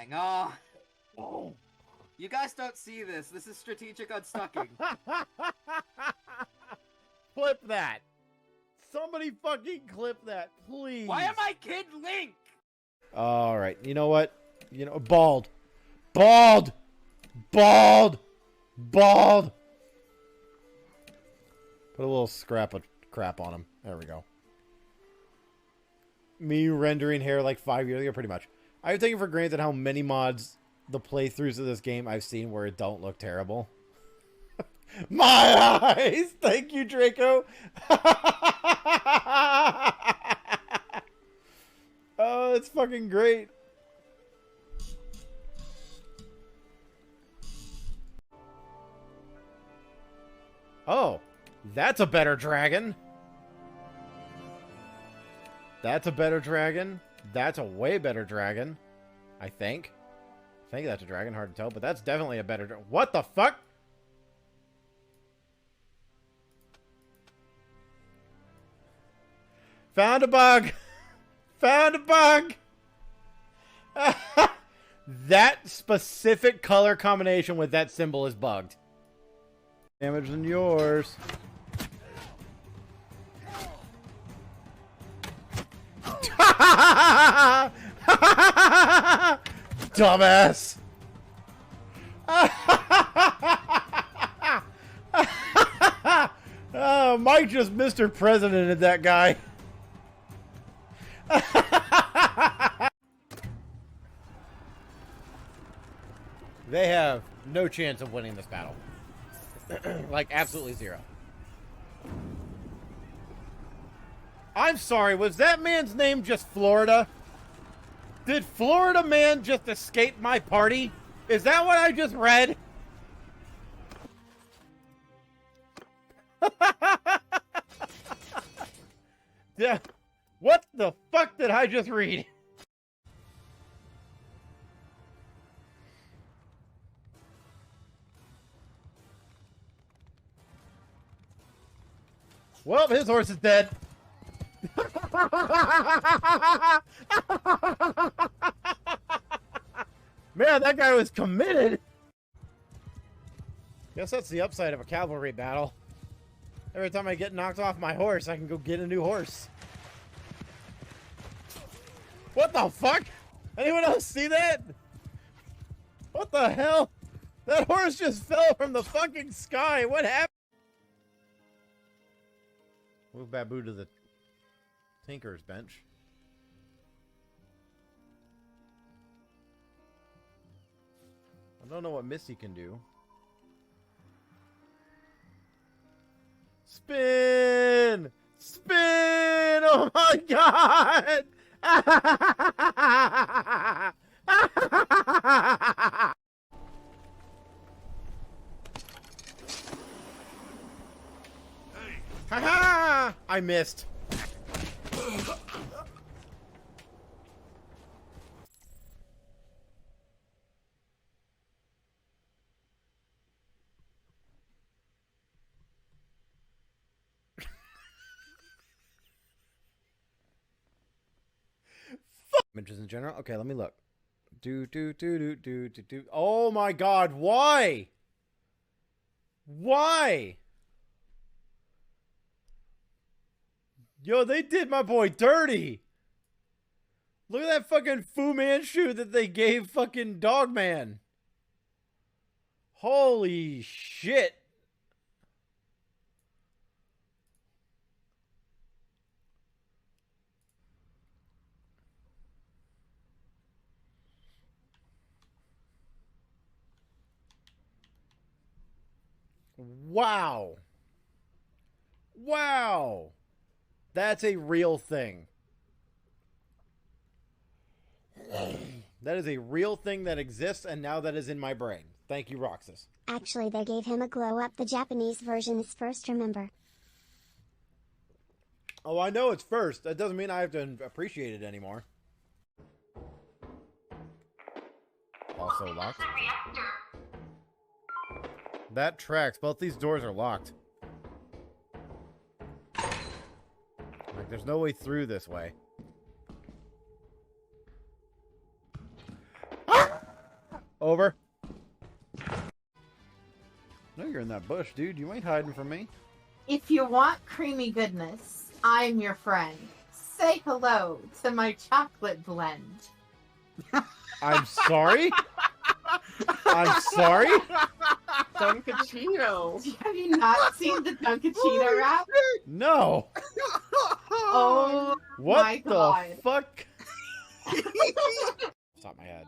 hang on. Oh. You guys don't see this. This is strategic unstucking. Clip that. Somebody fucking clip that, please. Why am I Kid Link? All right. You know what? You know, bald. Bald. Bald. Bald. Put a little scrap of crap on him. There we go. Me rendering hair like 5 years ago, pretty much. I've taken for granted how many mods, the playthroughs of this game I've seen where it don't look terrible. My eyes! Thank you, Draco! Oh, it's fucking great. Oh, that's a better dragon. That's a better dragon. That's a way better dragon. I think. I think that's a dragon. Hard to tell, but that's definitely a better dragon. What the fuck? Found a bug. Found a bug. That specific color combination with that symbol is bugged. Damage than yours. Dumbass. Oh, Mike just Mr. Presidented that guy. They have no chance of winning this battle. Like, absolutely zero. I'm sorry, was that man's name just Florida? Did Florida man just escape my party? Is that what I just read? Yeah. What the fuck did I just read? Well, his horse is dead. Man, that guy was committed. Guess that's the upside of a cavalry battle. Every time I get knocked off my horse, I can go get a new horse. What the fuck? Anyone else see that? What the hell? That horse just fell from the fucking sky. What happened? Move Babu to the Tinker's bench. I don't know what Missy can do. Spin! Spin! Oh my god! Haha! I missed. Images in general. Okay, let me look. Do. Oh my god, why? Why? Yo, they did my boy dirty. Look at that fucking Fu Manchu that they gave fucking Dogman. Holy shit. Wow. Wow. That's a real thing. That is a real thing that exists, and now that is in my brain. Thank you, Roxas. Actually, they gave him a glow up. The Japanese version is first, remember? Oh, I know it's first. That doesn't mean I have to appreciate it anymore. Also locked. That tracks. Both these doors are locked. Like, there's no way through this way. Ah! Over. No, you're in that bush, dude. You ain't hiding from me. If you want creamy goodness, I'm your friend. Say hello to my chocolate blend. I'm sorry? I'm sorry? Dunkachino. Have you not seen the Dunkachino rap? No. Oh What my the God. fuck? Stop my head.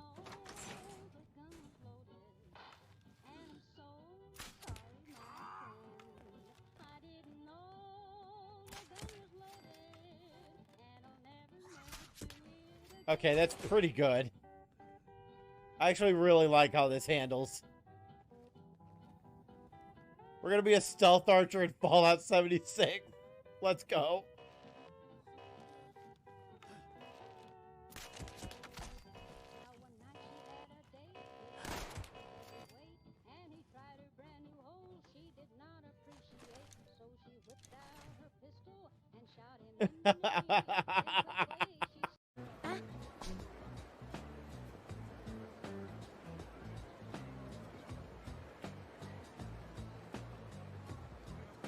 Okay, that's pretty good. I actually really like how this handles. We're gonna be a stealth archer in Fallout 76. Let's go.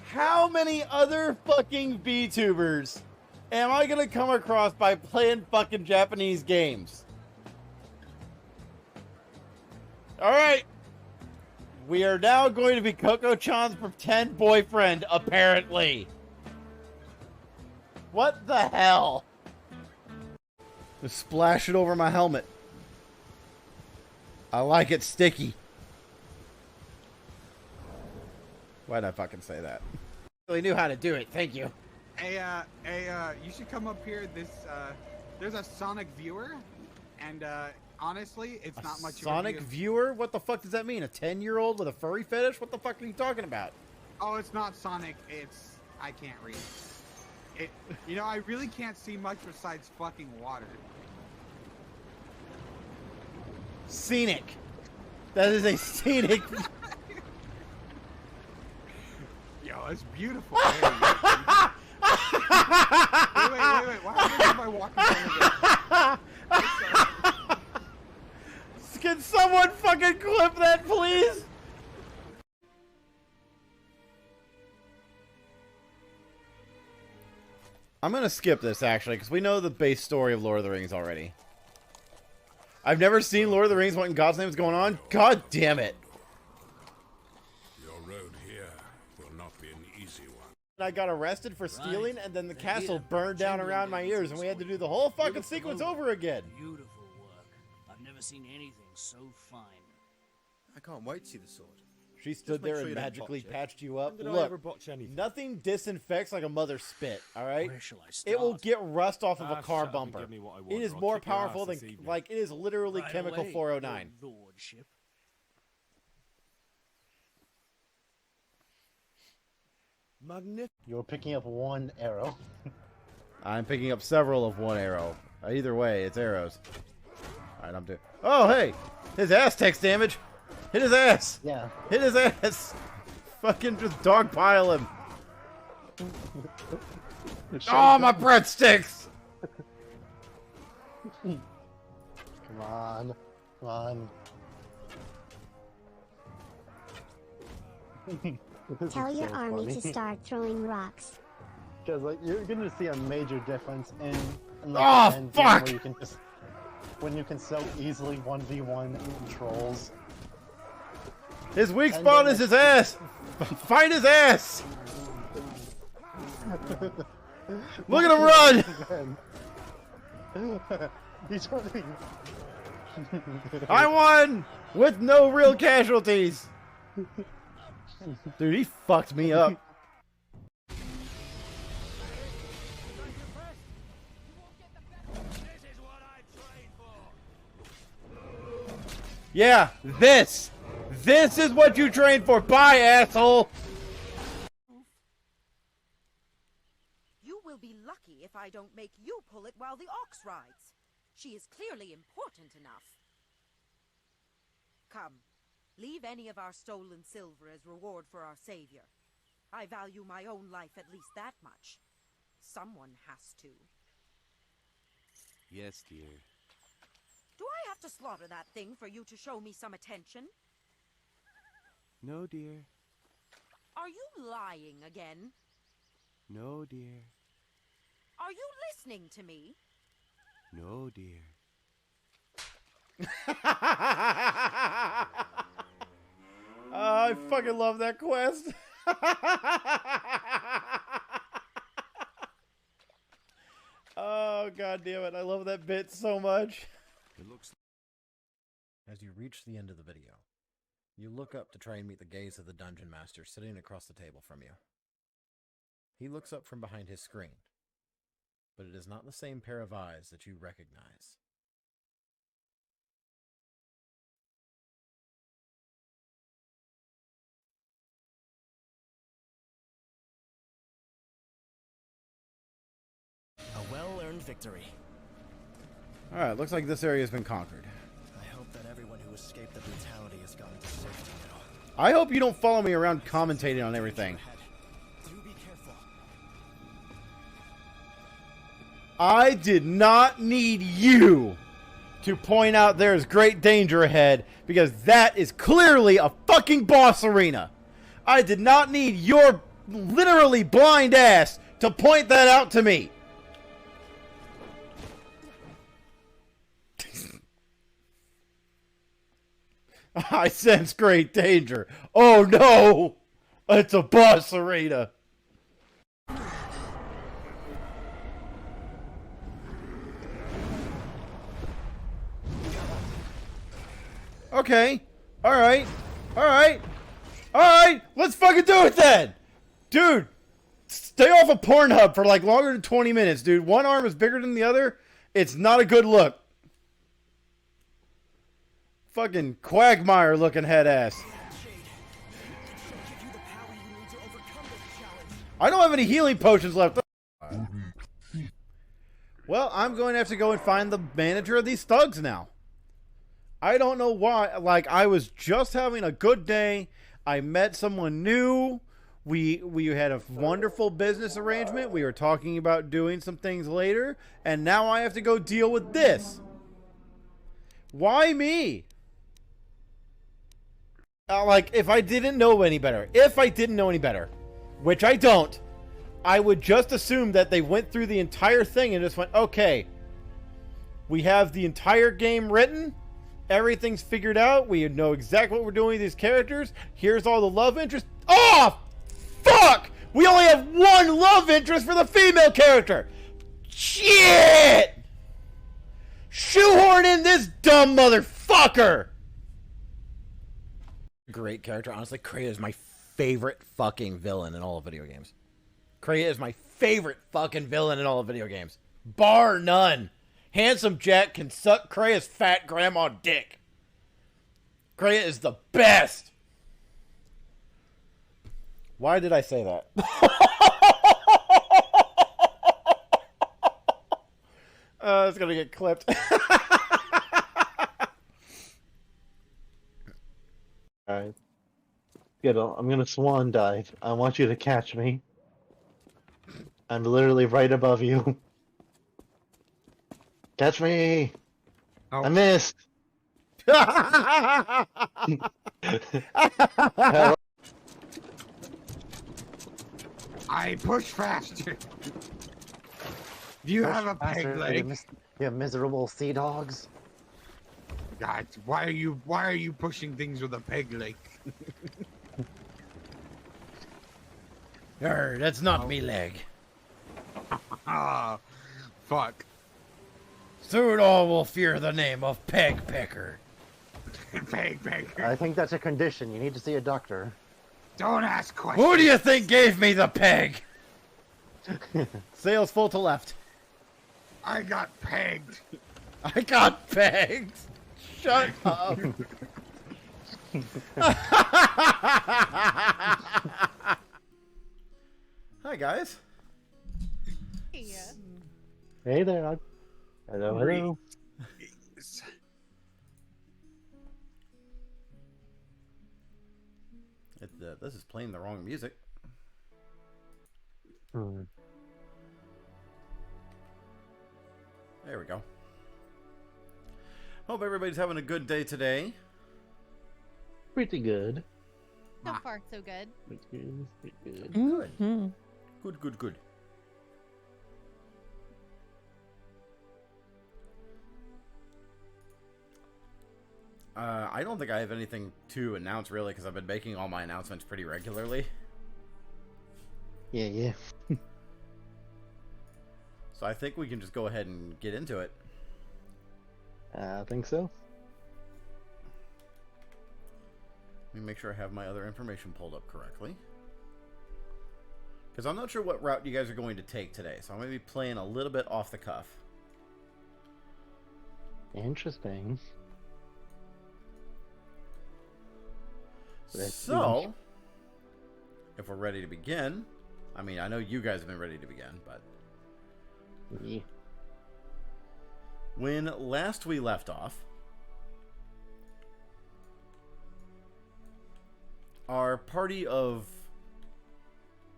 How many other fucking VTubers am I gonna come across by playing fucking Japanese games? Alright. We are now going to be Coco-chan's pretend boyfriend, apparently. What the hell? Just splash it over my helmet. I like it sticky. Why'd I fucking say that? Really knew how to do it, thank you. Hey, you should come up here. There's a Sonic viewer, and honestly, it's not much. Sonic viewer? What the fuck does that mean? A 10-year-old with a furry fetish? What the fuck are you talking about? Oh, it's not Sonic. I can't read. You know, I really can't see much besides fucking water. Scenic. That is a scenic. Yo, it's beautiful. Wait. Why am I walking over there? Can someone fucking clip that, please? I'm gonna skip this, actually, because we know the base story of Lord of the Rings already. I've never seen Lord of the Rings. What in God's name is going on? God damn it. Your road here will not be an easy one. I got arrested for stealing, and then the castle burned down around my ears, and we had to do the whole fucking sequence over again. Beautiful work. I've never seen anything so fine. I can't wait to see the sword. She stood make there sure and you don't magically botch it. patched you up. When did I Look, ever botch anything? nothing disinfects like a mother's spit, alright? Where shall I start? It will get rust off of a Ah, car shut up and bumper. give me what I want, It is or I'll more kick your ass powerful than, this evening. like, it is literally Right Chemical away, 409. your lordship. Magnificent. You're picking up one arrow. I'm picking up several of one arrow. Either way, it's arrows. Alright, I'm doing... Oh, hey! His ass takes damage! Hit his ass! Yeah. Hit his ass! Fucking just dogpile him! Oh, my breadsticks! Come on. Come on. Tell your army to start throwing rocks. Because like you're gonna see a major difference in like, Oh, the end game fuck! where you can just when you can so easily 1v1 trolls. His weak And spot then is his ass! Find his ass! Look at him run! He's running. I won! With no real casualties! Dude, he fucked me up. Yeah, this! This is what you trained for! Bye, asshole! You will be lucky if I don't make you pull it while the ox rides. She is clearly important enough. Come, leave any of our stolen silver as reward for our savior. I value my own life at least that much. Someone has to. Yes, dear. Do I have to slaughter that thing for you to show me some attention? No, dear. Are you lying again? No, dear. Are you listening to me? No, dear. I fucking love that quest. Oh, god damn it. I love that bit so much. It looks. As you reach the end of the video, you look up to try and meet the gaze of the dungeon master sitting across the table from you. He looks up from behind his screen, but it is not the same pair of eyes that you recognize. A well-earned victory. Alright, looks like this area has been conquered. I hope that everyone who escaped the brutality has gotten to safety now. I hope you don't follow me around commentating on everything. Do be careful. I did not need you to point out there's great danger ahead, because that is clearly a fucking boss arena. I did not need your literally blind ass to point that out to me. I sense great danger. Oh no! It's a boss arena. Okay. Alright. Alright. Alright. Let's fucking do it then! Dude! Stay off of Pornhub for like longer than 20 minutes, dude. One arm is bigger than the other. It's not a good look. Fucking Quagmire looking head ass. I don't have any healing potions left. Well, I'm going to have to go and find the manager of these thugs now. I don't know why. Like, I was just having a good day. I met someone new. We had a wonderful business arrangement. We were talking about doing some things later. And now I have to go deal with this. Why me? Like, if I didn't know any better, which I don't, I would just assume that they went through the entire thing and just went, okay, we have the entire game written, everything's figured out, we know exactly what we're doing with these characters, here's all the love interest. Oh, fuck! We only have one love interest for the female character! Shit! Shoehorn in this dumb motherfucker! Great character. Honestly, Kreia is my favorite fucking villain in all of video games. Kreia is my favorite fucking villain in all of video games. Bar none. Handsome Jack can suck Kreia's fat grandma dick. Kreia is the best. Why did I say that? It's gonna get clipped. Alright. Good. I'm gonna swan dive. I want you to catch me. I'm literally right above you. Catch me! Oh. I missed! I push faster. Do you have a peg leg? You miserable sea dogs. God, why are you pushing things with a peg leg? That's not me leg. Ah, fuck. Soon all will fear the name of Peg Pecker. Peg Pecker. I think that's a condition. You need to see a doctor. Don't ask questions. Who do you think gave me the peg? Sails full to left. I got pegged. I got pegged. Shut up. Hi, guys. Hey there. Hello, hello. This is playing the wrong music. There we go. Hope everybody's having a good day today. Pretty good. So far, so good. Pretty good. Pretty good. Good. Good, good, good. I don't think I have anything to announce, really, because I've been making all my announcements pretty regularly. Yeah. So I think we can just go ahead and get into it. I think so. Let me make sure I have my other information pulled up correctly. Because I'm not sure what route you guys are going to take today, so I'm going to be playing a little bit off the cuff. Interesting. So, if we're ready to begin, I mean, I know you guys have been ready to begin, but... Yeah. When last we left off, our party of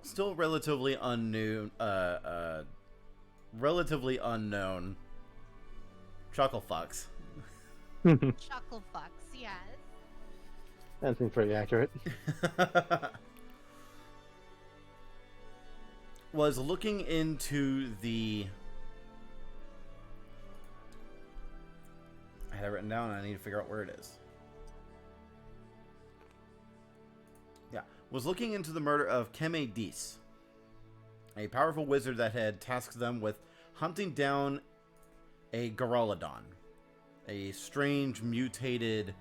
still relatively unknown chuckle fucks. Chuckle fucks, yes. That seems pretty accurate. Was looking into the... I had it written down and I need to figure out where it is. Yeah. Was looking into the murder of Keme Dis, a powerful wizard that had tasked them with hunting down a Garolodon, a strange mutated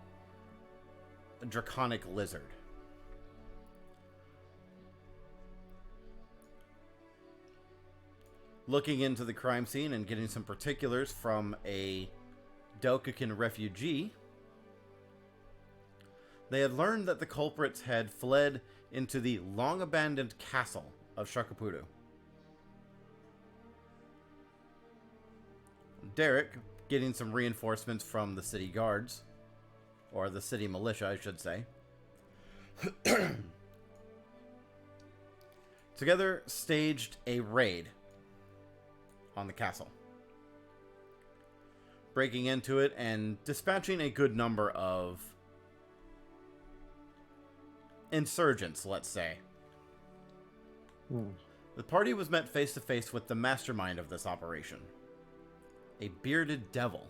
draconic lizard. Looking into the crime scene and getting some particulars from a Dokukan refugee, they had learned that the culprits had fled into the long-abandoned castle of Shakapudu. Derek, getting some reinforcements from the city guards, or the city militia, I should say, together staged a raid on the castle, breaking into it and dispatching a good number of insurgents, let's say. The party was met face to face with the mastermind of this operation, a bearded devil.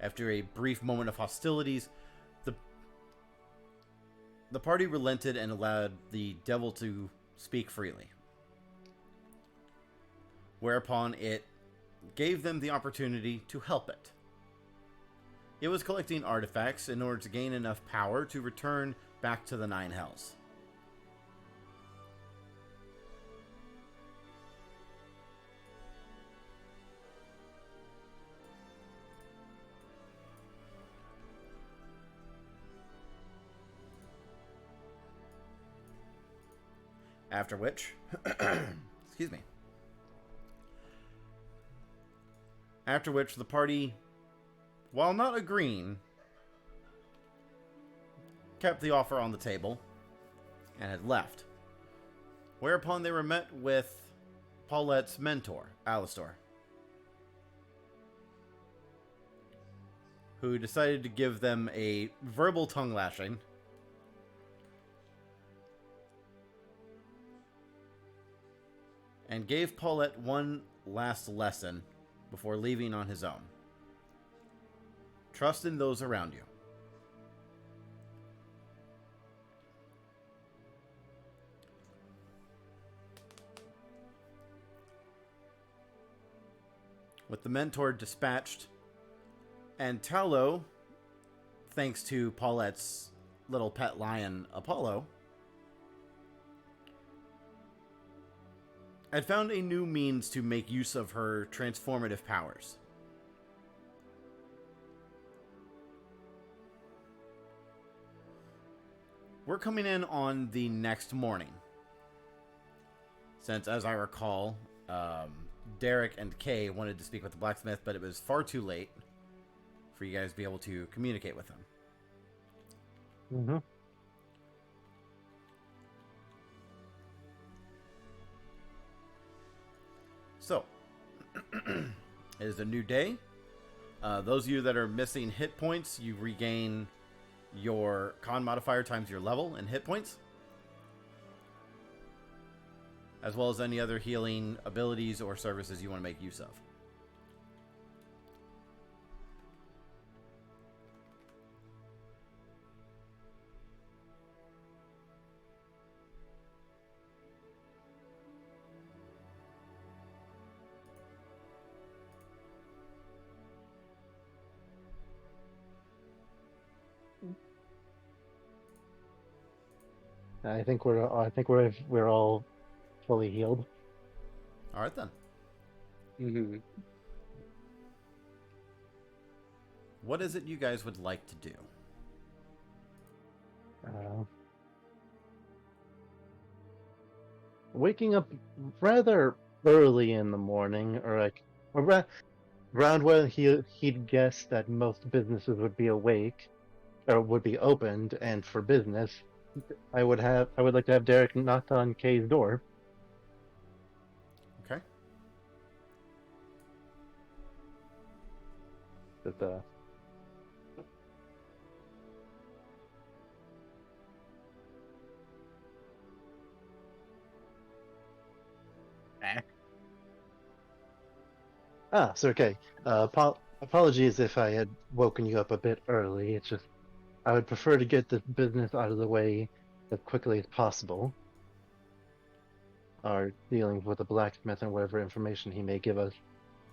After a brief moment of hostilities, the party relented and allowed the devil to speak freely, whereupon it gave them the opportunity to help it. It was collecting artifacts in order to gain enough power to return back to the Nine Hells. After which, excuse me. After which the party, while not agreeing, kept the offer on the table and had left. Whereupon they were met with Paulette's mentor, Alistor, who decided to give them a verbal tongue lashing and gave Paulette one last lesson before leaving on his own. Trust in those around you. With the mentor dispatched, and Tallow, thanks to Paulette's little pet lion, Apollo, had found a new means to make use of her transformative powers. We're coming in on the next morning, since, as I recall, Derek and Kay wanted to speak with the blacksmith, but it was far too late for you guys to be able to communicate with him. Mm-hmm. So, It is a new day. Those of you that are missing hit points, you regain your con modifier times your level in hit points, as well as any other healing abilities or services you want to make use of. I think we're all fully healed. All right then. Mm-hmm. What is it you guys would like to do? Waking up rather early in the morning, or like around when he'd guess that most businesses would be awake or would be opened and for business. I would like to have Derek knock on Kay's door. Okay. But, so okay. Apologies if I had woken you up a bit early. It's just I would prefer to get this business out of the way as quickly as possible. Our dealings with the blacksmith and whatever information he may give us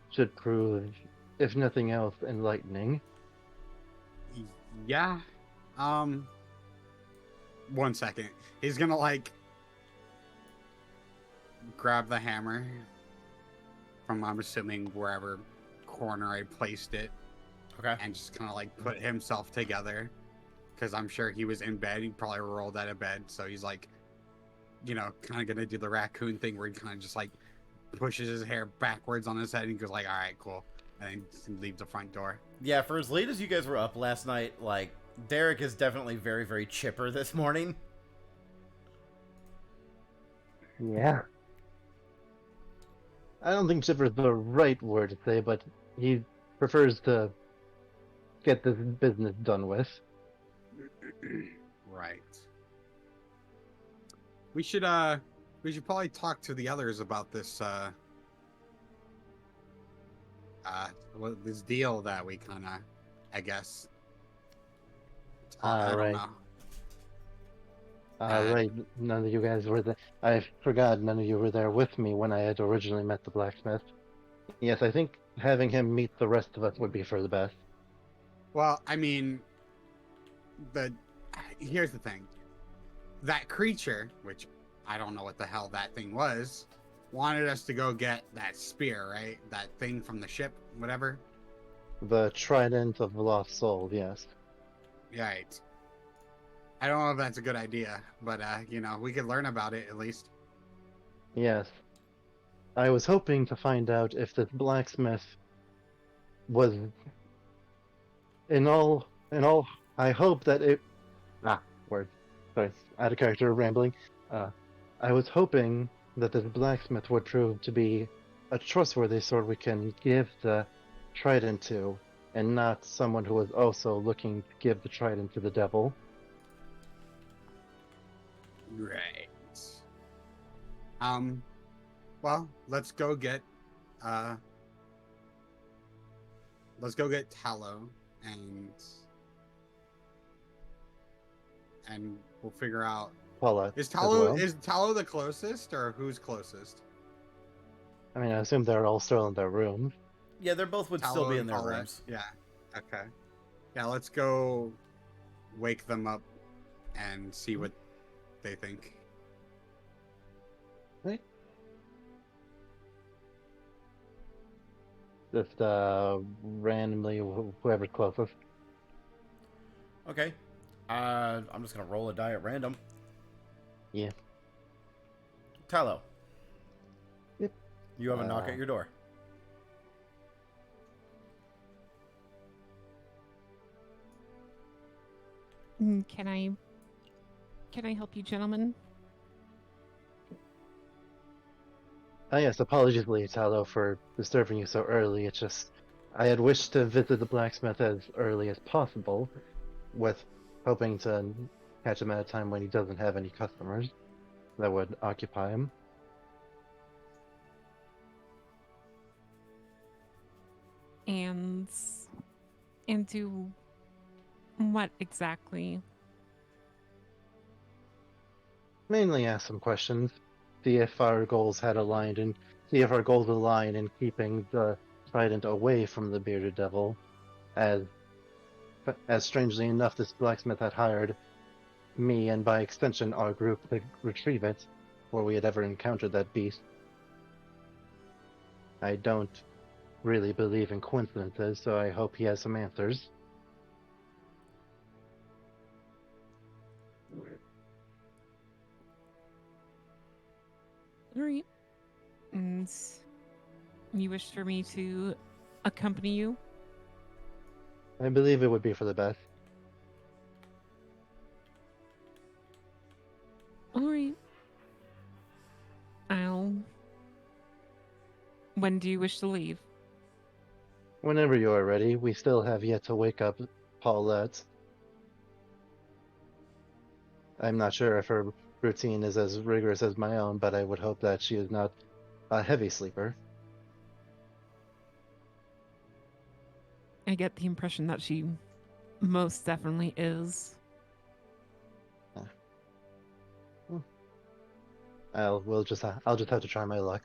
should prove, if nothing else, enlightening. Yeah. 1 second. He's gonna like grab the hammer from, I'm assuming, wherever corner I placed it. Okay. And just kind of like put himself together. Because I'm sure he was in bed. He probably rolled out of bed. So he's like, you know, kind of gonna do the raccoon thing where he kind of just like pushes his hair backwards on his head and goes like, all right, cool. And then leaves the front door. Yeah, for as late as you guys were up last night, like, Derek is definitely very, very chipper this morning. Yeah. I don't think chipper is the right word to say, but he prefers to get this business done with. Right. We should probably talk to the others about this this deal that we kind of, I guess. I don't know. Right. None of you guys were there. I forgot none of you were there with me when I had originally met the blacksmith. Yes, I think having him meet the rest of us would be for the best. Well, I mean, here's the thing. That creature, which I don't know what the hell that thing was, wanted us to go get that spear, right? That thing from the ship, whatever. The Trident of the Lost Soul, yes. Right. I don't know if that's a good idea, but, you know, we could learn about it at least. Yes. I was hoping to find out if this blacksmith was... In all, I hope that it... Word. Sorry, out of character, rambling. I was hoping that this blacksmith would prove to be a trustworthy sort we can give the trident to, and not someone who was also looking to give the trident to the devil. Right. Well, let's go get Tallow, and we'll figure out. Paula, Is Tallow well. is Tallow the closest, or who's closest? I mean, I assume they're all still in their rooms. Yeah, they both would still be in their rooms. Yeah. Okay. Yeah, let's go wake them up and see what they think. Right. Just randomly, whoever's closest. Okay. I'm just gonna roll a die at random. Yeah. Tallow. Yep. You have a knock at your door. Can I help you, gentlemen? Yes, apologies, Leotallo, for disturbing you so early. It's just I had wished to visit the blacksmith as early as possible, with hoping to catch him at a time when he doesn't have any customers that would occupy him. And do what exactly? Mainly ask some questions, see if our goals had aligned, and see if our goals align in keeping the trident away from the bearded devil, as strangely enough, this blacksmith had hired me and by extension our group to retrieve it before we had ever encountered that beast. I don't really believe in coincidences, so I hope he has some answers. Alright. And you wish for me to accompany you? I believe it would be for the best. Alright. When do you wish to leave? Whenever you are ready, we still have yet to wake up Paulette. I'm not sure if her routine is as rigorous as my own, but I would hope that she is not a heavy sleeper. I get the impression that she most definitely is. I'll just have to try my luck.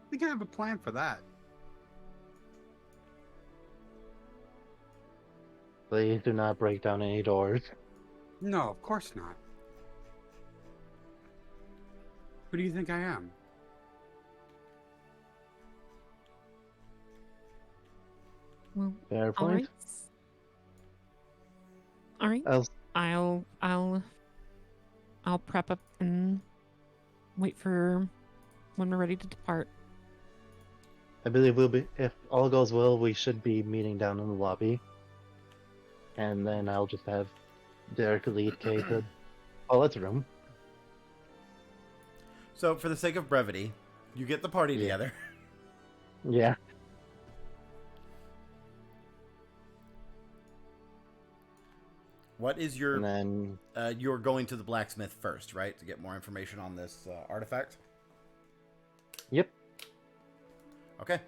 I think I have a plan for that. Please do not break down any doors. No, of course not. Who do you think I am? Well, fair point. All right. I'll prep up and wait for when we're ready to depart. I believe we'll be, if all goes well, we should be meeting down in the lobby. And then I'll just have Derek lead Kay to Paulette's room. So, for the sake of brevity, you get the party together. Yeah. What is your... And then... you're going to the blacksmith first, right? To get more information on this artifact? Yep. Okay.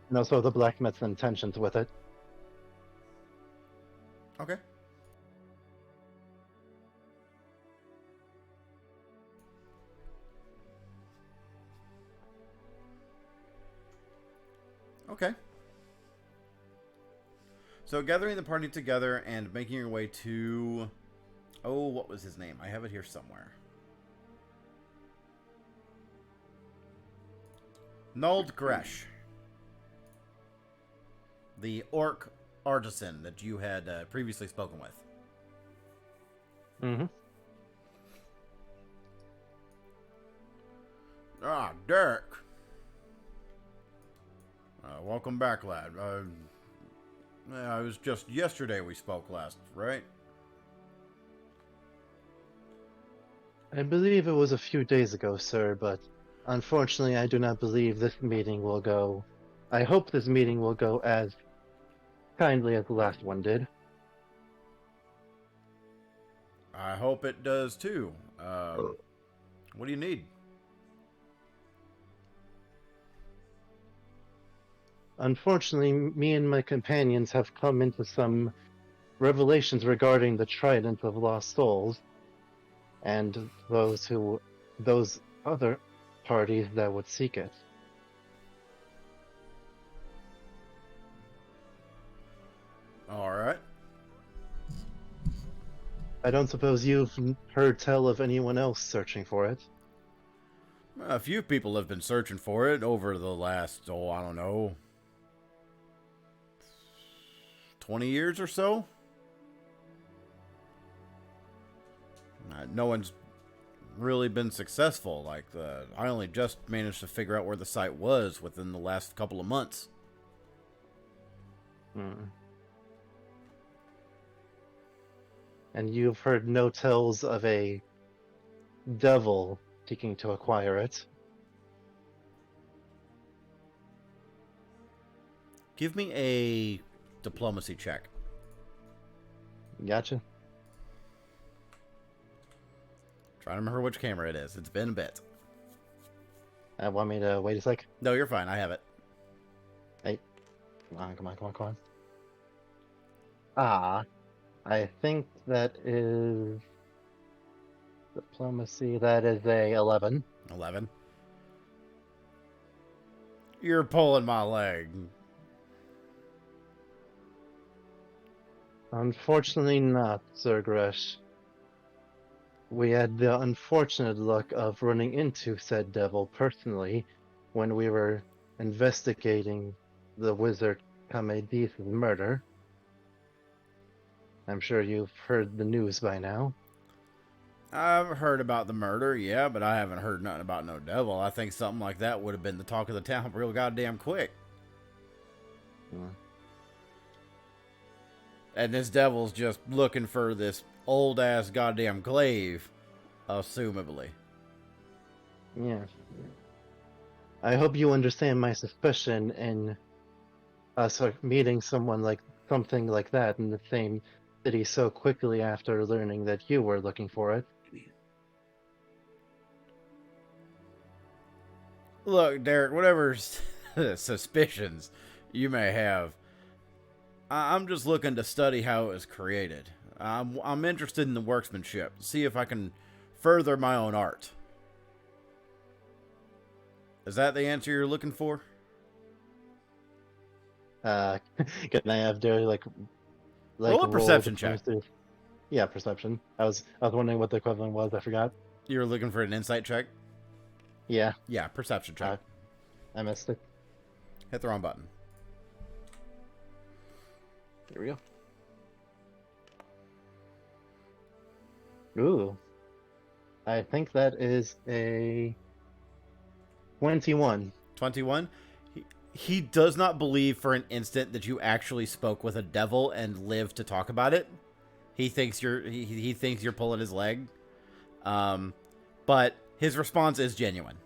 And also the blacksmith's intentions with it. Okay. Okay. So gathering the party together and making your way to... Oh, what was his name? I have it here somewhere. Nald Gresh. The orc artisan that you had previously spoken with. Mm-hmm. Ah, Derek. Welcome back, lad. It was just yesterday we spoke last, right? I believe it was a few days ago, sir, but unfortunately I do not believe this meeting will go... I hope this meeting will go as kindly as the last one did. I hope it does too. What do you need? Unfortunately, me and my companions have come into some revelations regarding the Trident of Lost Souls, and those other parties that would seek it. Alright. I don't suppose you've heard tell of anyone else searching for it? A few people have been searching for it over the last, I don't know, 20 years or so. No one's really been successful. I only just managed to figure out where the site was within the last couple of months. and you've heard no tales of a devil seeking to acquire it. Give me a diplomacy check. Gotcha. Trying to remember which camera it is. It's been a bit. Want me to wait a sec? No, you're fine. I have it. Hey, come on. Ah, I think that is diplomacy. That is a 11. 11. You're pulling my leg. Unfortunately not, Sir Gresh. We had the unfortunate luck of running into said devil personally when we were investigating the wizard Kamedith's murder. I'm sure you've heard the news by now. I've heard about the murder, yeah, but I haven't heard nothing about no devil. I think something like that would have been the talk of the town real goddamn quick. And this devil's just looking for this old-ass goddamn glaive, assumably. Yeah. I hope you understand my suspicion in us meeting something like that in the same city so quickly after learning that you were looking for it. Look, Derek, whatever suspicions you may have, I'm just looking to study how it was created. I'm interested in the workmanship, see if I can further my own art. Is that the answer you're looking for? Can I have Derek roll a perception check? Yeah, perception. I was wondering what the equivalent was. I forgot. You were looking for an insight check? Yeah. Yeah, perception check. I missed it. Hit the wrong button. Here we go. Ooh. I think that is a 21. 21? He does not believe for an instant that you actually spoke with a devil and lived to talk about it. He thinks he thinks you're pulling his leg. But his response is genuine.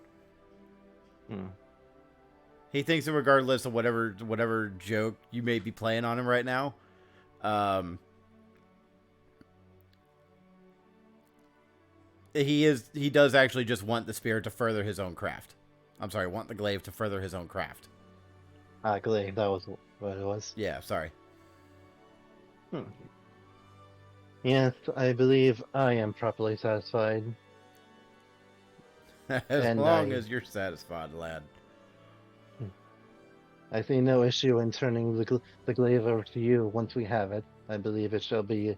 He thinks that regardless of whatever joke you may be playing on him right now, he does actually just want the spear to further his own craft. I'm sorry, want the glaive to further his own craft. Glaive, that was what it was. Yeah, sorry. Yes, I believe I am properly satisfied. As long as you're satisfied, lad. I see no issue in turning the glaive over to you once we have it. I believe it shall be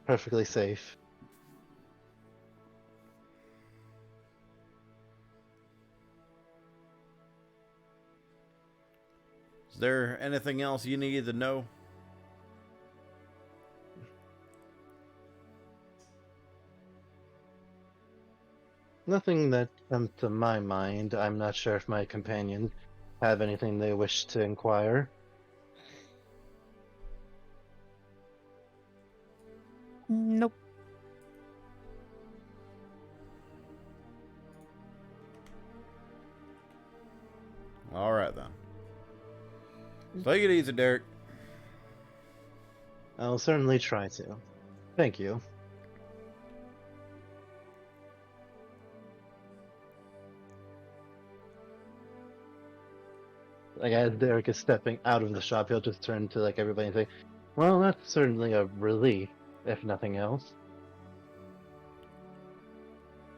perfectly safe. Is there anything else you need to know? Nothing that comes to my mind. I'm not sure if my companions have anything they wish to inquire. Nope. All right, then. Take it easy, Derek. I'll certainly try to. Thank you. As Derek is stepping out of the shop, he'll just turn to everybody and say, "Well, that's certainly a relief, if nothing else."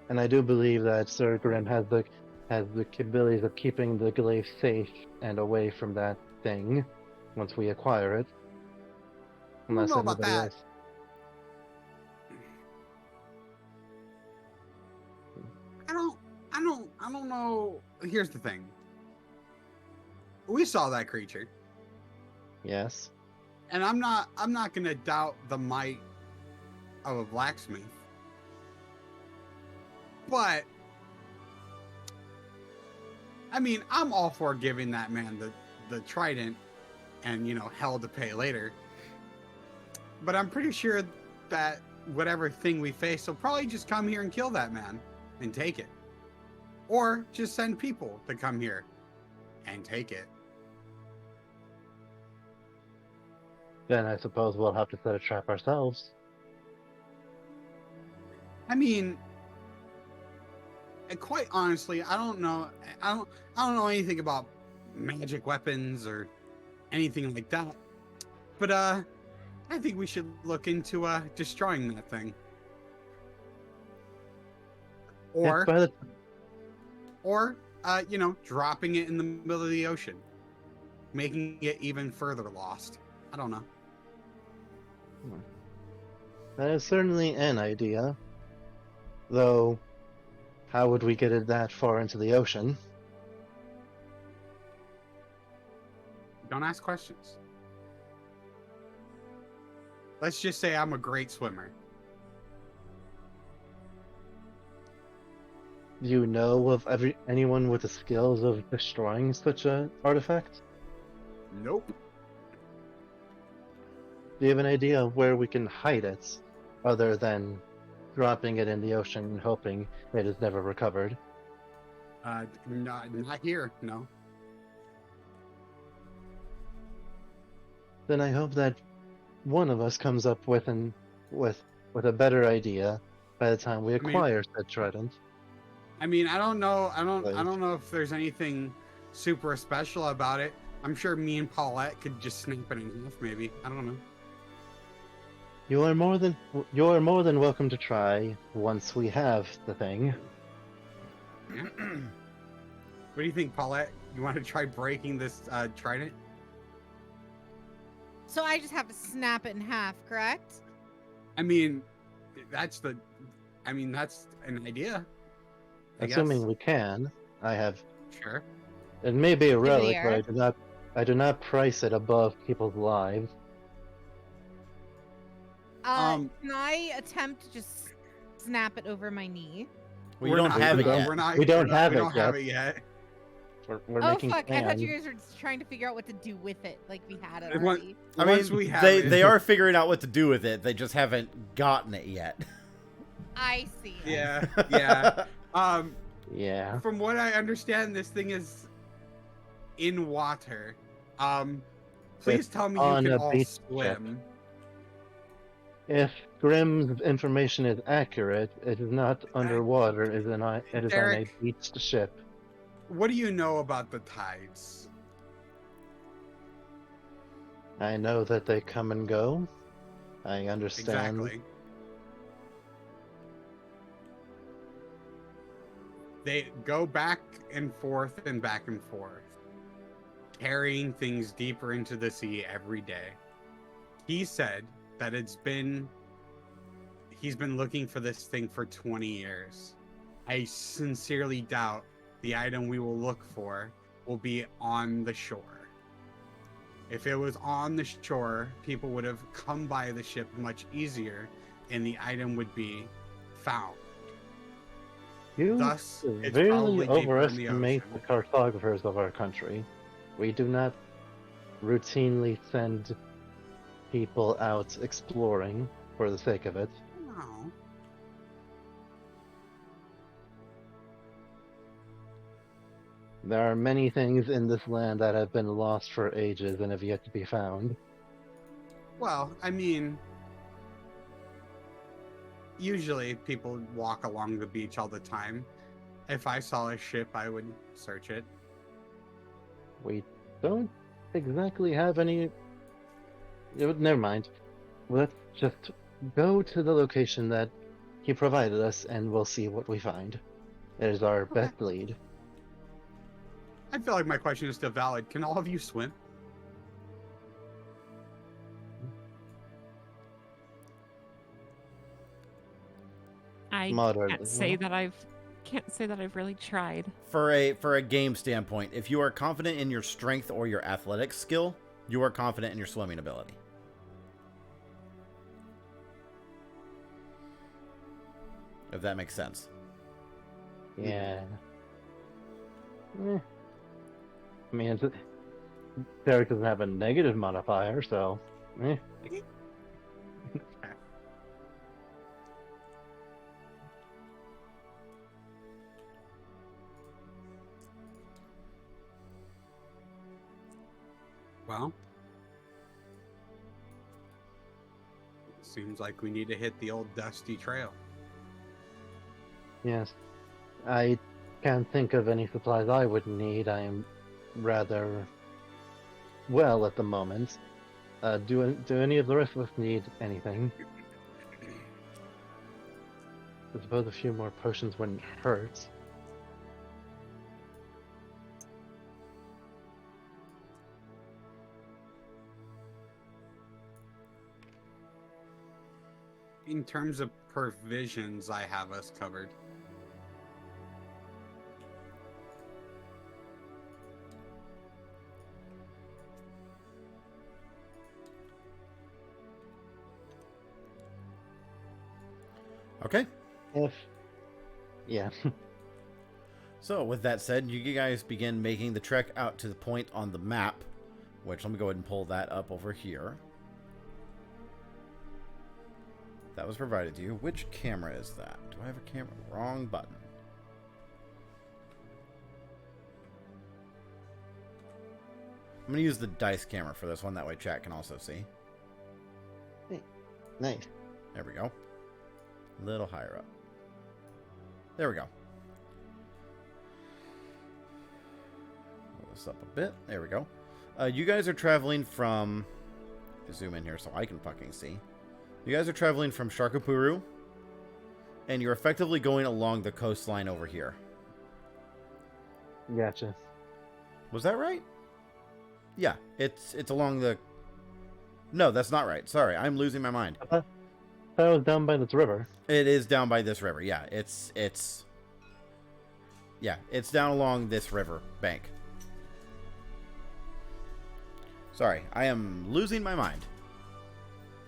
And I do believe that Sir Grim has the capabilities of keeping the glaive safe and away from that thing once we acquire it. Unless I don't know about anybody that. else. I don't know. Here's the thing. We saw that creature. Yes. And I'm not gonna doubt the might of a blacksmith. But I mean, I'm all for giving that man the trident and hell to pay later. But I'm pretty sure that whatever thing we face will probably just come here and kill that man and take it. Or just send people to come here and take it. Then I suppose we'll have to set a trap ourselves. I mean, quite honestly, I don't know anything about magic weapons or anything like that. But I think we should look into destroying that thing. Or you know, dropping it in the middle of the ocean, making it even further lost. I don't know. That is certainly an idea. Though, how would we get it that far into the ocean? Don't ask questions. Let's just say I'm a great swimmer. Do you know of anyone with the skills of destroying such an artifact? Nope. Do you have an idea of where we can hide it, other than dropping it in the ocean and hoping it is never recovered? Not here, no. Then I hope that one of us comes up with a better idea by the time we acquire said trident. I mean, I don't know if there's anything super special about it. I'm sure me and Paulette could just snap it in half, maybe. I don't know. You are more than welcome to try once we have the thing. What do you think, Paulette? You want to try breaking this trident? So I just have to snap it in half, correct? I mean, that's an idea. Assuming we can. I have. Sure. It may be a Over relic, there. but I do not price it above people's lives. Can I attempt to just snap it over my knee? We don't have it yet. We don't have it yet. We're Oh making fuck! I thought plans. you guys were just trying to figure out what to do with it, like we had it already. I Once mean, we have they it. they are figuring out what to do with it. They just haven't gotten it yet. I see. Yeah. Yeah. From what I understand, this thing is in water. Please It's tell me on you can a all beach swim. If Grimm's information is accurate, it is not underwater. It is on a Derek. beached ship. What do you know about the tides? I know that they come and go. I understand. Exactly. They go back and forth, carrying things deeper into the sea every day. He said that he's been looking for this thing for 20 years. I sincerely doubt the item we will look for will be on the shore. If it was on the shore, people would have come by the ship much easier and the item would be found. You Thus, it's really probably deeper in the overestimate ocean. the cartographers of our country. We do not routinely send people out exploring for the sake of it. No. There are many things in this land that have been lost for ages and have yet to be found. Well, I mean, usually people walk along the beach all the time. If I saw a ship, I would search it. We don't exactly have any. Never mind. Let's just go to the location that he provided us and we'll see what we find. It is our best lead. I feel like my question is still valid. Can all of you swim? I Moderately, can't say well. that I've really tried. For a game standpoint, if you are confident in your strength or your athletics skill, you are confident in your swimming ability. If that makes sense. Yeah. I mean, Derek doesn't have a negative modifier, so. Well, seems like we need to hit the old dusty trail. Yes. I can't think of any supplies I would need. I am rather well at the moment. Do any of the rest of us need anything? I suppose a few more potions wouldn't hurt. In terms of provisions, I have us covered. Okay. Yeah. So, with that said, you guys begin making the trek out to the point on the map, which let me go ahead and pull that up over here. That was provided to you. Which camera is that? Do I have a camera? Wrong button. I'm going to use the dice camera for this one. That way chat can also see. Nice. There we go. A little higher up. There we go. Pull this up a bit. There we go. You guys are traveling from... Zoom in here so I can fucking see. You guys are traveling from Sharkapuru, and you're effectively going along the coastline over here. Gotcha. Was that right? Yeah, it's along the... No, that's not right. Sorry, I'm losing my mind. I thought it was down by this river. It is down by this river. Yeah, it's down along this river bank. Sorry, I am losing my mind.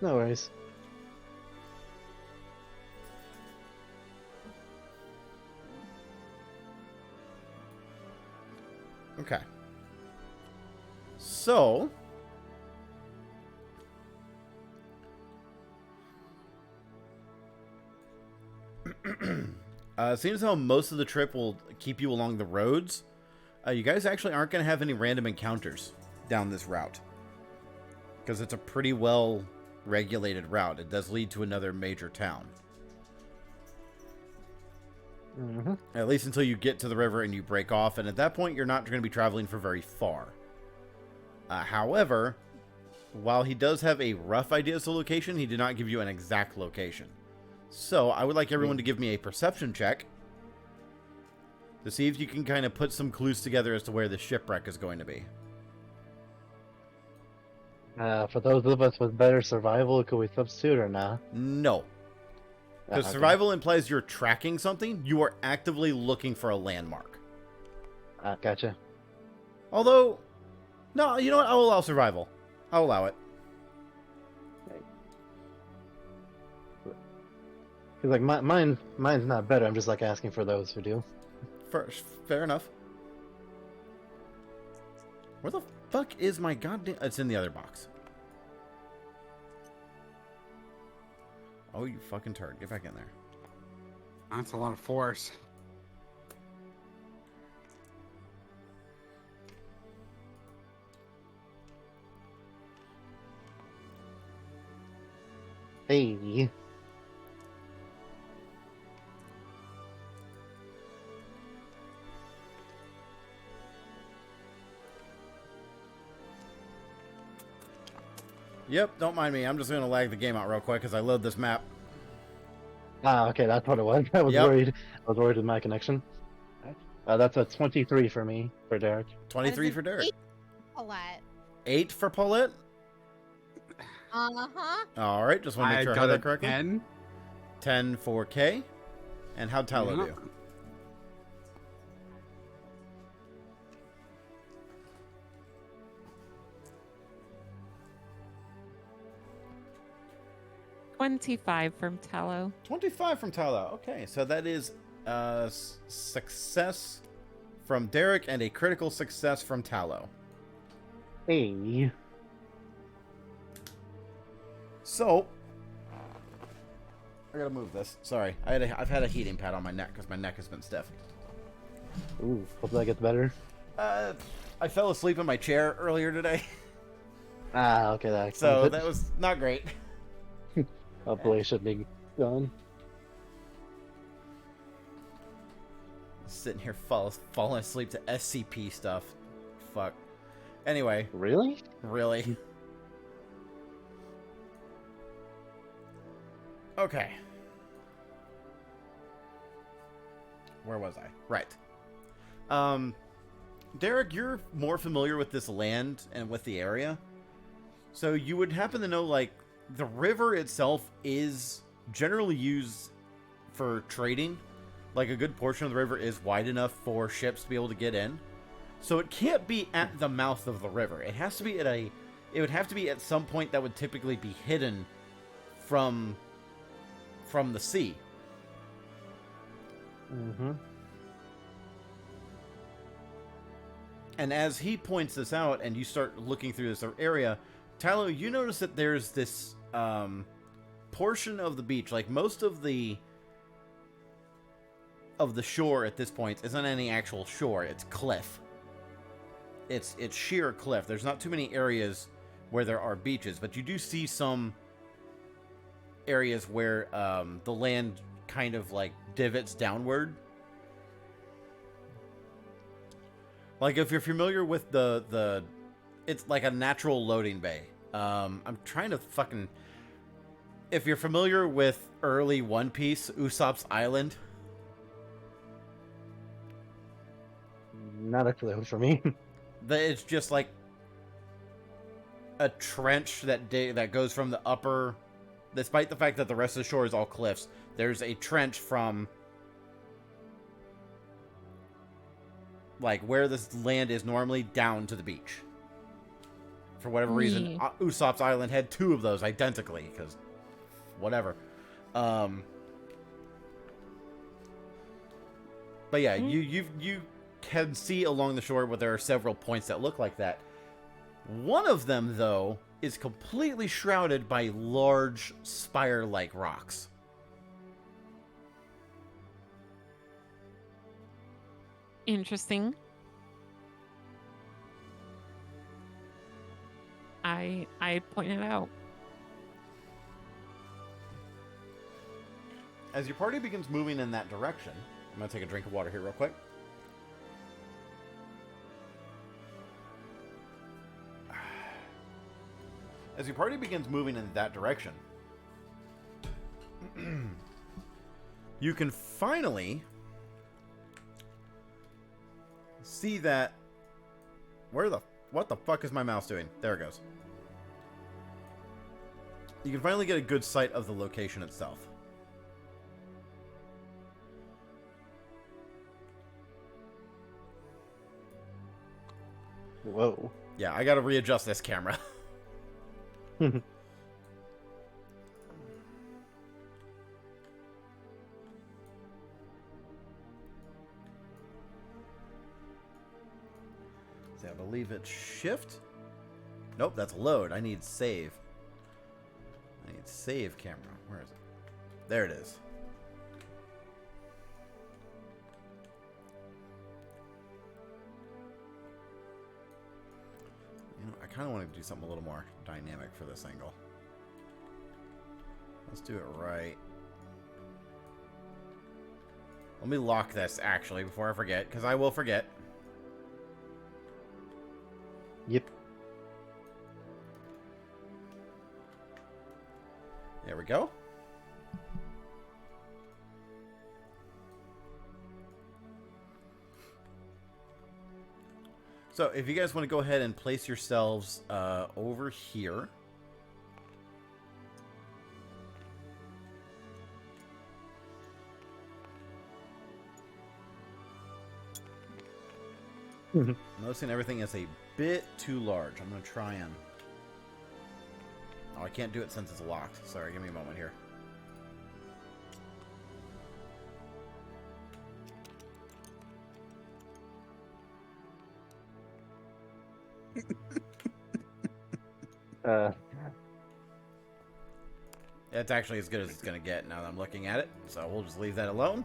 No worries. Okay. So... seems how most of the trip will keep you along the roads. You guys actually aren't going to have any random encounters down this route. Because it's a pretty well regulated route. It does lead to another major town. Mm-hmm. At least until you get to the river and you break off. And at that point, you're not going to be traveling for very far. However, while he does have a rough idea as to location, he did not give you an exact location. So, I would like everyone to give me a perception check to see if you can kind of put some clues together as to where the shipwreck is going to be. For those of us with better survival, could we substitute or not? No. Because survival implies you're tracking something. You are actively looking for a landmark. Gotcha. Although, no, you know what? I'll allow survival. I'll allow it. Cause like mine's not better. I'm just like asking for those who do. Fair enough. Where the fuck is my goddamn... It's in the other box. Oh, you fucking turd. Get back in there. That's a lot of force. Hey. Yep, don't mind me. I'm just going to lag the game out real quick as I load this map. Okay, that's what it was. I was worried. I was worried with my connection. That's a 23 for me, for Derek. 23 for Derek. 8 Paulette. 8 for Paulette? Uh-huh. All right, just want to make sure I heard that correctly. 10. 10 for K. And how'd Tallow do? $25 from Tallow. 25 from Tallow. Okay, so that is a success from Derek and a critical success from Tallow. Hey. So, I gotta move this. Sorry, I've had a heating pad on my neck because my neck has been stiff. Ooh, hope that gets better. I fell asleep in my chair earlier today. Ah, okay, that explains So it. that was not great. Hopefully it should be gone. Sitting here falling asleep to SCP stuff. Fuck. Anyway. Really? Really? Okay. Where was I? Right. Derek, you're more familiar with this land and with the area. So you would happen to know, like, the river itself is generally used for trading. Like, a good portion of the river is wide enough for ships to be able to get in. So it can't be at the mouth of the river. It has to be at a... It would have to be at some point that would typically be hidden from the sea. Mm-hmm. And as he points this out, and you start looking through this area, Tyler, you notice that there's this portion of the beach, like most of the shore at this point isn't any actual shore; it's cliff. It's sheer cliff. There's not too many areas where there are beaches, but you do see some areas where the land kind of like divots downward. Like, if you're familiar with the it's like a natural loading bay. I'm trying to fucking... If you're familiar with early One Piece, Usopp's Island. Not a clue for me. It's just like a trench that goes from the upper... Despite the fact that the rest of the shore is all cliffs, there's a trench from... like where this land is normally down to the beach. For whatever reason, Usopp's Island had two of those identically, because whatever. But yeah, you can see along the shore where there are several points that look like that. One of them, though, is completely shrouded by large spire-like rocks. Interesting. I pointed out. As your party begins moving in that direction, I'm going to take a drink of water here real quick. As your party begins moving in that direction, you can finally see that... What the fuck is my mouse doing? There it goes. You can finally get a good sight of the location itself. Whoa. Yeah, I gotta readjust this camera. I believe it's shift. Nope, that's load. I need save. I need save camera. Where is it? There it is. You know, I kind of want to do something a little more dynamic for this angle. Let's do it right. Let me lock this, actually, before I forget, because I will forget. Yep. There we go. So, if you guys want to go ahead and place yourselves over here. Noticing everything is a bit too large. I'm going to try and... Oh, I can't do it since it's locked. Sorry, give me a moment here. It's actually as good as it's going to get now that I'm looking at it. So we'll just leave that alone.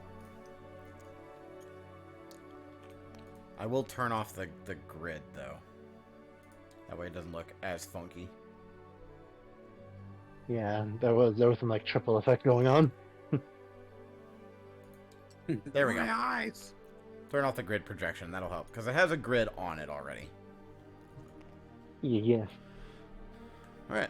I will turn off the grid, though. That way it doesn't look as funky. Yeah, there was some like triple effect going on. There we go. My eyes. Turn off the grid projection. That'll help because it has a grid on it already. Yeah. All right.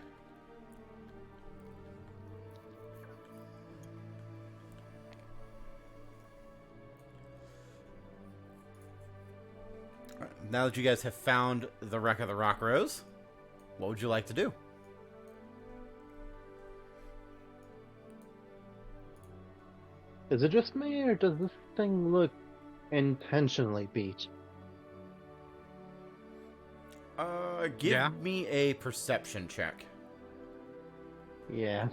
Now that you guys have found the wreck of the Rockrose, what would you like to do? Is it just me, or does this thing look intentionally beat? Give me a perception check. Yeah.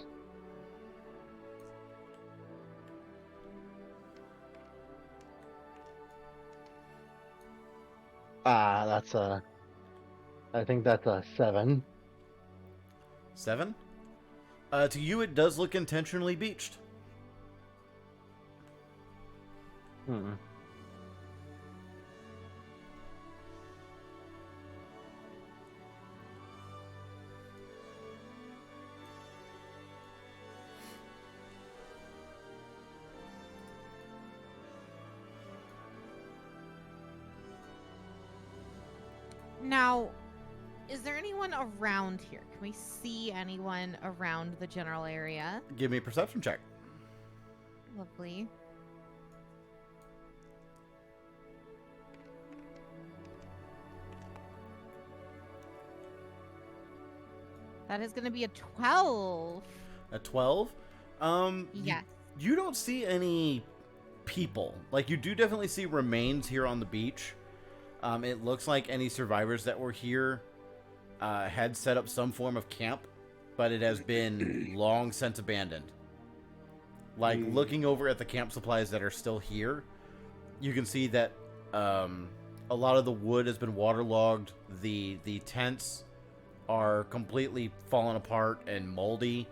That's I think that's a 7. 7? To you, it does look intentionally beached. Hmm. Now, is there anyone around here? Can we see anyone around the general area? Give me a perception check. Lovely. That is going to be a 12. A 12? Yes. You don't see any people. Like, you do definitely see remains here on the beach. It looks like any survivors that were here had set up some form of camp, but it has been long since abandoned. Like, looking over at the camp supplies that are still here, you can see that a lot of the wood has been waterlogged. The tents are completely fallen apart and moldy.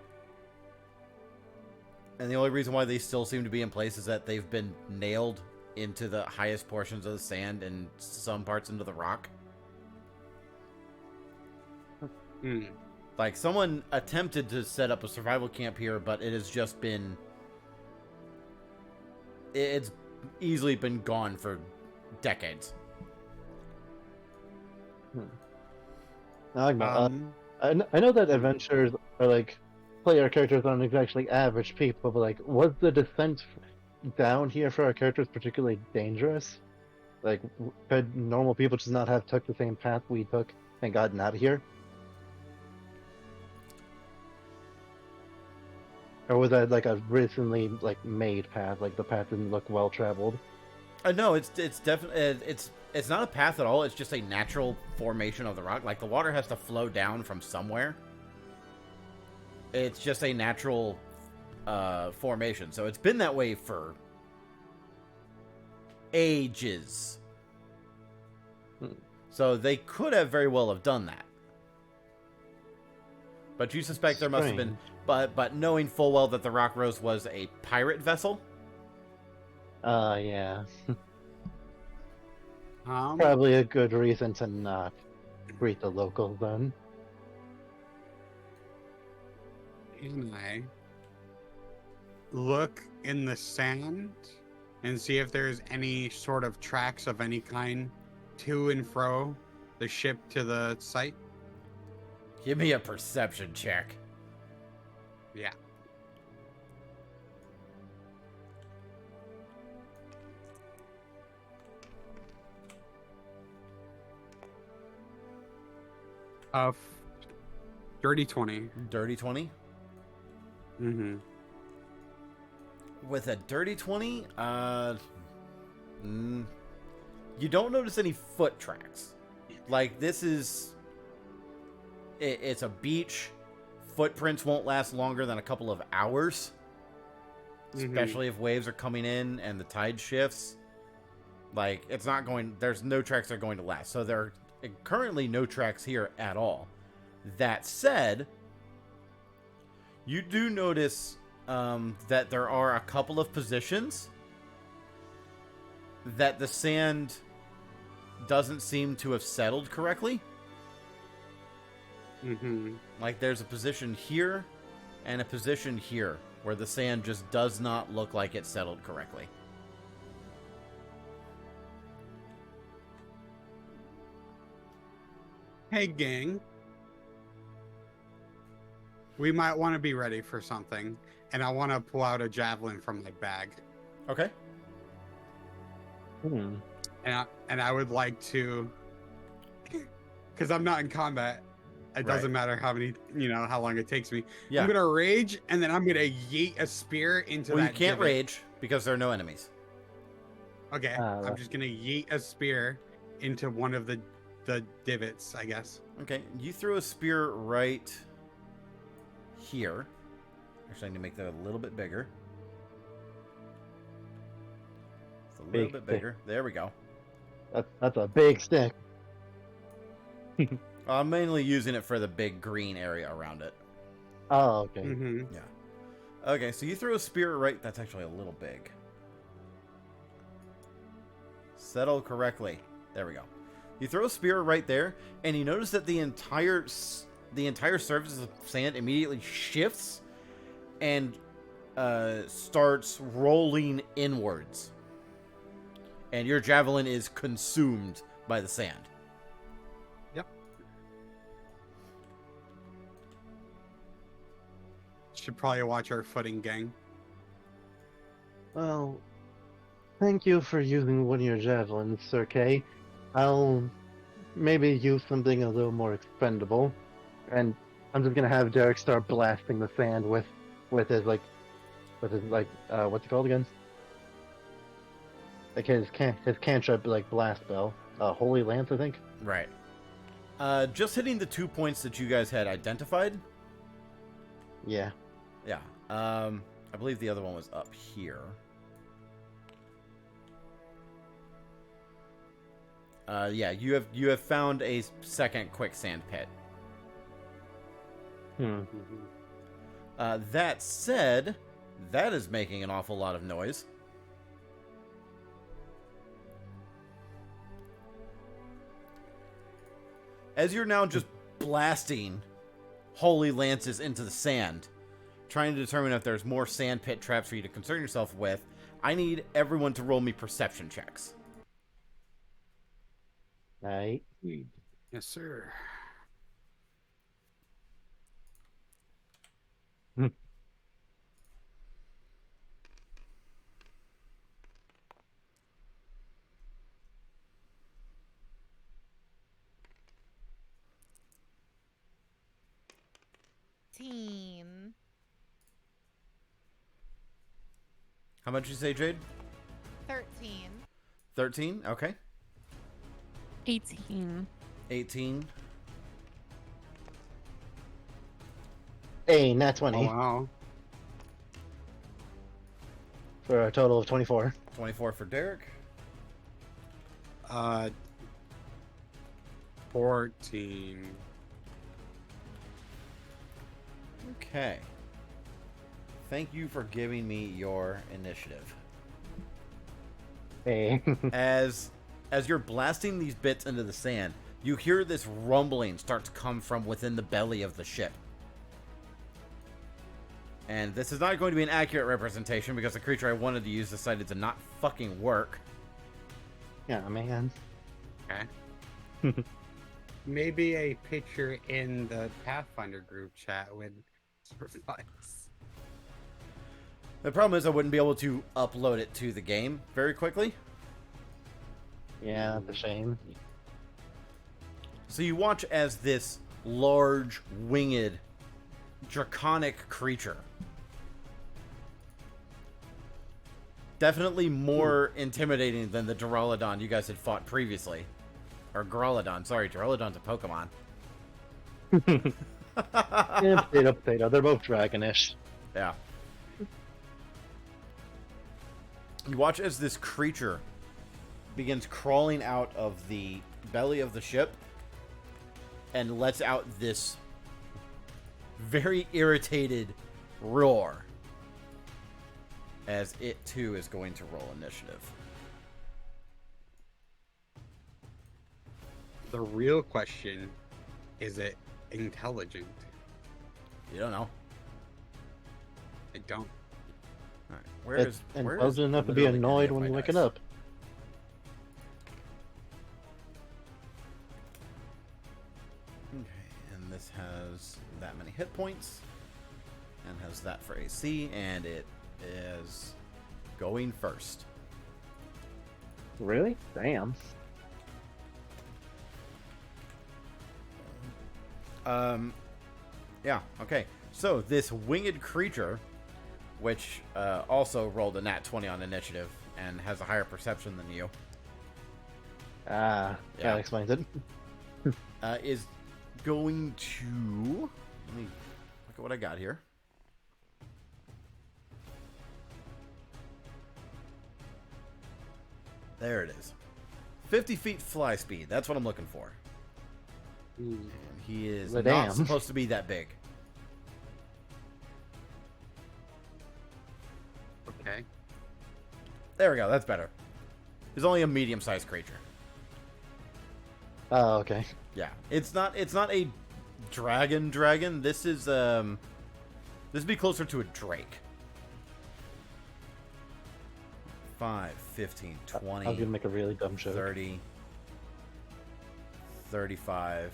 And the only reason why they still seem to be in place is that they've been nailed into the highest portions of the sand and some parts into the rock. Like, someone attempted to set up a survival camp here, but it has just been... It's easily been gone for decades. I know that adventurers are like player characters aren't exactly average people, but like, was the descent down here for our characters particularly dangerous? Like, could normal people just not have took the same path we took and gotten out of here? Or was that like a recently like made path? Like the path didn't look well traveled. No, it's definitely it's not a path at all. It's just a natural formation of the rock. Like, the water has to flow down from somewhere. It's just a natural formation. So it's been that way for ages. So they could have very well have done that. But you suspect there must have been... But knowing full well that the Rockrose was a pirate vessel... Yeah. Probably a good reason to not greet the locals then. Can I look in the sand and see if there's any sort of tracks of any kind to and fro the ship to the site? Give me a perception check. Yeah. Dirty 20. Dirty 20? Mm-hmm. With a dirty 20, you don't notice any foot tracks. Like, this is... It's a beach. Footprints won't last longer than a couple of hours. Especially if waves are coming in and the tide shifts. Like, it's not going... There's no tracks that are going to last. So there are currently no tracks here at all. That said, you do notice that there are a couple of positions that the sand doesn't seem to have settled correctly. Mm-hmm. Like there's a position here and a position here where the sand just does not look like it's settled correctly. Hey, gang. We might want to be ready for something, and I want to pull out a javelin from my bag. Okay. Hmm. And I would like to, because I'm not in combat. It doesn't matter how many, how long it takes me. Yeah. I'm gonna rage, and then I'm gonna yeet a spear into that. Well, you can't divot. rage because there are no enemies. Okay, I'm just gonna yeet a spear into one of the divots, I guess. Okay, you threw a spear right here. Actually, I need to make that a little bit bigger. It's a little bit bigger. There we go. That's a big stick. I'm mainly using it for the big green area around it. Oh, okay. Mm-hmm. Yeah. Okay, so you threw a spear right... That's actually a little big. Settle correctly. There we go. You throw a spear right there, and you notice that the entire surface of sand immediately shifts and starts rolling inwards. And your javelin is consumed by the sand. Yep. Should probably watch our footing, gang. Well, thank you for using one of your javelins, Sir Kay. I'll maybe use something a little more expendable, and I'm just gonna have Derek start blasting the sand with his what's it called again? Like his cantrip blast spell, Holy Lance, I think. Right. Just hitting the 2 points that you guys had identified. Yeah. Yeah. I believe the other one was up here. Yeah, you have found a second quicksand pit. That said, that is making an awful lot of noise. As you're now just blasting holy lances into the sand, trying to determine if there's more sand pit traps for you to concern yourself with, I need everyone to roll me perception checks. Right. Yes, sir. How much did you say, Jade? 13. 13? Okay. 18. 18. Hey, nat 20. Oh, wow. For a total of 24. 24 for Derek. 14. Okay. Thank you for giving me your initiative. Hey. As you're blasting these bits into the sand, you hear this rumbling start to come from within the belly of the ship. And this is not going to be an accurate representation because the creature I wanted to use decided to not fucking work. Yeah, man. Okay. Maybe a picture in the Pathfinder group chat would suffice. The problem is I wouldn't be able to upload it to the game very quickly. Yeah, that's a shame. So you watch as this large, winged, draconic creature, definitely more intimidating than the Duraludon you guys had fought previously. Or Growlodon, sorry, Duraludon's a Pokemon. Yeah, potato. They're both dragonish. Yeah. You watch as this creature begins crawling out of the belly of the ship and lets out this very irritated roar as it too is going to roll initiative. The real question is intelligent? You don't know. I don't. All right. Where It's is intelligent enough to be literally annoyed any of when my you wake it dice? up. Okay, and this has that many hit points, and has that for AC, and it is going first. Really? Damn. Yeah, okay. So this winged creature, which also rolled a nat 20 on initiative and has a higher perception than you, Ah, Yeah. that explains it. is going to... Let me look at what I got here. There it is. 50 feet fly speed. That's what I'm looking for. And he is Well, not damn. supposed to be that big. Okay. There we go. That's better. He's only a medium-sized creature. Oh, okay. Yeah, it's not a dragon. This is this would be closer to a drake. 5, 15, 20, I was gonna make a really dumb joke. 30, 35,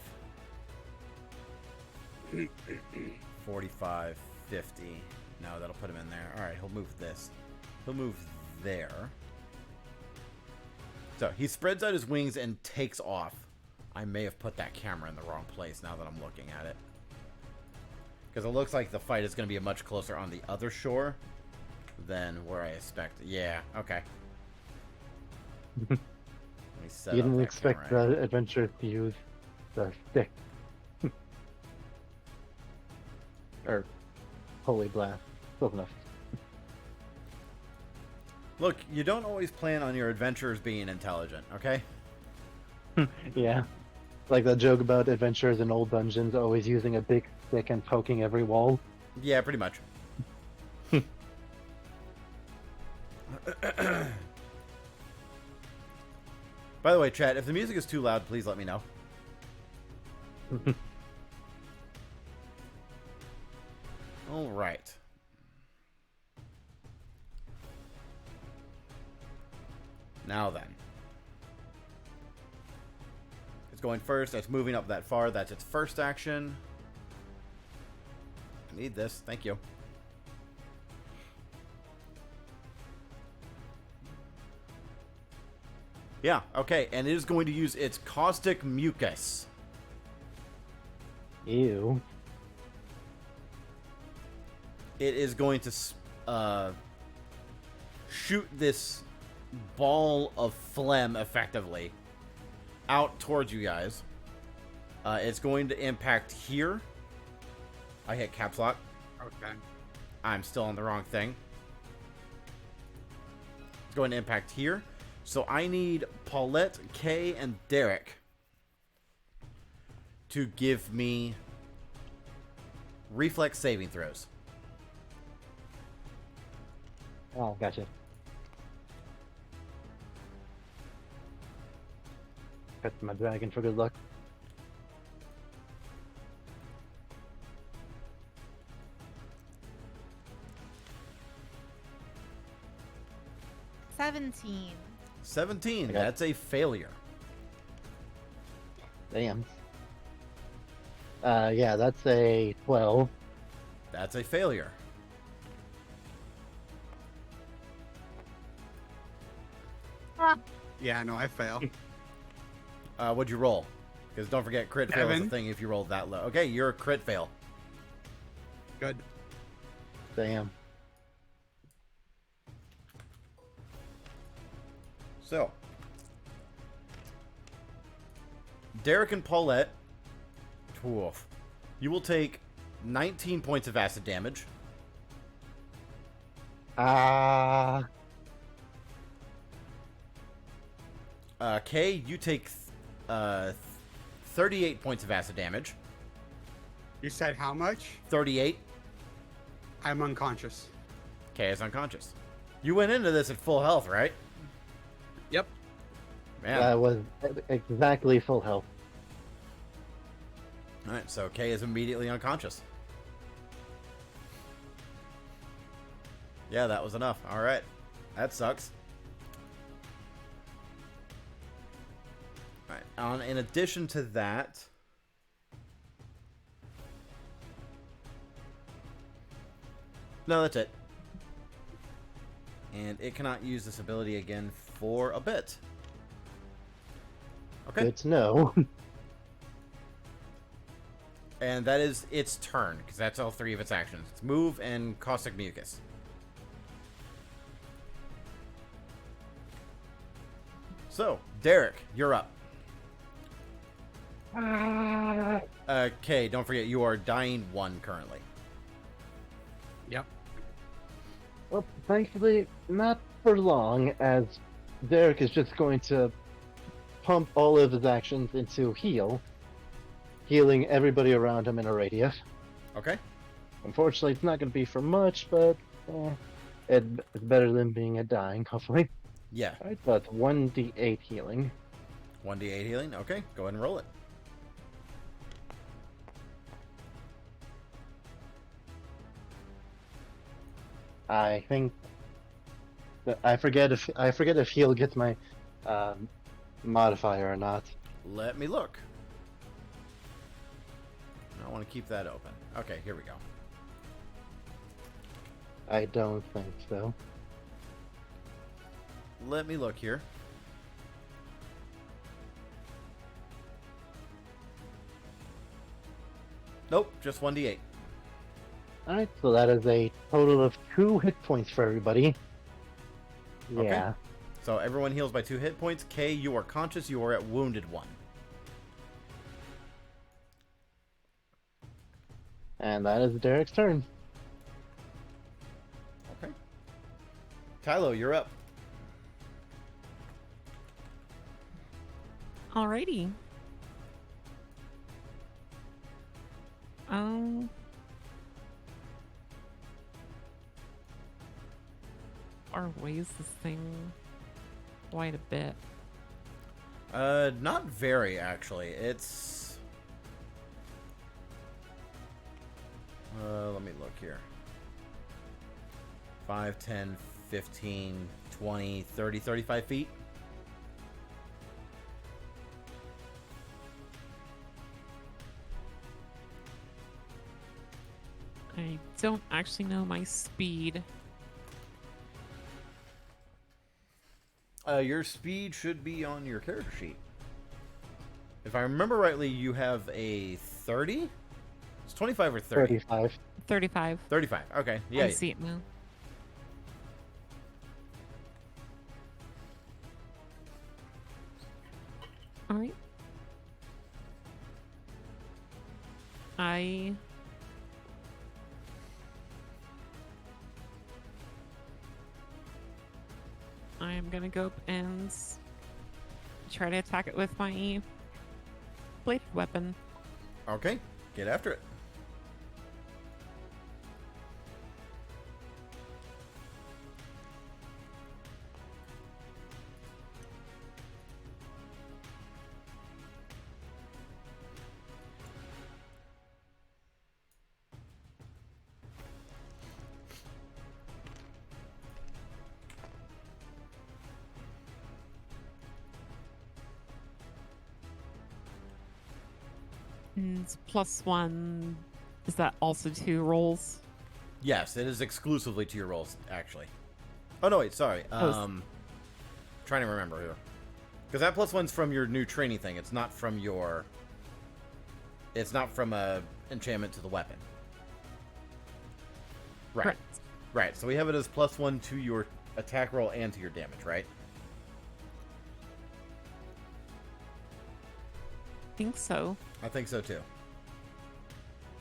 45, 50. No, that'll put him in there. All right, he'll move this. He'll move there. So he spreads out his wings and takes off. I may have put that camera in the wrong place now that I'm looking at it. Because it looks like the fight is going to be much closer on the other shore than where I expect. Yeah, okay. Let me set You up didn't that expect camera. the adventurers to use the stick. Or holy blast. Close enough. Look, you don't always plan on your adventurers being intelligent, okay? Yeah. Like that joke about adventurers in old dungeons always using a big stick and poking every wall. Yeah, pretty much. By the way, chat, if the music is too loud, please let me know. All right. Now then. It's going first. It's moving up that far. That's its first action. I need this. Thank you. Yeah, okay. And it is going to use its caustic mucus. Ew. It is going to shoot this ball of phlegm effectively out towards you guys. It's going to impact here. I hit caps lock. Okay. I'm still on the wrong thing. It's going to impact here. So I need Paulette, Kay, and Derek to give me reflex saving throws. Oh, gotcha. Pet my dragon for good luck. $17. 17. Okay. That's a failure. Damn. Yeah, that's a 12. That's a failure. Yeah, no, I fail. What'd you roll? Because don't forget, crit fail is a 7. thing if you roll that low. Okay, you're a crit fail. Good. Damn. So, Derek and Paulette, woof, you will take 19 points of acid damage. Ah. Kay, you take 38 points of acid damage. You said how much? 38. I'm unconscious. Kay is unconscious. You went into this at full health, right? Yep. Man. That was exactly full health. Alright, so Kay is immediately unconscious. Yeah, that was enough. Alright. That sucks. Alright, in addition to that... No, that's it. And it cannot use this ability again for a bit. Okay. Good to know. And that is its turn, because that's all three of its actions. It's move and caustic mucus. So, Derek, you're up. Okay, don't forget, you are dying 1 currently. Yep. Well, thankfully, not for long, as Derek is just going to pump all of his actions into heal, healing everybody around him in a radius. Okay. Unfortunately, it's not going to be for much, but it's better than being a dying, hopefully. Yeah. Alright, so it's 1d8 healing. 1d8 healing? Okay, go ahead and roll it. I think I forget if heal gets my modifier or not. Let me look. I want to keep that open. Okay, here we go. I don't think so. Let me look here. Nope, just 1d8. Alright, so that is a total of 2 hit points for everybody. Yeah. Okay. So everyone heals by 2 hit points. Kay, you are conscious. You are at wounded 1. And that is Derek's turn. Okay. Kylo, you're up. Alrighty. Or weighs this thing quite a bit. Not very, actually. It's... let me look here. 5, 10, 15, 20, 30, 35 feet. I don't actually know my speed. Your speed should be on your character sheet. If I remember rightly, you have a 30? It's 25 or 30? 35. 35. 35, okay. Yeah. I see it now. Alright. I'm gonna go up and try to attack it with my bladed weapon. Okay, get after it. And +1. Is that also 2 rolls? Yes, it is exclusively to your rolls, actually. Oh, no, wait, sorry. Trying to remember who. Because that +1's from your new training thing. It's not from your... It's not from a enchantment to the weapon. Right. Correct. Right, so we have it as +1 to your attack roll and to your damage, right? I think so. I think so, too.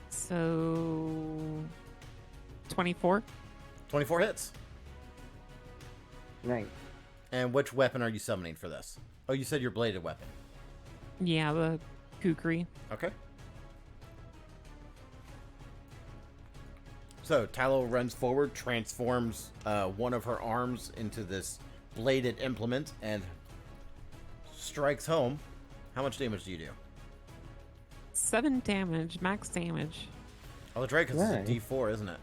So... 24? 24 hits. Nice. And which weapon are you summoning for this? Oh, you said your bladed weapon. Yeah, the kukri. Okay. So, Talo runs forward, transforms one of her arms into this bladed implement, and strikes home. How much damage do you do? 7 damage, max damage. Oh, that's right, because Right. it's a D4, isn't it?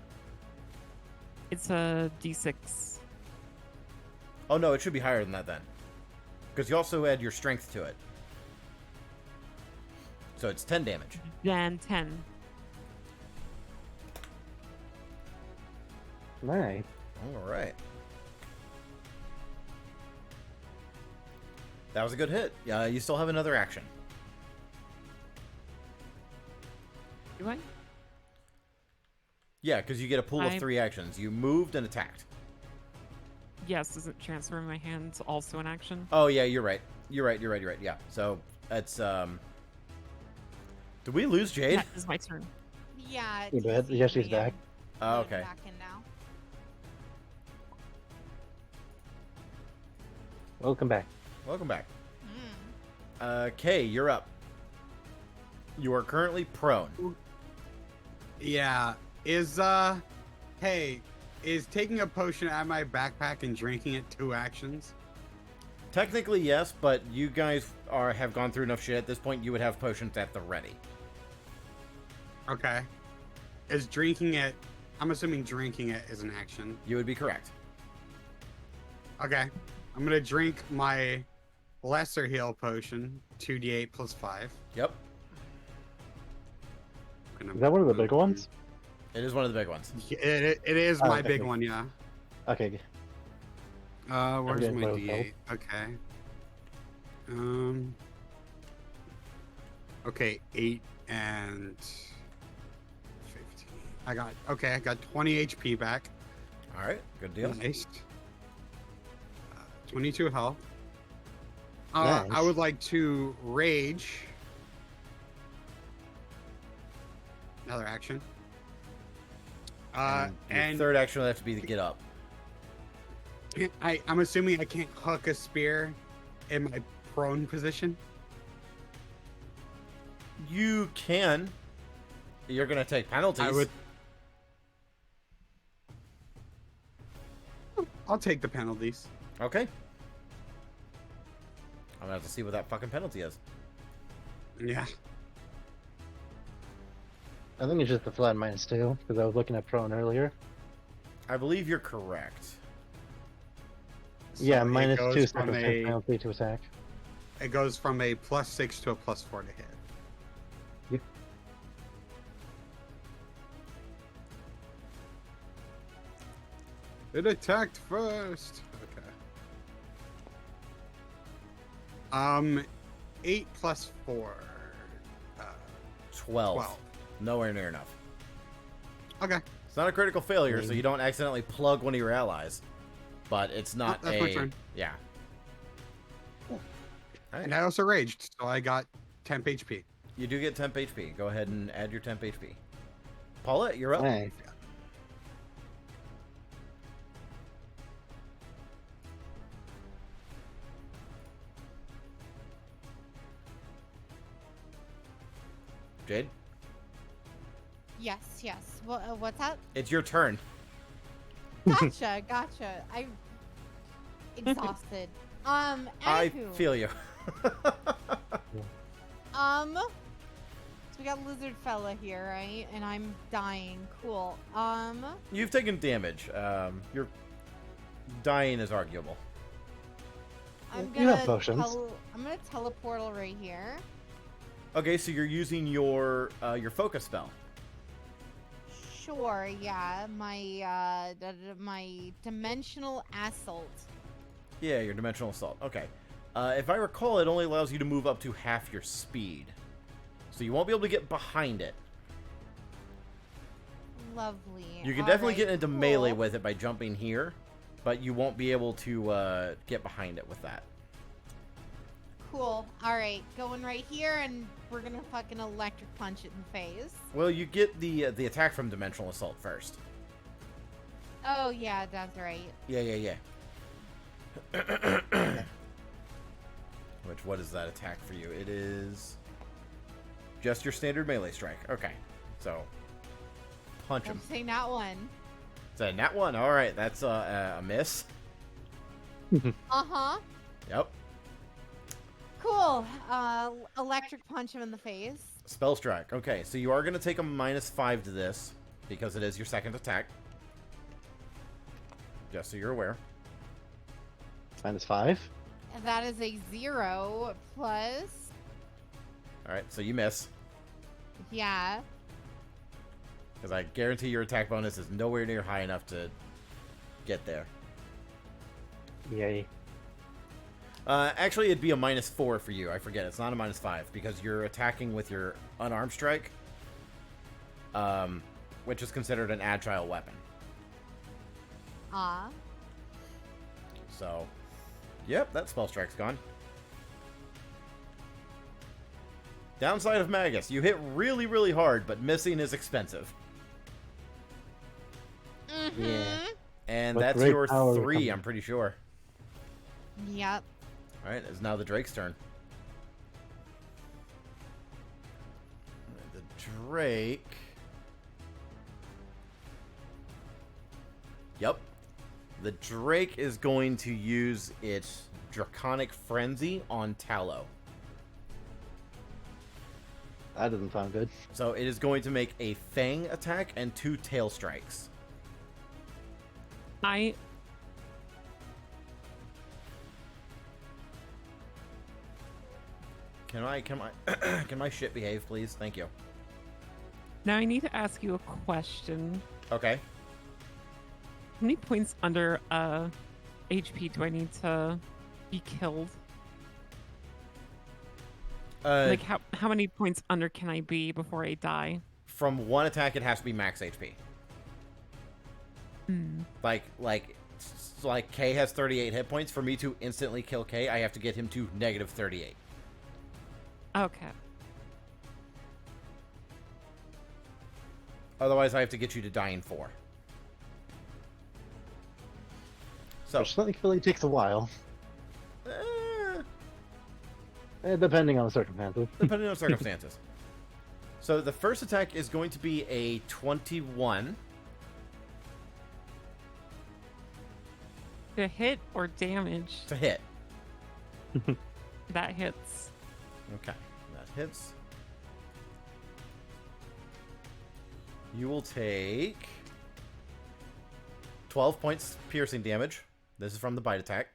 It's a D6. Oh, no, it should be higher than that then. Because you also add your strength to it. So it's 10 damage. Then 10. Nice. All right. That was a good hit. You still have another action. Do I? Yeah, because you get a pool of 3 actions. You moved and attacked. Yes, isn't transferring my hands also an action? Oh, yeah, you're right. You're right. Yeah. So it's Did we lose Jade? That is my turn. Yeah. You did? Yeah, she's back. Oh, okay. Back in now. Welcome back. Welcome back. Kay, you're up. You are currently prone. Yeah. Hey, is taking a potion out of my backpack and drinking it 2 actions? Technically, yes, but you guys have gone through enough shit at this point. You would have potions at the ready. Okay. Is drinking it... I'm assuming drinking it is an action. You would be correct. Okay. I'm gonna drink my lesser heal potion, 2d8 plus 5. Yep. Is that one of the big ones? It is one of the big ones. It is Oh, my okay. big one, yeah. Okay. Where's getting my low d8? Okay. Okay, 8 and 15. I got 20 HP back. All right, good deal. Nice. 22 health. Nice. I would like to rage. Another action. Your And third action would have to be to get up. I'm assuming I can't hook a spear in my prone position. You can. You're gonna take penalties. I would. I'll take the penalties. Okay. I'm gonna have to see what that fucking penalty is. Yeah. I think it's just the flat -2, because I was looking at prone earlier. I believe you're correct. Yeah, So it -2 goes second from a- penalty to attack. It goes from a +6 to a +4 to hit. Yep. It attacked first. Okay. 8 plus 4. 12. Nowhere near enough. Okay. It's not a critical failure, so you don't accidentally plug one of your allies. But it's not that's my turn. Yeah. And I also raged, so I got temp HP. You do get temp HP. Go ahead and add your temp HP. Paula, you're up. Nice. Jade, Yes. What's up? it's your turn. Gotcha. I'm exhausted. I Anywho. feel you. So we got lizard fella here, right? And I'm dying. Cool. You've taken damage. Your dying is arguable. I'm You have gonna potions. I'm gonna teleportal right here. Okay, so you're using your focus spell. Sure, yeah. My dimensional assault. Yeah, your dimensional assault. Okay. If I recall, it only allows you to move up to half your speed. So you won't be able to get behind it. Lovely. You can All definitely right, get into cool. melee with it by jumping here, but you won't be able to get behind it with that. Cool. All right, going right here, and we're gonna fucking electric punch it in the face. Well, you get the attack from dimensional assault first. Oh yeah, that's right. Yeah. What is that attack for you? It is just your standard melee strike. Okay, so punch him. I'm saying that one. Is that a nat one? All right, that's a miss. Uh-huh. Yep. Cool. Electric punch him in the face. Spell strike. Okay, so you are going to take a -5 to this because it is your second attack. Just so you're aware. -5. That is a 0 plus. All right, so you miss. Yeah. Because I guarantee your attack bonus is nowhere near high enough to get there. Yay. Actually, it'd be a -4 for you. I forget. It's not a -5 because you're attacking with your unarmed strike, which is considered an agile weapon. Ah. So, yep, that spell strike's gone. Downside of Magus, you hit really, really hard, but missing is expensive. Mm-hmm. Yeah. And With that's great your power 3, comes- I'm pretty sure. Yep. Alright, it's now the Drake's turn. The Drake... Yep. The Drake is going to use its Draconic Frenzy on Tallow. That doesn't sound good. So it is going to make a Fang attack and 2 Tail Strikes. I Can my shit behave, please? Thank you. now I need to ask you a question. Okay. How many points under HP do I need to be killed? Like how many points under can I be before I die? From one attack, it has to be max HP. Hmm. Like K has 38 hit points. For me to instantly kill K, I have to get him to -38. Okay. Otherwise, I have to get you to dying 4. So, Which thankfully takes a while. eh, Depending on the circumstances. depending on circumstances. So the first attack is going to be a 21. To hit or damage? To hit. That hits. Okay, that hits. You will take 12 points piercing damage. This is from the bite attack.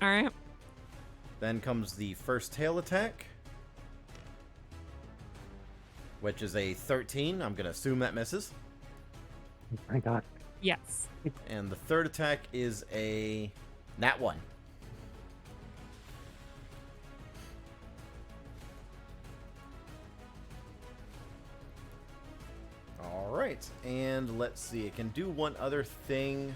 All right. Then comes the first tail attack, which is a 13. I'm going to assume that misses. My God. Yes. And the third attack is a nat 1. All right, and let's see. It can do one other thing.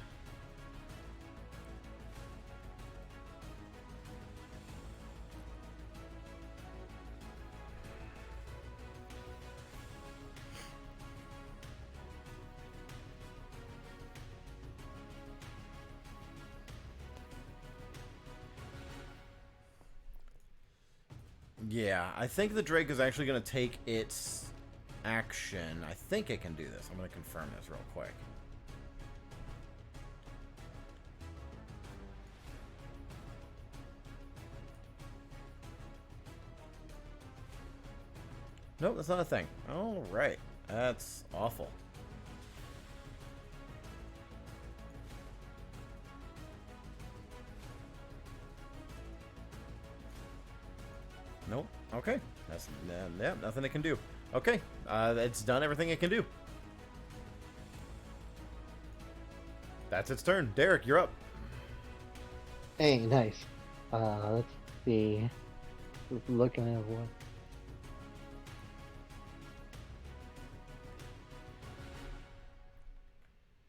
Yeah, I think the Drake is actually going to take its action. I think it can do this. I'm going to confirm this real quick. Nope, that's not a thing. All right. That's awful. Nope. Okay. That's yeah, nothing it can do. Okay. It's done everything it can do. That's its turn. Derek, you're up. Hey, nice. Let's see. Just looking at what.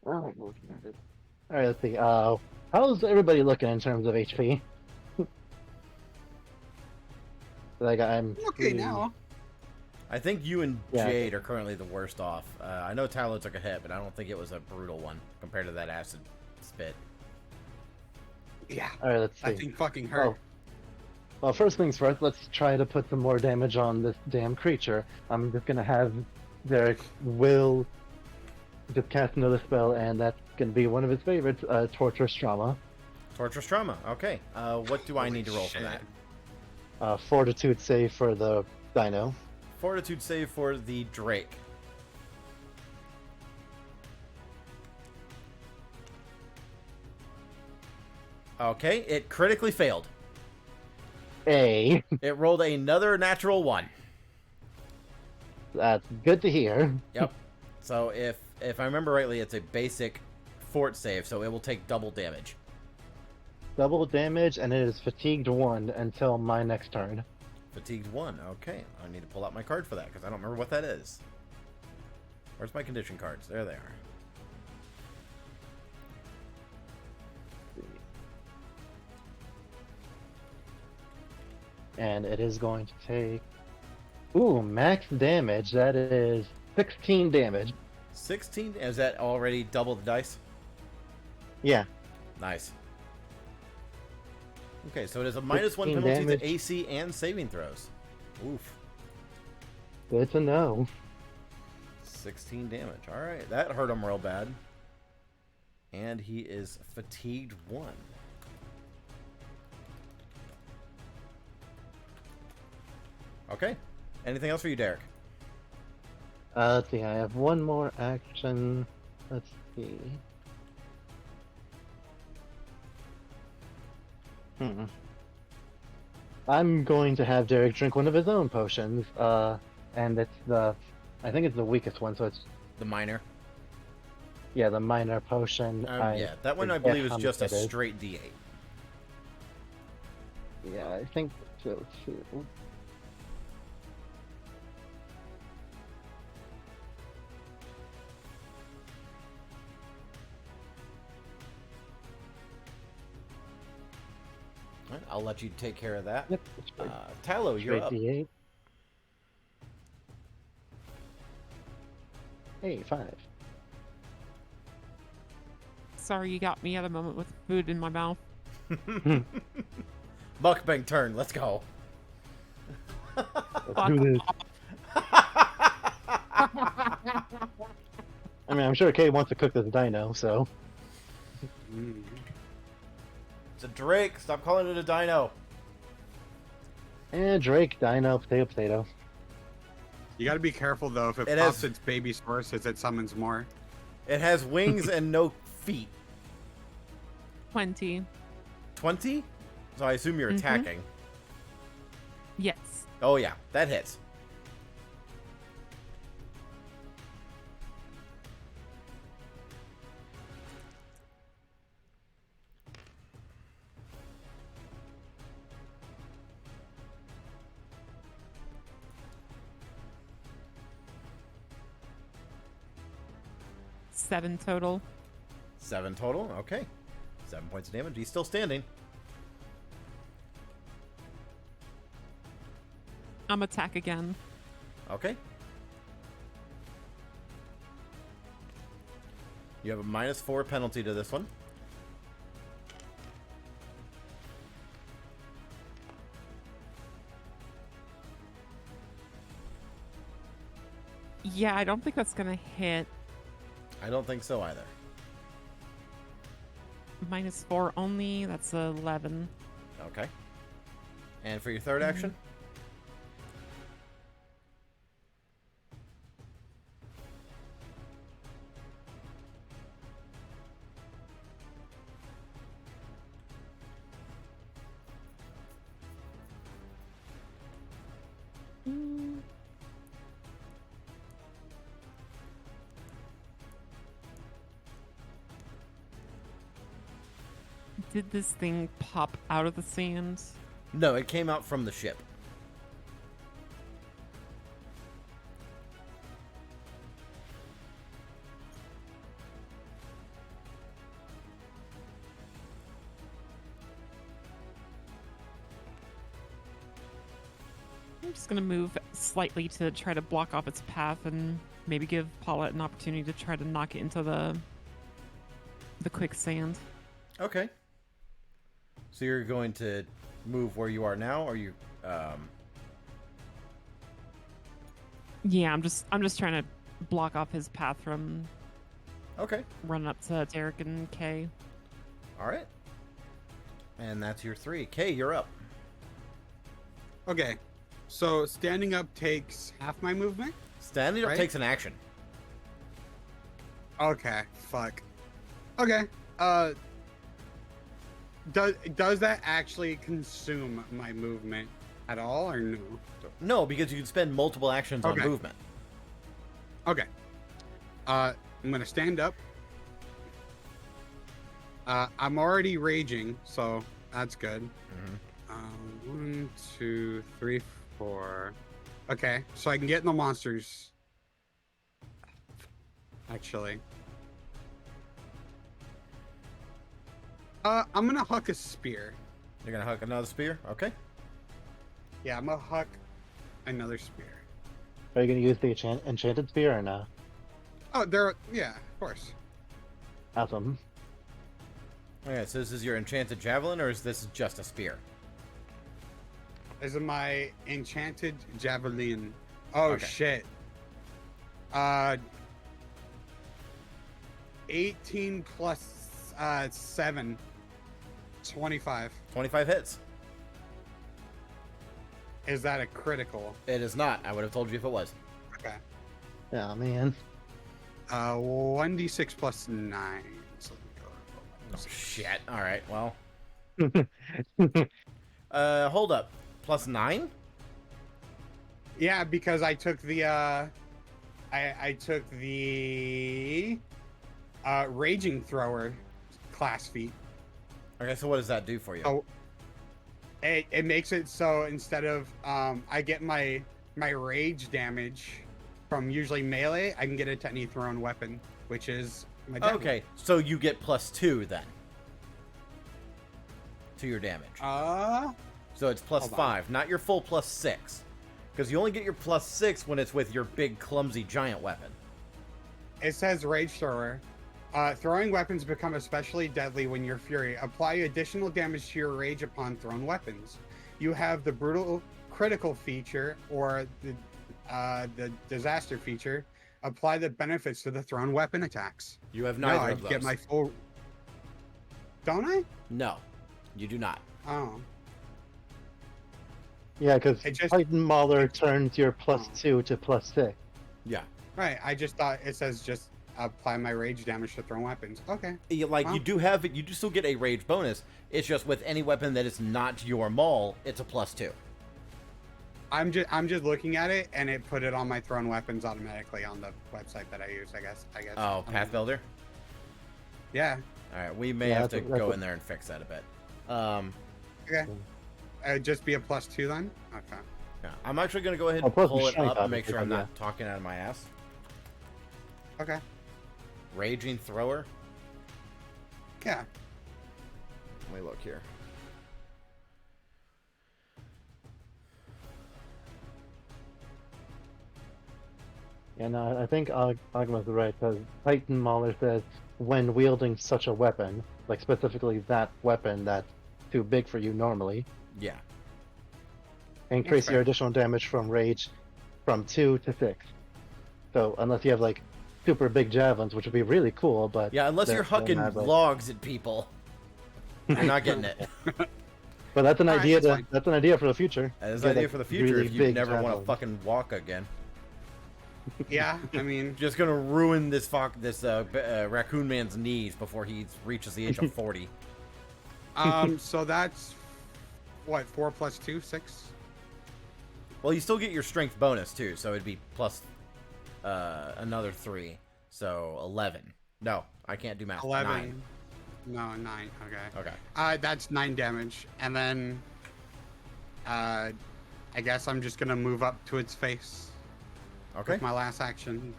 Alright, let's see. How's everybody looking in terms of HP? Like I'm Okay now. I think you and Yeah. Jade are currently the worst off. I know Tallow took a hit, but I don't think it was a brutal one compared to that acid spit. Yeah. Alright, let's see. I think fucking hurt. Oh. Well, first things first, let's try to put some more damage on this damn creature. I'm just gonna have Derek will just cast another spell, and that's gonna be one of his favorites, torturous trauma. Torturous trauma. Okay. What do I need to roll for shit. that? Fortitude save for the dino. Fortitude save for the Drake. Okay, it critically failed. A. It rolled another natural 1. That's good to hear. Yep. So if I remember rightly, it's a basic fort save, so it will take double damage. Double damage, and it is fatigued 1 until my next turn. Fatigued 1. Okay, I need to pull out my card for that because I don't remember what that is. Where's my condition cards? There they are. And it is going to take... Ooh, max damage. That is 16 damage. 16? Is that already double the dice? Yeah. Nice. Okay, so it is a -1 penalty damage. to AC and saving throws. Oof. Good to know. 16 damage. Alright, that hurt him real bad. And he is fatigued 1. Okay. Anything else for you, Derek? Let's see, I have one more action. Let's see. I'm going to have Derek drink one of his own potions, and it's I think it's the weakest one, so it's... The minor? Yeah, the minor potion. Yeah, that one I forget believe is how just a much it is. straight D8. Yeah, I think so too. Alright, I'll let you take care of that. Yep, it's straight, Tallow, you're straight up. D8. Hey, 5. Sorry, you got me at a moment with food in my mouth. Mukbang turn, let's go. Let's do this. I mean, I'm sure Kay wants to cook this dino, so... It's a Drake, stop calling it a dino. And Drake, dino, potato, potato. You gotta be careful though, if it pops its baby sources, it summons more. It has wings and no feet. 20. 20? So I assume you're attacking. Yes. Oh yeah, that hits. Seven total. 7 total, okay. 7 points of damage. He's still standing. I'm attack again. Okay. You have a -4 penalty to this one. Yeah, I don't think that's gonna hit. I don't think so either. -4 only. That's 11. Okay. And for your third action? Did this thing pop out of the sand? No, it came out from the ship. I'm just gonna move slightly to try to block off its path and maybe give Paulette an opportunity to try to knock it into the quicksand. Okay. So you're going to move where you are now, or you Yeah, I'm just trying to block off his path from Okay. Run up to Derek and Kay. All right. And that's your 3. Kay, you're up. Okay. So standing up takes half my movement? Standing up right? takes an action. Okay. Fuck. Okay. Does that actually consume my movement at all, or no? No, because you can spend multiple actions on Okay. movement. Okay. I'm gonna stand up. I'm already raging, so that's good. Mm-hmm. 1, 2, 3, 4. Okay, so I can get in the monsters. Actually. I'm gonna huck a spear. You're gonna huck another spear? Okay. Yeah, I'm gonna huck another spear. Are you gonna use the enchanted spear or no? Oh, yeah, of course. Awesome. Okay, so this is your enchanted javelin, or is this just a spear? This is my enchanted javelin. Oh, Okay. shit. 18 plus 7. 25. 25 hits. Is that a critical? It is not. I would have told you if it was. Okay. Yeah, man. 1d6 plus 9. So Oh, shit. All right. Well. Hold up. Plus 9? yeah, because I took the I took the raging thrower class feat. Okay, so what does that do for you? So it makes it so instead of I get my rage damage from usually melee, I can get it to any thrown weapon, which is my javelin. Okay, so you get plus 2 then. To your damage. So it's plus hold on. 5, not your full plus 6. Because you only get your plus 6 when it's with your big, clumsy giant weapon. It says rage thrower. Throwing weapons become especially deadly when you're fury. Apply additional damage to your rage upon thrown weapons. You have the brutal critical feature or the disaster feature. Apply the benefits to the thrown weapon attacks. You have neither I of those. get my full. Don't I? No, you do not. Oh. Yeah, because It just- Titan Mauler turns your +2 to +6. Yeah. Right. I just thought it says just apply my rage damage to thrown weapons. Okay. Like, Wow. you do have it, you do still get a rage bonus. It's just with any weapon that is not your maul, it's a plus 2. I'm just looking at it, and it put it on my thrown weapons automatically on the website that I use. I guess. Oh, Path Builder? Yeah. Alright, we may Yeah, have to that's go what- in there and fix that a bit. Okay. Just be a +2 then. Okay. Yeah, I'm actually going to go ahead Oh, and plus pull it strength, up and make sure I'm obviously, not talking out of my ass. Okay. Raging Thrower. Yeah. Let me look here. Yeah, no, I think Agma's right, because Titan Mauler says when wielding such a weapon, like specifically that weapon that's too big for you normally, Yeah. increase fair. your additional damage from rage from 2 to 6. So unless you have like super big javelins, which would be really cool, but Yeah, unless you're they're hucking not, like- logs at people. You're not getting it. But that's an Alright, idea. that's fine. That's an idea for the future. That is Get an idea a for the future really if you big never want to javelin. fucking walk again. Yeah. I mean, Just gonna ruin this raccoon man's knees before he reaches the age of 40. so that's what 4 + 2, 6. Well, you still get your strength bonus too, so it'd be plus another 3, so 11. No, I can't do math. 11. 9. No, 9. Okay. Okay. That's 9 damage, and then I guess I'm just gonna move up to its face. Okay. With my last action.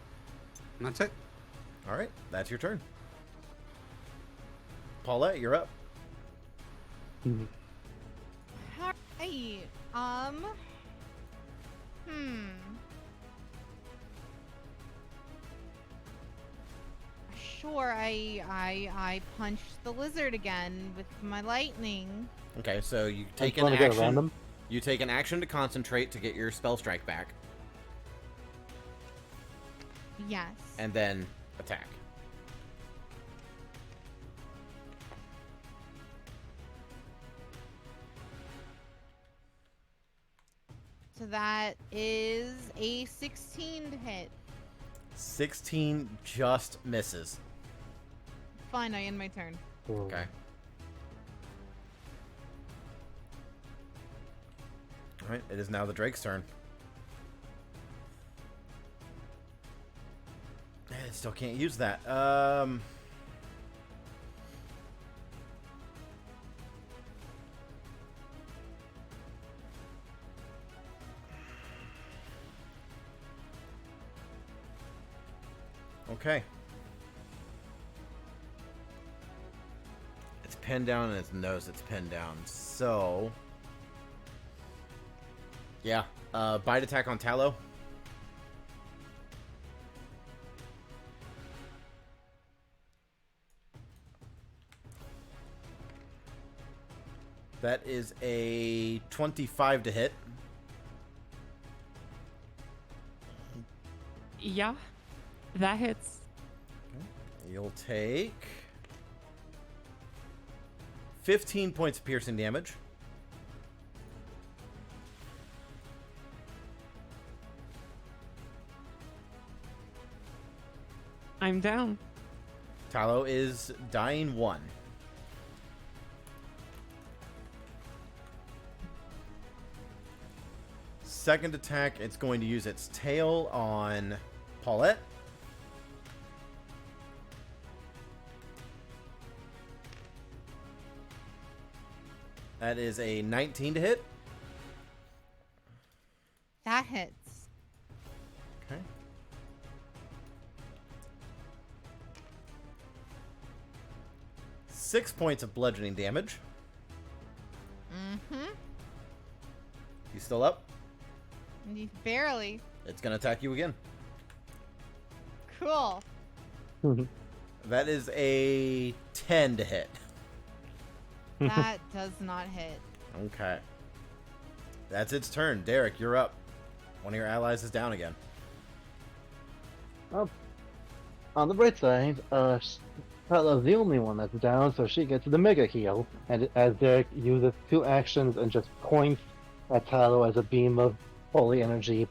And that's it. All right, that's your turn. Paulette, you're up. Hey, Sure, I punched the lizard again with my lightning. Okay, so you take you an wanna go around action. them? You take an action to concentrate to get your spell strike back, Yes. and then attack. So that is a 16 to hit. 16 just misses. Fine, I end my turn. Okay. Alright, it is now the Drake's turn. I still can't use that. Okay. It's pinned down and it knows it's pinned down. So... yeah. Bite attack on Tallow. That is a 25 to hit. Yeah, that hits. Okay. You'll take 15 points of piercing damage. I'm down. Tallow is dying 1. Second attack, it's going to use its tail on Paulette. That is a 19 to hit. That hits. Okay. Six points of bludgeoning damage. Mm-hmm. You still up? Barely. It's going to attack you again. Cool. That is a 10 to hit. That does not hit. Okay. That's its turn. Derek, you're up. One of your allies is down again. Oh, on the bright side, Tallow's the only one that's down, so she gets the mega heal. And as Derek uses 2 actions and just points at Tallow as a beam of holy energy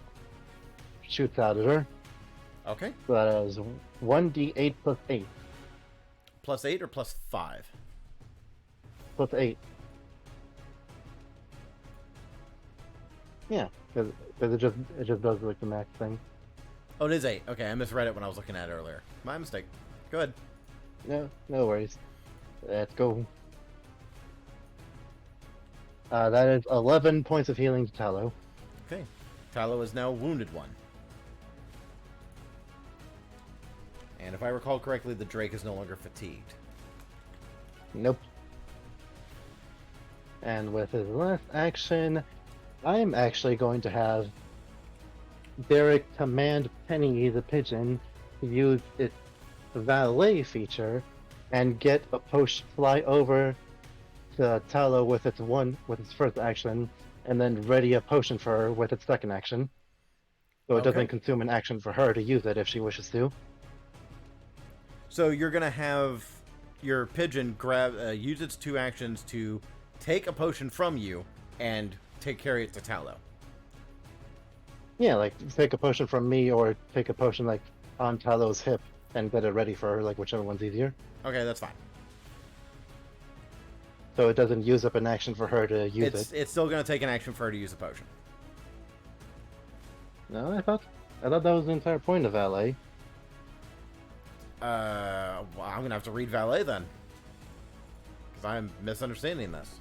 shoots out at her. Okay. So that is 1d8 plus 8. Plus 8 or plus 5? Plus 8. Yeah, because it just does like the max thing. Oh, it is 8. Okay, I misread it when I was looking at it earlier. My mistake. Go ahead. No worries. Let's go. That is 11 points of healing to Tallow. Okay. Tallow is now wounded 1. And if I recall correctly, the Drake is no longer fatigued. Nope. And with his last action, I'm actually going to have Derek command Penny the pigeon to use its valet feature and get a potion fly over to Tallow with its first action, and then ready a potion for her with its second action. So it doesn't consume an action for her to use it if she wishes to. So you're gonna have your pigeon use its 2 actions to take a potion from you and carry it to Tallow. Yeah, like take a potion from me or take a potion like on Tallow's hip and get it ready for her, like whichever one's easier. Okay, that's fine. So it doesn't use up an action for her to use it. It's still gonna take an action for her to use a potion. No, I thought that was the entire point of valet. Well, I'm gonna have to read valet then, because I'm misunderstanding this.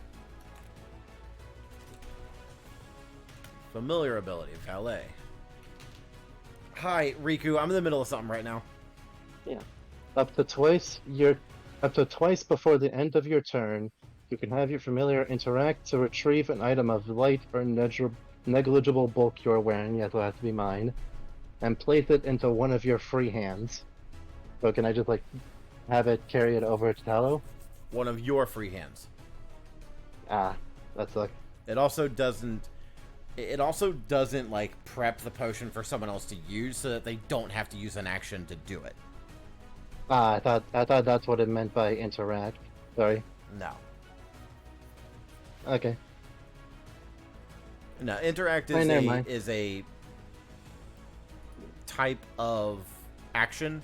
Familiar ability, valet. Hi, Riku. I'm in the middle of something right now. Yeah. Up to twice before the end of your turn, you can have your familiar interact to retrieve an item of light or negligible bulk you're wearing. Yes, it'll have to be mine, and place it into one of your free hands. So can I just like have it carry it over to Tallow? One of your free hands. Ah, that sucks. It also doesn't like prep the potion for someone else to use, so that they don't have to use an action to do it. Ah, I thought that's what it meant by interact. Sorry. No. Okay. No, interact Hey, never mind. is a type of action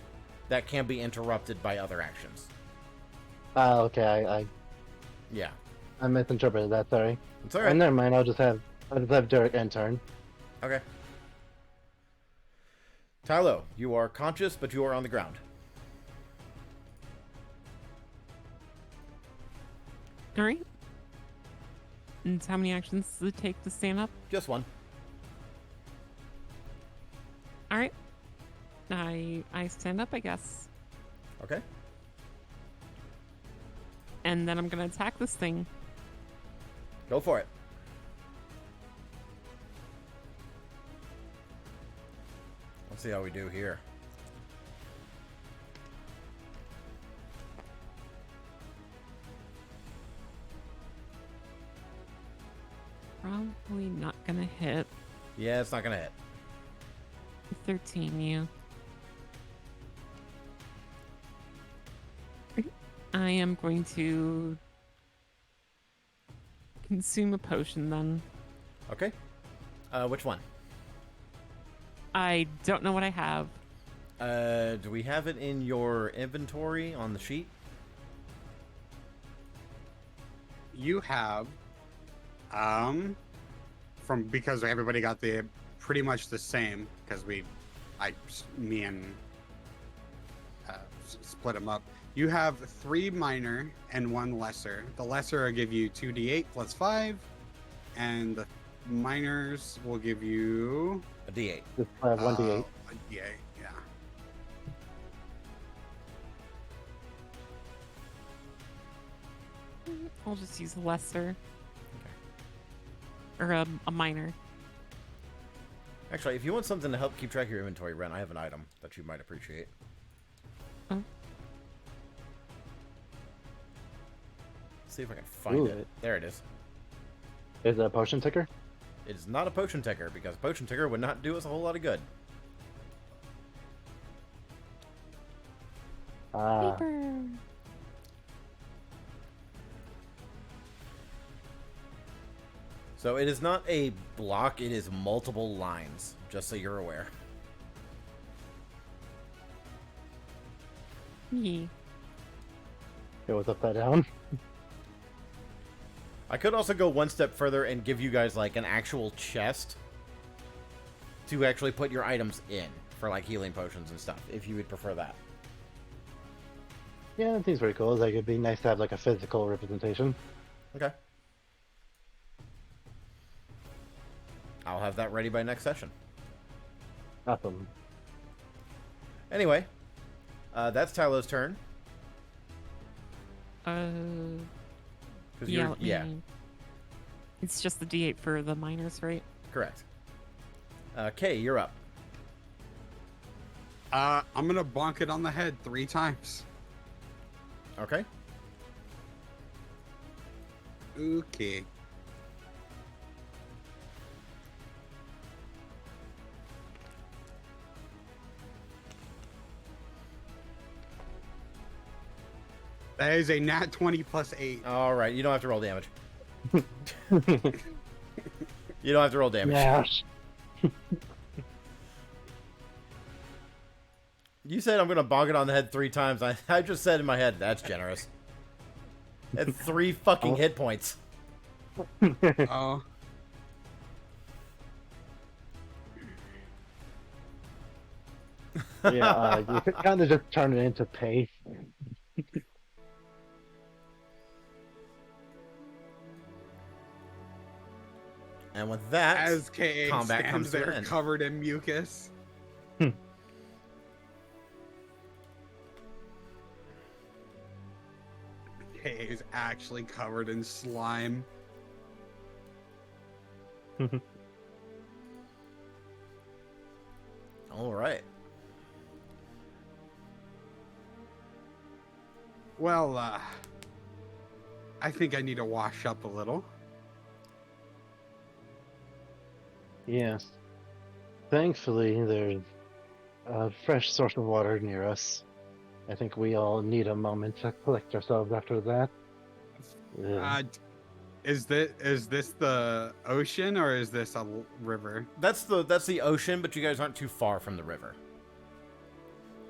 that can be interrupted by other actions. Oh, okay. Yeah. I misinterpreted that. Sorry. It's all right. Never mind. I'll just have Derek end turn. Okay. Tylo, you are conscious, but you are on the ground. All right. And how many actions does it take to stand up? Just one. All right. I stand up, I guess. Okay. And then I'm gonna attack this thing. Go for it. Let's see how we do here. Probably not gonna hit. Yeah, it's not gonna hit. 13, you. I am going to consume a potion then. Okay. Which one? I don't know what I have. Do we have it in your inventory on the sheet? You have, because everybody got the pretty much the same, because me and split them up. You have 3 minor and 1 lesser. The lesser will give you 2d8 plus 5, and the minors will give you a d8. Just 1d8. A d8, yeah. I'll just use a lesser. Okay. Or a minor. Actually, if you want something to help keep track of your inventory, Ren, I have an item that you might appreciate. Oh. See if I can find it. There it is. Is it a potion ticker? It is not a potion ticker, because a potion ticker would not do us a whole lot of good. Paper. So it is not a block, it is multiple lines, just so you're aware. Yeah. It was upside down. I could also go one step further and give you guys like an actual chest to actually put your items in for like healing potions and stuff, if you would prefer that. Yeah, it seems pretty cool. It's like it'd be nice to have like a physical representation. Okay. I'll have that ready by next session. Awesome. Anyway, that's Tylo's turn. Yeah. It's just the D8 for the minors, right? Correct. Kay, you're up. I'm gonna bonk it on the head 3 times. Okay. Okay. That is a nat 20 plus 8. All right, you don't have to roll damage. You don't have to roll damage. Yeah. You said I'm going to bonk it on the head 3 times. I just said in my head, that's generous. At 3 fucking hit points. Oh. Yeah, you could kind of just turn it into pace. And with that, as KA combat stands comes to an there end. covered in mucus. KA is actually covered in slime. All right. Well, I think I need to wash up a little. Yes. Thankfully, there's a fresh source of water near us. I think we all need a moment to collect ourselves after that. Is this the ocean or is this a river? That's the ocean, but you guys aren't too far from the river.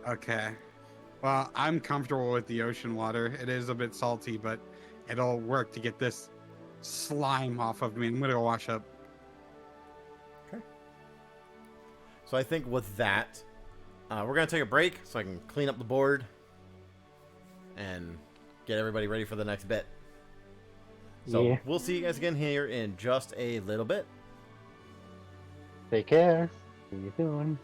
Okay. Well, I'm comfortable with the ocean water. It is a bit salty, but it'll work to get this slime off of me. I'm gonna go wash up. Okay. So I think with that, we're gonna take a break so I can clean up the board and get everybody ready for the next bit. So Yeah. we'll see you guys again here in just a little bit. Take care. See you soon.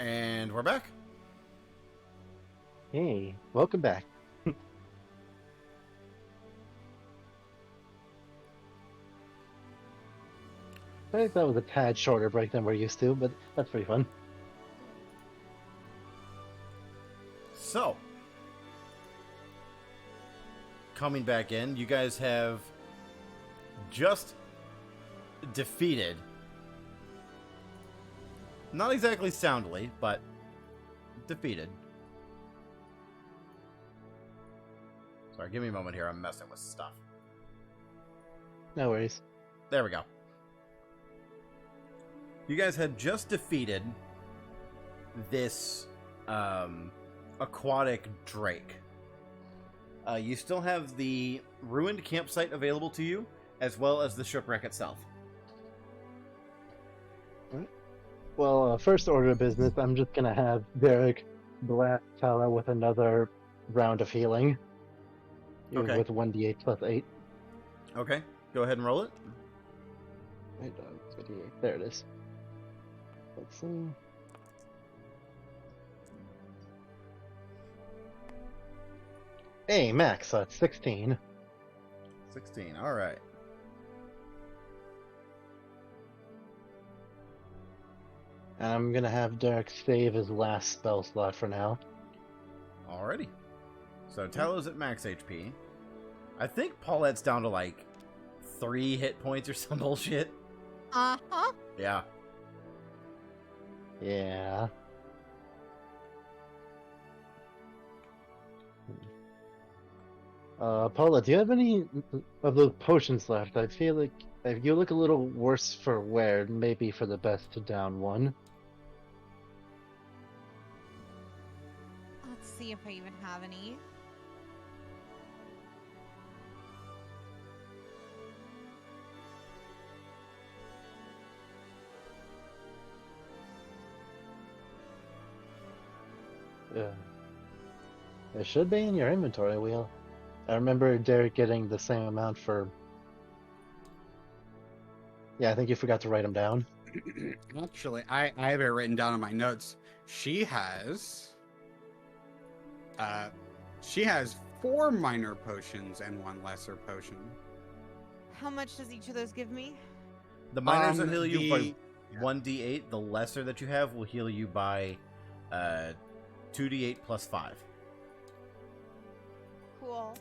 And we're back. Hey, welcome back. I think that was a tad shorter break than we're used to, but that's pretty fun. So, coming back in, you guys have just defeated, not exactly soundly, but defeated. Sorry, give me a moment here. I'm messing with stuff. No worries. There we go. You guys had just defeated this aquatic drake. You still have the ruined campsite available to you, as well as the shipwreck itself. Well, first order of business, I'm just gonna have Derek blast Tala with another round of healing. Okay. With 1d8 plus 8. Okay, go ahead and roll it. There it is. Let's see. Hey, max, so it's 16. 16, alright. And I'm gonna have Derek save his last spell slot for now. Alrighty. So Talos at max HP. I think Paulette's down to like 3 hit points or some bullshit. Uh-huh. Yeah. Yeah. Paula, do you have any of those potions left? I feel like you look a little worse for wear. Maybe for the best to down one. Let's see if I even have any. Yeah. It should be in your inventory wheel. I remember Derek getting the same amount for... Yeah, I think you forgot to write them down. Actually, I have it written down in my notes. She has 4 minor potions and 1 lesser potion. How much does each of those give me? The minors will heal you by 1d8. The lesser that you have will heal you by 2d8 plus 5. Cool.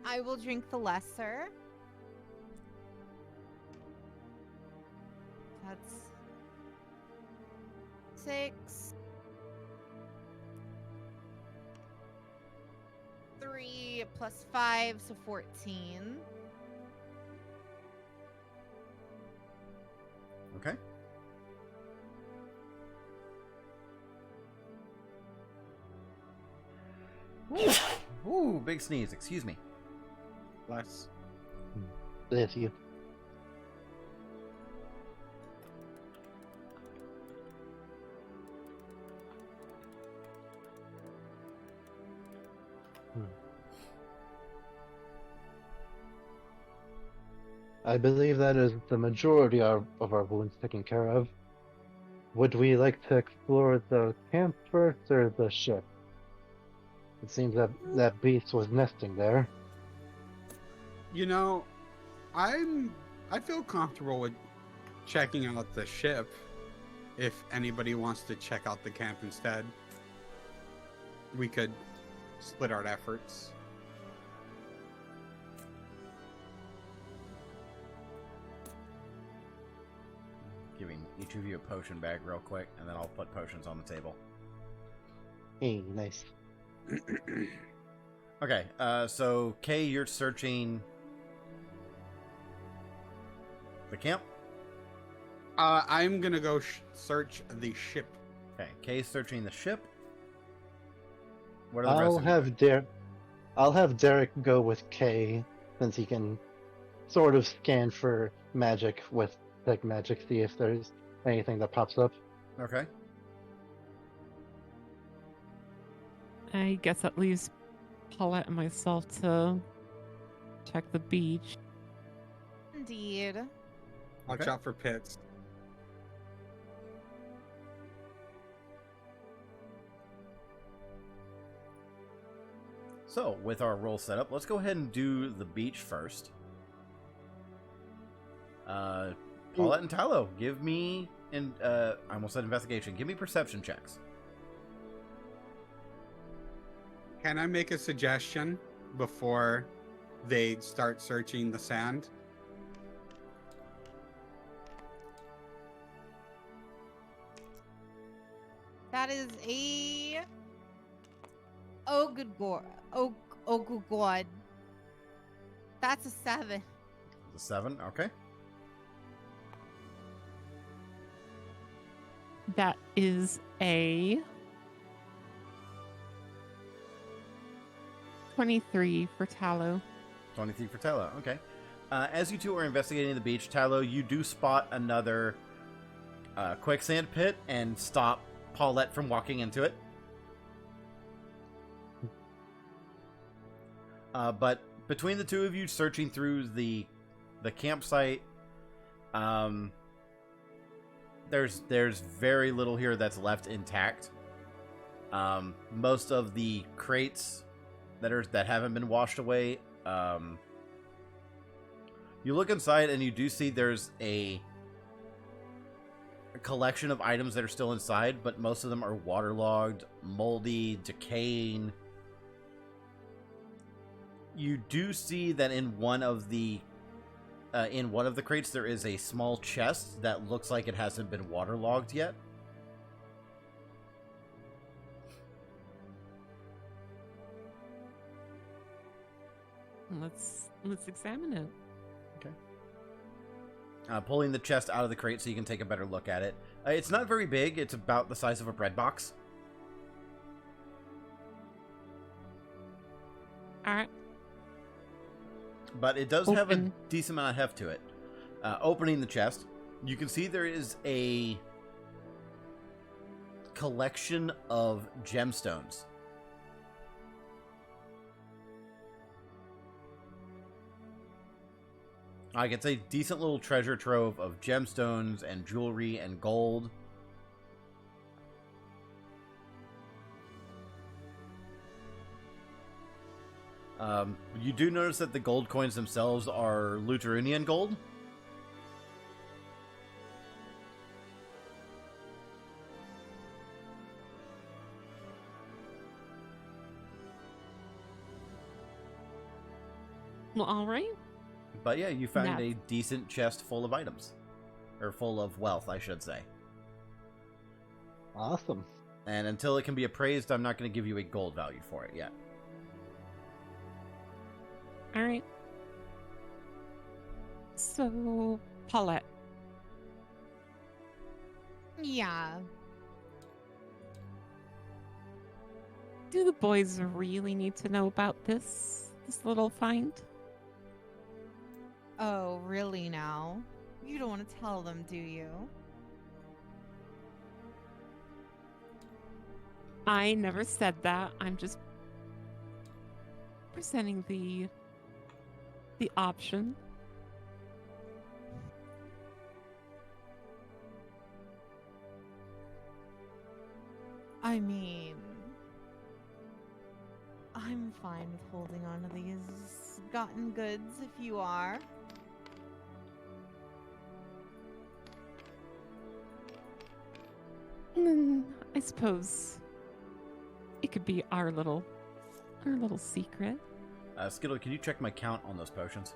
I will drink the lesser. That's 6. 3 plus 5, so 14. Okay. Ooh, big sneeze. Excuse me. Bless. Bless you. I believe that is the majority of our wounds taken care of. Would we like to explore the camp first or the ship? It seems that that beast was nesting there. You know, I feel comfortable with checking out the ship if anybody wants to check out the camp instead. We could split our efforts. Giving each of you a potion bag real quick, and then I'll put potions on the table. Hey, nice. Okay, so Kay, you're searching the camp? I'm gonna go search the ship. Okay, Kay's searching the ship. What are the rest of you? I'll have Derek go with Kay, since he can sort of scan for magic with like magic, see if there's anything that pops up. Okay. I guess that leaves Paulette and myself to check the beach. Indeed. Watch out for pits. So, with our roll set up, let's go ahead and do the beach first. Paulette and Tylo, give me, I almost said investigation, give me perception checks. Can I make a suggestion before they start searching the sand? That is a... Oh, good God. Oh, good God. That's a 7. The 7, okay. That is a 23 for Tallow. 23 for Tylo, okay. As you two are investigating the beach, Tylo, you do spot another quicksand pit and stop Paulette from walking into it. But between the two of you searching through the campsite, there's very little here that's left intact. Most of the crates that haven't been washed away. You look inside and you do see there's a collection of items that are still inside, but most of them are waterlogged, moldy, decaying. You do see that in one of the crates there is a small chest that looks like it hasn't been waterlogged yet. Let's examine it. Okay. Pulling the chest out of the crate so you can take a better look at it. It's not very big. It's about the size of a bread box. All right. But it does have a decent amount of heft to it. Opening the chest, you can see there is a collection of gemstones. Like, it's a decent little treasure trove of gemstones and jewelry and gold. You do notice that the gold coins themselves are Luterunian gold. Well, all right. But yeah, you found a decent chest full of items. Or full of wealth, I should say. Awesome. And until it can be appraised, I'm not going to give you a gold value for it yet. All right. So, Paulette. Yeah. Do the boys really need to know about this little find? Oh, really now? You don't want to tell them, do you? I never said that. I'm just presenting the option. I mean, I'm fine with holding on to these gotten goods if you are. I suppose it could be our little secret. Skittle, can you check my count on those potions?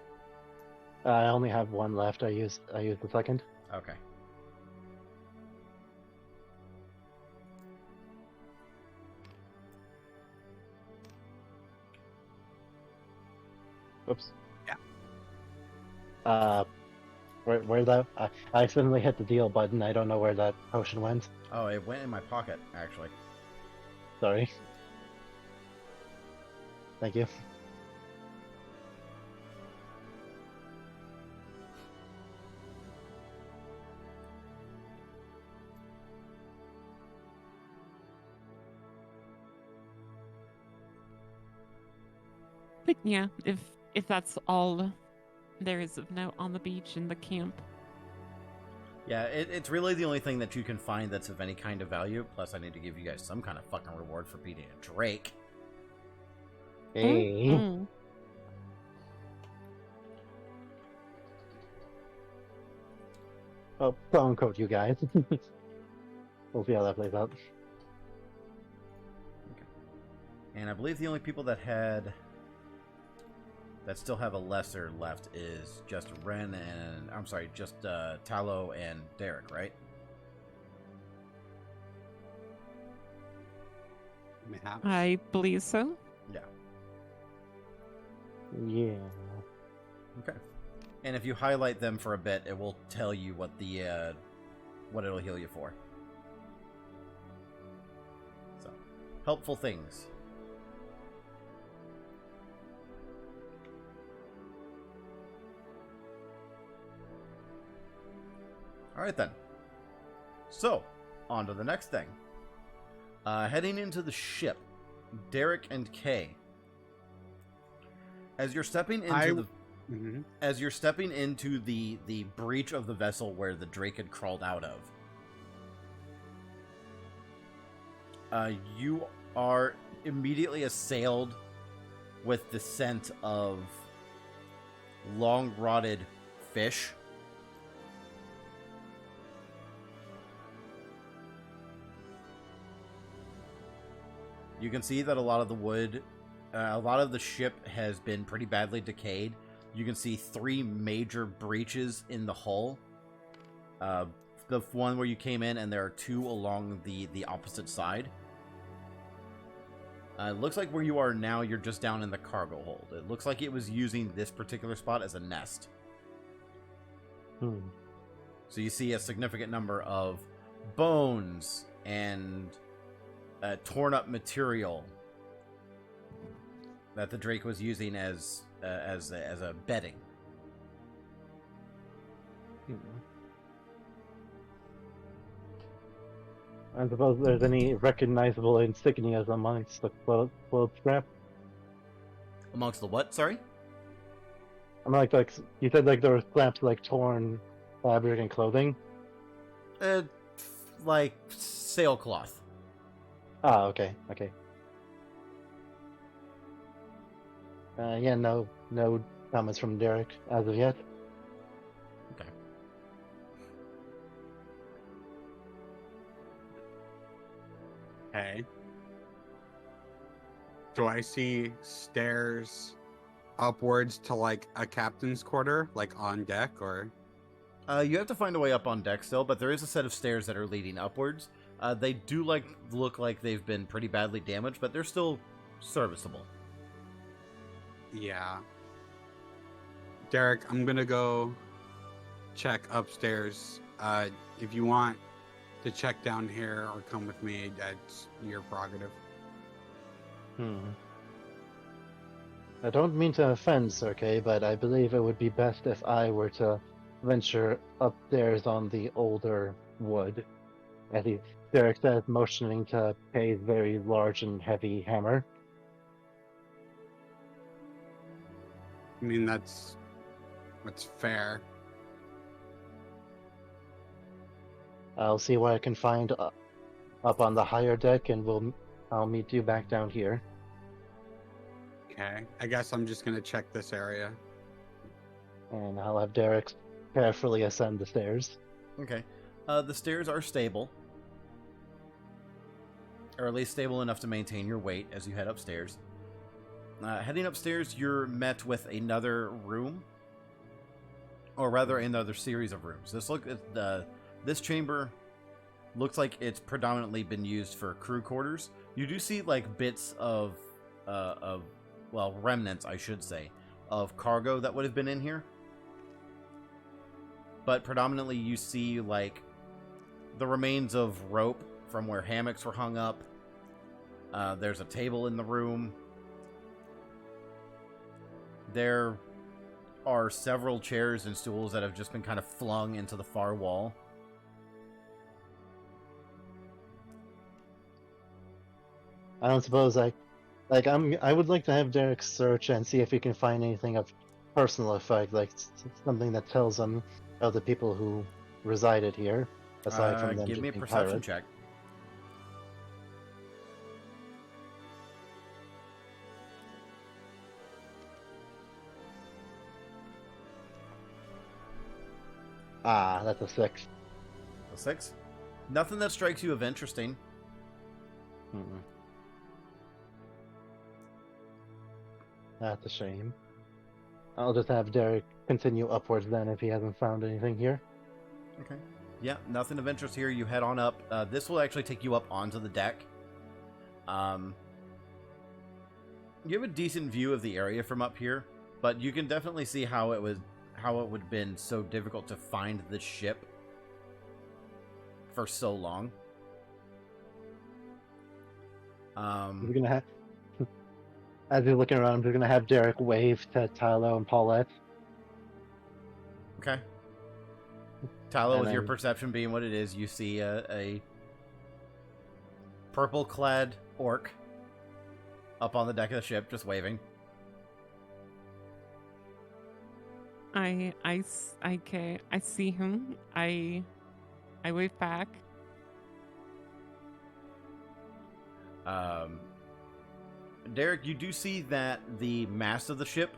I only have one left. I used the second. Okay. Oops. Yeah. Where that? I accidentally hit the deal button. I don't know where that potion went. Oh, it went in my pocket, actually. Sorry. Thank you. But yeah, if that's all there is of note on the beach and the camp. Yeah, it's really the only thing that you can find that's of any kind of value. Plus, I need to give you guys some kind of fucking reward for beating a Drake. Hey. Mm. Oh, phone code, you guys. We'll see how that plays out. And I believe the only people that still have a lesser left is just Ren and just Tallow and Derek, right? I believe so. Yeah. Yeah. Okay. And if you highlight them for a bit, it will tell you what the what it'll heal you for. So, helpful things. All right then. So, on to the next thing. Heading into the ship, Derek and Kay. As you're stepping into the breach of the vessel where the Drake had crawled out of, you are immediately assailed with the scent of long rotted fish. You can see that a lot of the wood, a lot of the ship has been pretty badly decayed. You can see 3 major breaches in the hull. The one where you came in, and there are 2 along the opposite side. It looks like where you are now, you're just down in the cargo hold. It looks like it was using this particular spot as a nest. So you see a significant number of bones and torn up material that the Drake was using as a bedding. I suppose there's any recognizable insignias amongst the clothes scrap. Amongst the what? Sorry. I'm like you said, like there were scraps like torn fabric and clothing. Like sailcloth. Ah, okay. Yeah, no comments from Derek as of yet. Okay. Hey. Do I see stairs upwards to like a captain's quarter, like on deck, or? You have to find a way up on deck still, but there is a set of stairs that are leading upwards. They do look like they've been pretty badly damaged, but they're still serviceable. Yeah. Derek, I'm gonna go check upstairs. If you want to check down here or come with me, that's your prerogative. I don't mean to offend, Sir Kay, but I believe it would be best if I were to venture upstairs on the older wood. As Derek says, motioning to Kay's very large and heavy hammer. I mean, that's fair. I'll see what I can find up on the higher deck, and I'll meet you back down here. Okay. I guess I'm just gonna check this area. And I'll have Derek carefully ascend the stairs. Okay. The stairs are stable. Or at least stable enough to maintain your weight as you head upstairs. Heading upstairs, you're met with another room. Or rather, another series of rooms. This chamber looks like it's predominantly been used for crew quarters. You do see like bits of remnants, I should say, of cargo that would have been in here. But predominantly you see like the remains of rope from where hammocks were hung up. There's a table in the room. There are several chairs and stools that have just been kind of flung into the far wall. I don't suppose I would like to have Derek search and see if he can find anything of personal effect, like something that tells him of the people who resided here, aside from them give me a being perception pirates. check. Ah, that's a 6. A 6? Nothing that strikes you of interesting. Mm-mm. That's a shame. I'll just have Derek continue upwards then if he hasn't found anything here. Okay. Yeah, nothing of interest here. You head on up. This will actually take you up onto the deck. You have a decent view of the area from up here, but you can definitely see how it would have been so difficult to find the ship for so long. We're gonna have, as you're looking around, we're gonna have Derek wave to Tylo and Paulette. Okay. Tylo, with And your then- perception being what it is, you see a purple-clad orc up on the deck of the ship, just waving. I see him. I wave back. Derek, you do see that the mast of the ship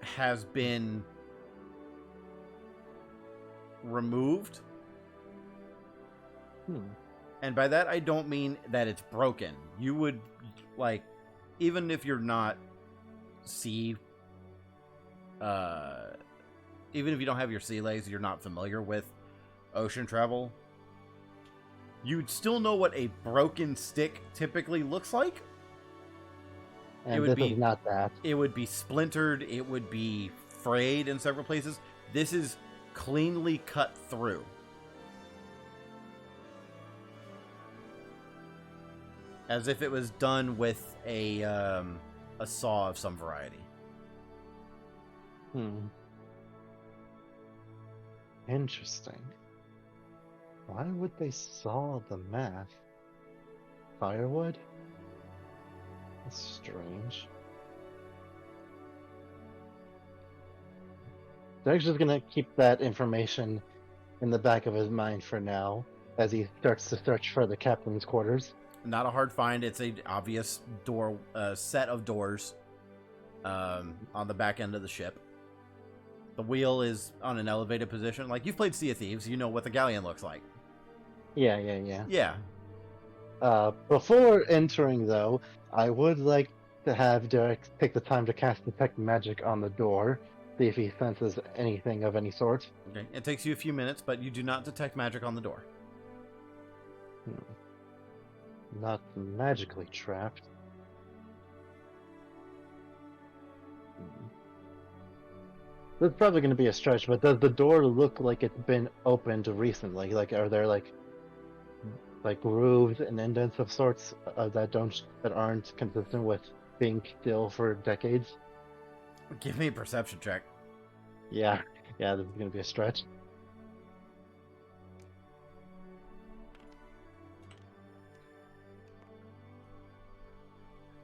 has been removed. And by that, I don't mean that it's broken. You would, like, even if you're not sea, even if you don't have your sea legs, you're not familiar with ocean travel, you'd still know what a broken stick typically looks like. And this is not that. It would be splintered. It would be frayed in several places. This is cleanly cut through. As if it was done with a saw of some variety. Interesting. Why would they saw the mast? Firewood? That's strange. Derek's just gonna keep that information in the back of his mind for now, as he starts to search for the captain's quarters. Not a hard find. It's a obvious door, set of doors on the back end of the ship. The wheel is on an elevated position. Like, you've played Sea of Thieves, you know what the galleon looks like. Yeah. Yeah. Before entering, though, I would like to have Derek take the time to cast Detect Magic on the door, see if he senses anything of any sort. Okay. It takes you a few minutes, but you do not detect magic on the door. Not magically trapped. This is probably going to be a stretch, but does the door look like it's been opened recently? Like, are there like grooves and indents of sorts that aren't consistent with being still for decades? Give me a perception check. Yeah, this is going to be a stretch.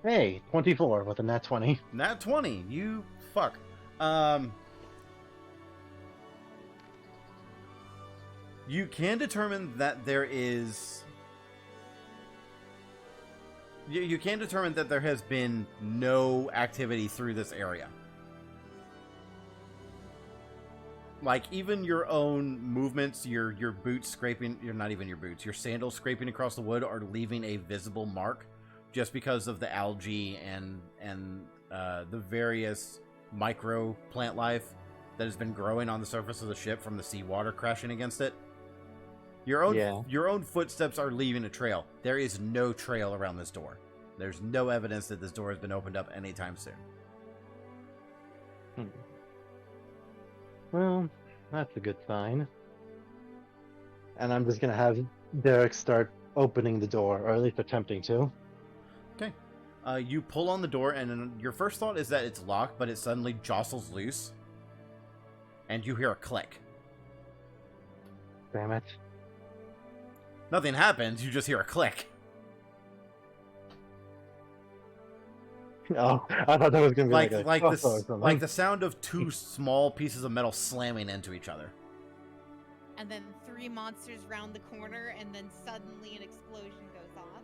Hey, 24 with a nat 20. Nat 20, you fuck. You can determine that there is... You can determine that there has been no activity through this area. Like, even your own movements, your boots scraping... Not even your boots. Your sandals scraping across the wood are leaving a visible mark just because of the algae and the various micro plant life that has been growing on the surface of the ship from the seawater crashing against it. Your own footsteps are leaving a trail. There is no trail around this door. There's no evidence that this door has been opened up anytime soon. Well, that's a good sign. And I'm just gonna have Derek start opening the door, or at least attempting to. Okay. You pull on the door, and your first thought is that it's locked, but it suddenly jostles loose. And you hear a click. Damn it. Nothing happens, you just hear a click. Oh, I thought that was gonna be like the sound of two small pieces of metal slamming into each other. And then 3 monsters round the corner, and then suddenly an explosion goes off.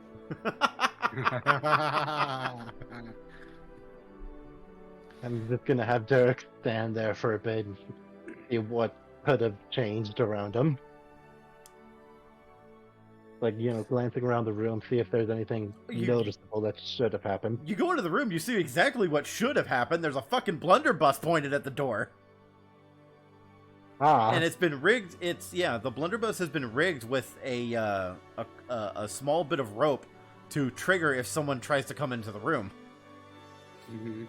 I'm just gonna have Derek stand there for a bit and see what could have changed around him. Like, glancing around the room, see if there's anything noticeable that should have happened. You go into the room, you see exactly what should have happened. There's a fucking blunderbuss pointed at the door. And it's been rigged. The blunderbuss has been rigged with a small bit of rope to trigger if someone tries to come into the room. Mm-hmm.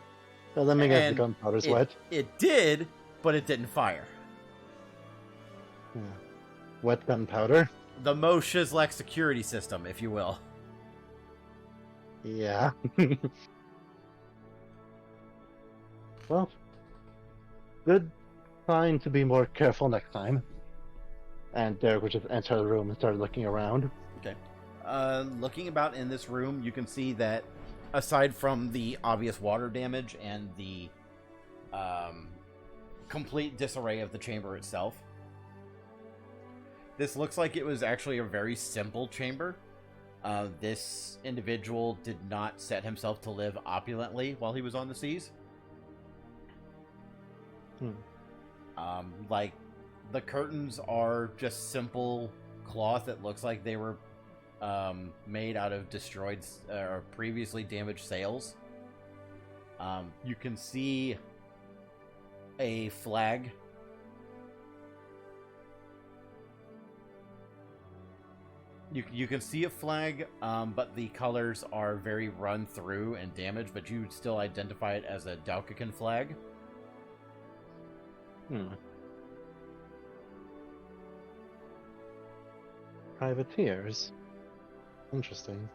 So let me guess the gunpowder's wet. It did, but it didn't fire. Yeah. Wet gunpowder? The Mo Shizlek security system, if you will. Yeah. Well, good sign to be more careful next time. And Derek would just enter the room and start looking around. Okay. Looking about in this room, you can see that aside from the obvious water damage and the complete disarray of the chamber itself, this looks like it was actually a very simple chamber. This individual did not set himself to live opulently while he was on the seas. Like, the curtains are just simple cloth that looks like they were made out of destroyed or previously damaged sails. You can see a flag. You can see a flag, but the colors are very run through and damaged, but you would still identify it as a Dalkakan flag. Privateers? Interesting.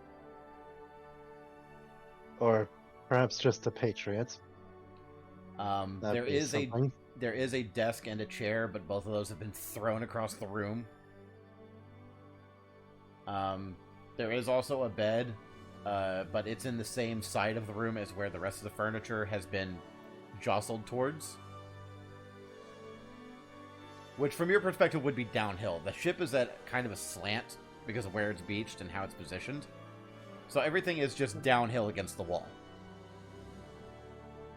Or perhaps just the Patriots. There is a desk and a chair, but both of those have been thrown across the room. There is also a bed, but it's in the same side of the room as where the rest of the furniture has been jostled towards. Which, from your perspective, would be downhill. The ship is at kind of a slant because of where it's beached and how it's positioned. So everything is just downhill against the wall.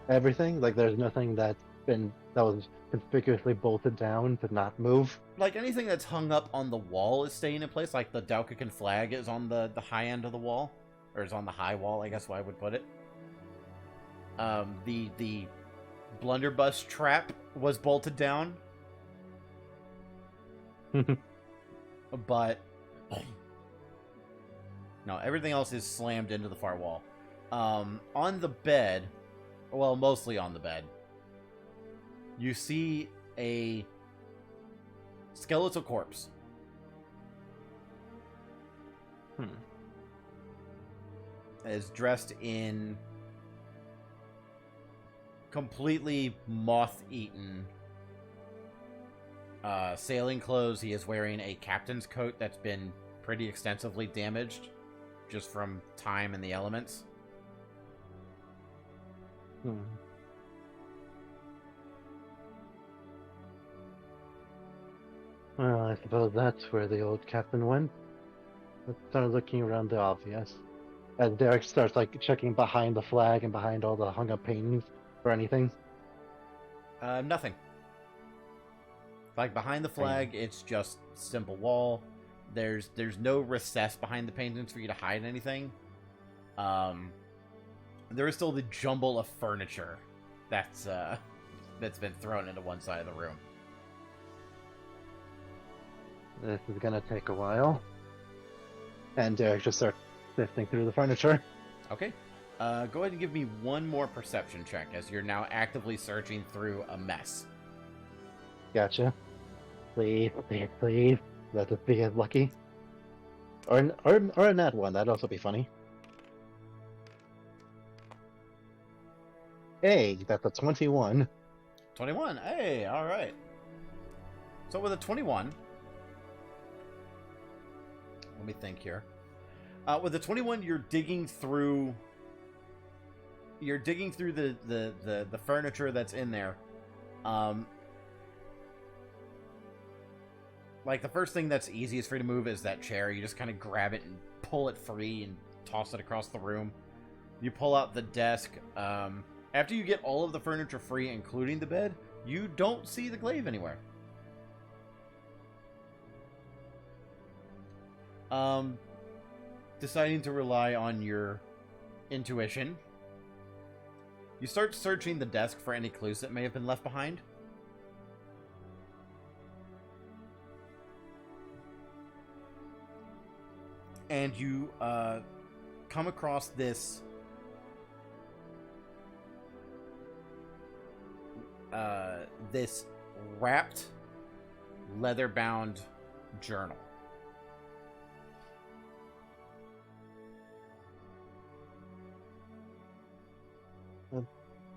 Everything? Like, there's nothing that was conspicuously bolted down to not move? Like, anything that's hung up on the wall is staying in place. Like, the Dalkakan flag is on the high end of the wall. Or is on the high wall, I guess I would put it. The blunderbuss trap was bolted down. But no, everything else is slammed into the far wall. On the bed, well, mostly on the bed, you see a skeletal corpse. Is dressed in completely moth-eaten sailing clothes. He is wearing a captain's coat that's been pretty extensively damaged just from time and the elements. Well, I suppose that's where the old captain went. Let's start looking around the obvious. As Derek starts, like, checking behind the flag and behind all the hung-up paintings for anything. Nothing. Like, behind the flag, it's just simple wall. There's no recess behind the paintings for you to hide anything. There is still the jumble of furniture that's been thrown into one side of the room. This is gonna take a while. And Derek just starts sifting through the furniture. Okay. Go ahead and give me one more perception check as you're now actively searching through a mess. Gotcha. Please, please, please. Let us be as lucky. Or a nat one, that'd also be funny. Hey, that's a 21. 21. Hey, all right. So with a 21, let me think here. With the 21, you're digging through the furniture that's in there. Like, the first thing that's easiest for you to move is that chair. You just kind of grab it and pull it free and toss it across the room. You pull out the desk. After you get all of the furniture free, including the bed, you don't see the glaive anywhere. Deciding to rely on your intuition, you start searching the desk for any clues that may have been left behind. And you come across this this wrapped, leather-bound journal.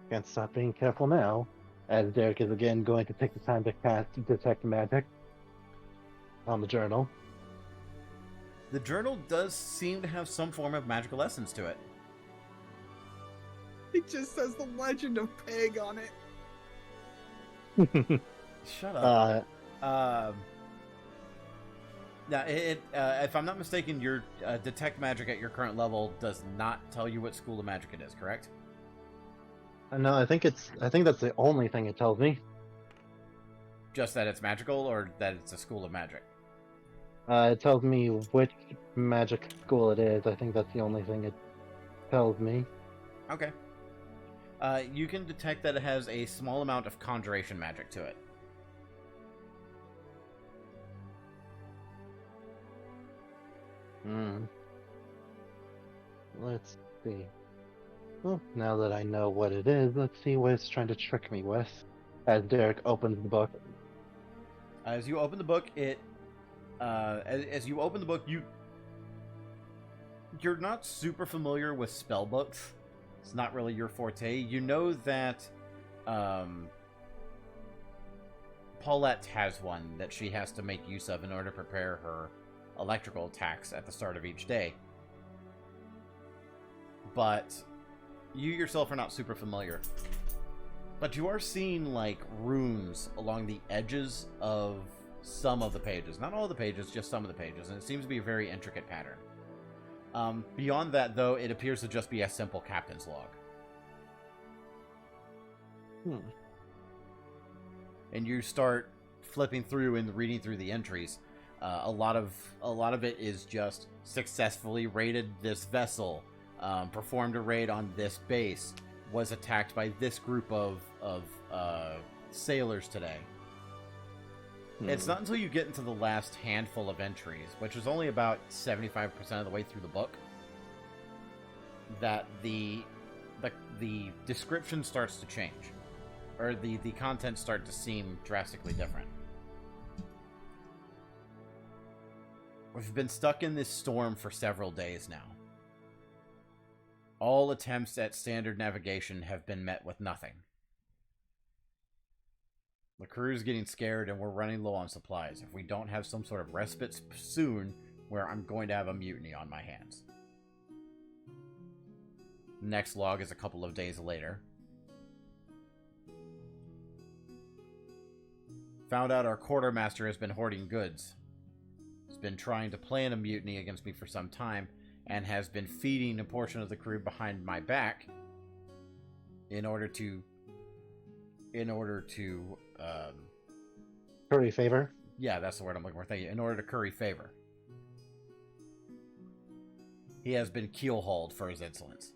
Can't stop being careful now, as Derek is again going to take the time to cast Detect Magic on the journal. The journal does seem to have some form of magical essence to it. It just says the Legend of Pig on it. Shut up. Now, if I'm not mistaken, your Detect Magic at your current level does not tell you what school of magic it is, correct? No, I think that's the only thing it tells me. Just that it's magical, or that it's a school of magic? It tells me which magic school it is. I think that's the only thing it tells me. Okay. You can detect that it has a small amount of conjuration magic to it. Let's see. Well, now that I know what it is, let's see what it's trying to trick me with. As Derek opens the book. As you open the book, you're not super familiar with spell books. It's not really your forte. You know that Paulette has one that she has to make use of in order to prepare her electrical attacks at the start of each day. But you yourself are not super familiar. But you are seeing, like, runes along the edges of some of the pages. Not all the pages, just some of the pages. And it seems to be a very intricate pattern. Beyond that, though, it appears to just be a simple captain's log. And you start flipping through and reading through the entries. A lot of it is just successfully raided this vessel, performed a raid on this base, was attacked by this group of sailors today. It's not until you get into the last handful of entries, which is only about 75% of the way through the book, that the description starts to change, or the content start to seem drastically different. We've been stuck in this storm for several days now. All attempts at standard navigation have been met with nothing. The crew's getting scared and we're running low on supplies. If we don't have some sort of respite soon, where I'm going to have a mutiny on my hands. Next log is a couple of days later. Found out our quartermaster has been hoarding goods. He's been trying to plan a mutiny against me for some time, and has been feeding a portion of the crew behind my back in order to curry favor? Yeah, that's the word I'm looking for. Thank you. In order to curry favor. He has been keel-hauled for his insolence.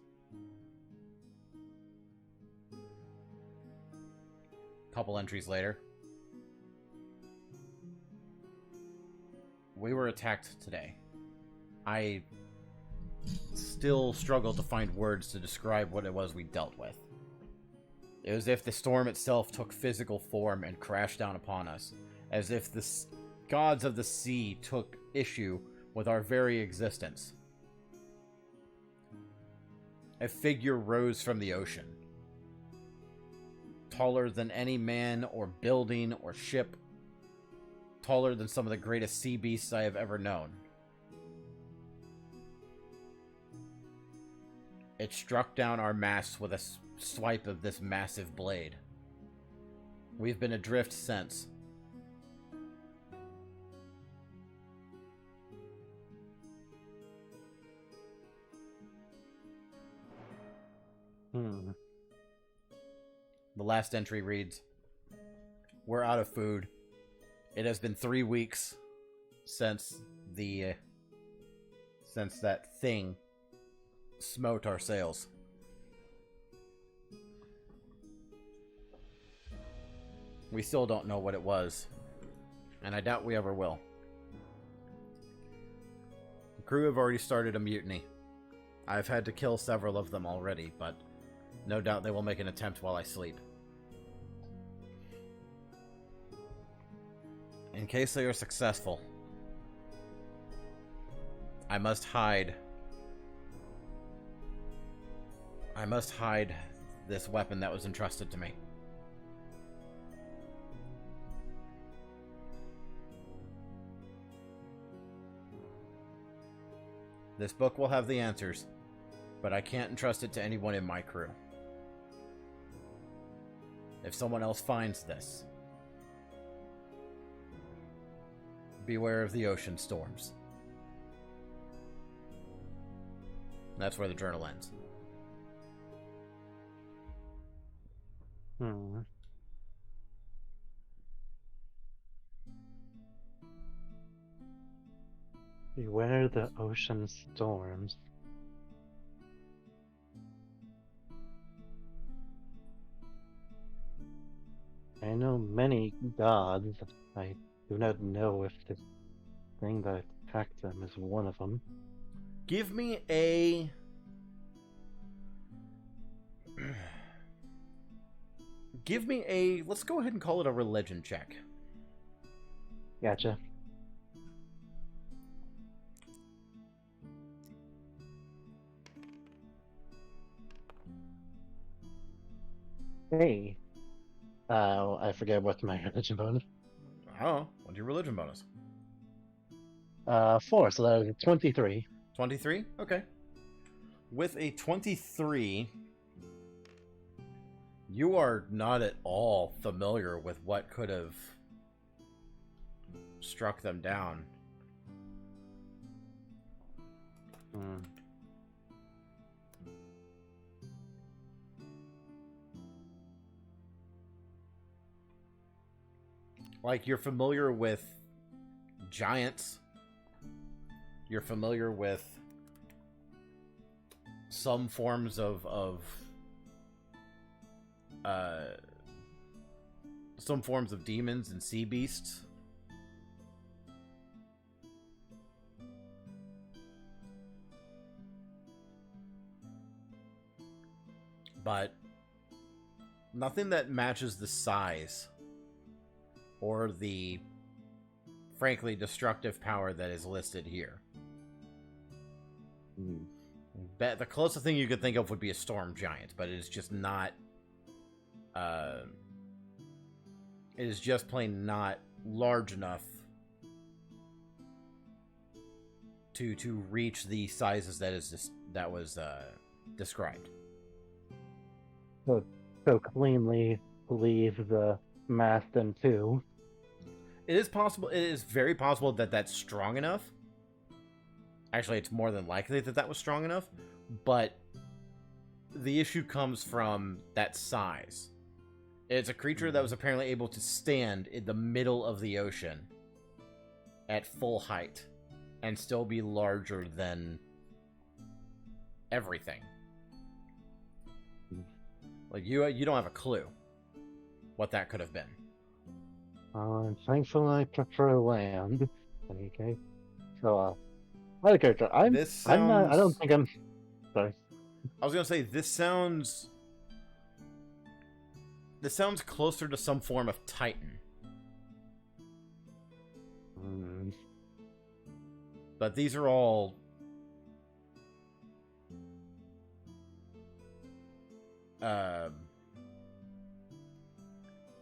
Couple entries later. We were attacked today. I still struggle to find words to describe what it was we dealt with. It was as if the storm itself took physical form and crashed down upon us, as if the gods of the sea took issue with our very existence. A figure rose from the ocean, taller than any man or building or ship, taller than some of the greatest sea beasts I have ever known. It struck down our masts with a swipe of this massive blade. We've been adrift since. The last entry reads, "We're out of food. It has been 3 weeks since the since that thing smote our sails. We still don't know what it was, and I doubt we ever will. The crew have already started a mutiny. I've had to kill several of them already, but no doubt they will make an attempt while I sleep. In case they are successful, I must hide this weapon that was entrusted to me. This book will have the answers, but I can't entrust it to anyone in my crew. If someone else finds this, beware of the ocean storms. That's where the journal ends. Beware the ocean storms. I know many gods. I do not know if the thing that attacked them is one of them. Give me a... Let's go ahead and call it a religion check. Gotcha. Hey. I forget what's my religion bonus. Oh, what's your religion bonus? 4, so that is 23. 23? Okay. With a 23, you are not at all familiar with what could have struck them down. Like, you're familiar with giants. You're familiar with some forms of demons and sea beasts. But nothing that matches the size or the frankly destructive power that is listed here. The closest thing you could think of would be a storm giant, but it is just not. It is just plain not large enough to reach the sizes that was described. So cleanly leave the mast in two. It is possible. It is very possible that that's strong enough. Actually, it's more than likely that that was strong enough, but the issue comes from that size. It's a creature that was apparently able to stand in the middle of the ocean at full height and still be larger than everything. Like, you don't have a clue what that could have been. I'm thankful I prefer land. Okay. So, other character. I'm not. I don't think I'm. Sorry. I was gonna say this sounds closer to some form of Titan. But these are all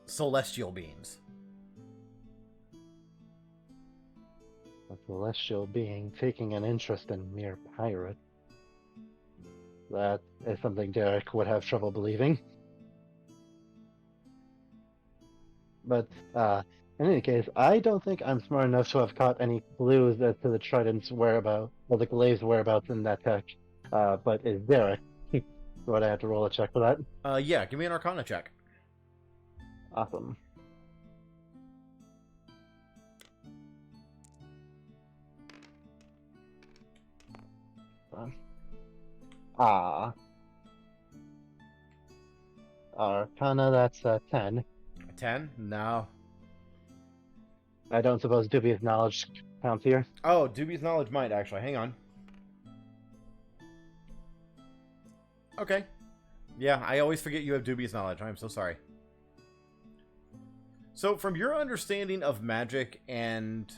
celestial beings. A celestial being taking an interest in mere pirate. That is something Derek would have trouble believing. But, in any case, I don't think I'm smart enough to have caught any clues as to the Trident's whereabouts, or the Glaive's whereabouts in that tech. But is Derek? Would I have to roll a check for that? Yeah, give me an Arcana check. Awesome. Ah. Arcana, that's 10. 10? No. I don't suppose dubious knowledge counts here. Oh, dubious knowledge might actually. Hang on. Okay. Yeah, I always forget you have dubious knowledge. I'm so sorry. So, from your understanding of magic and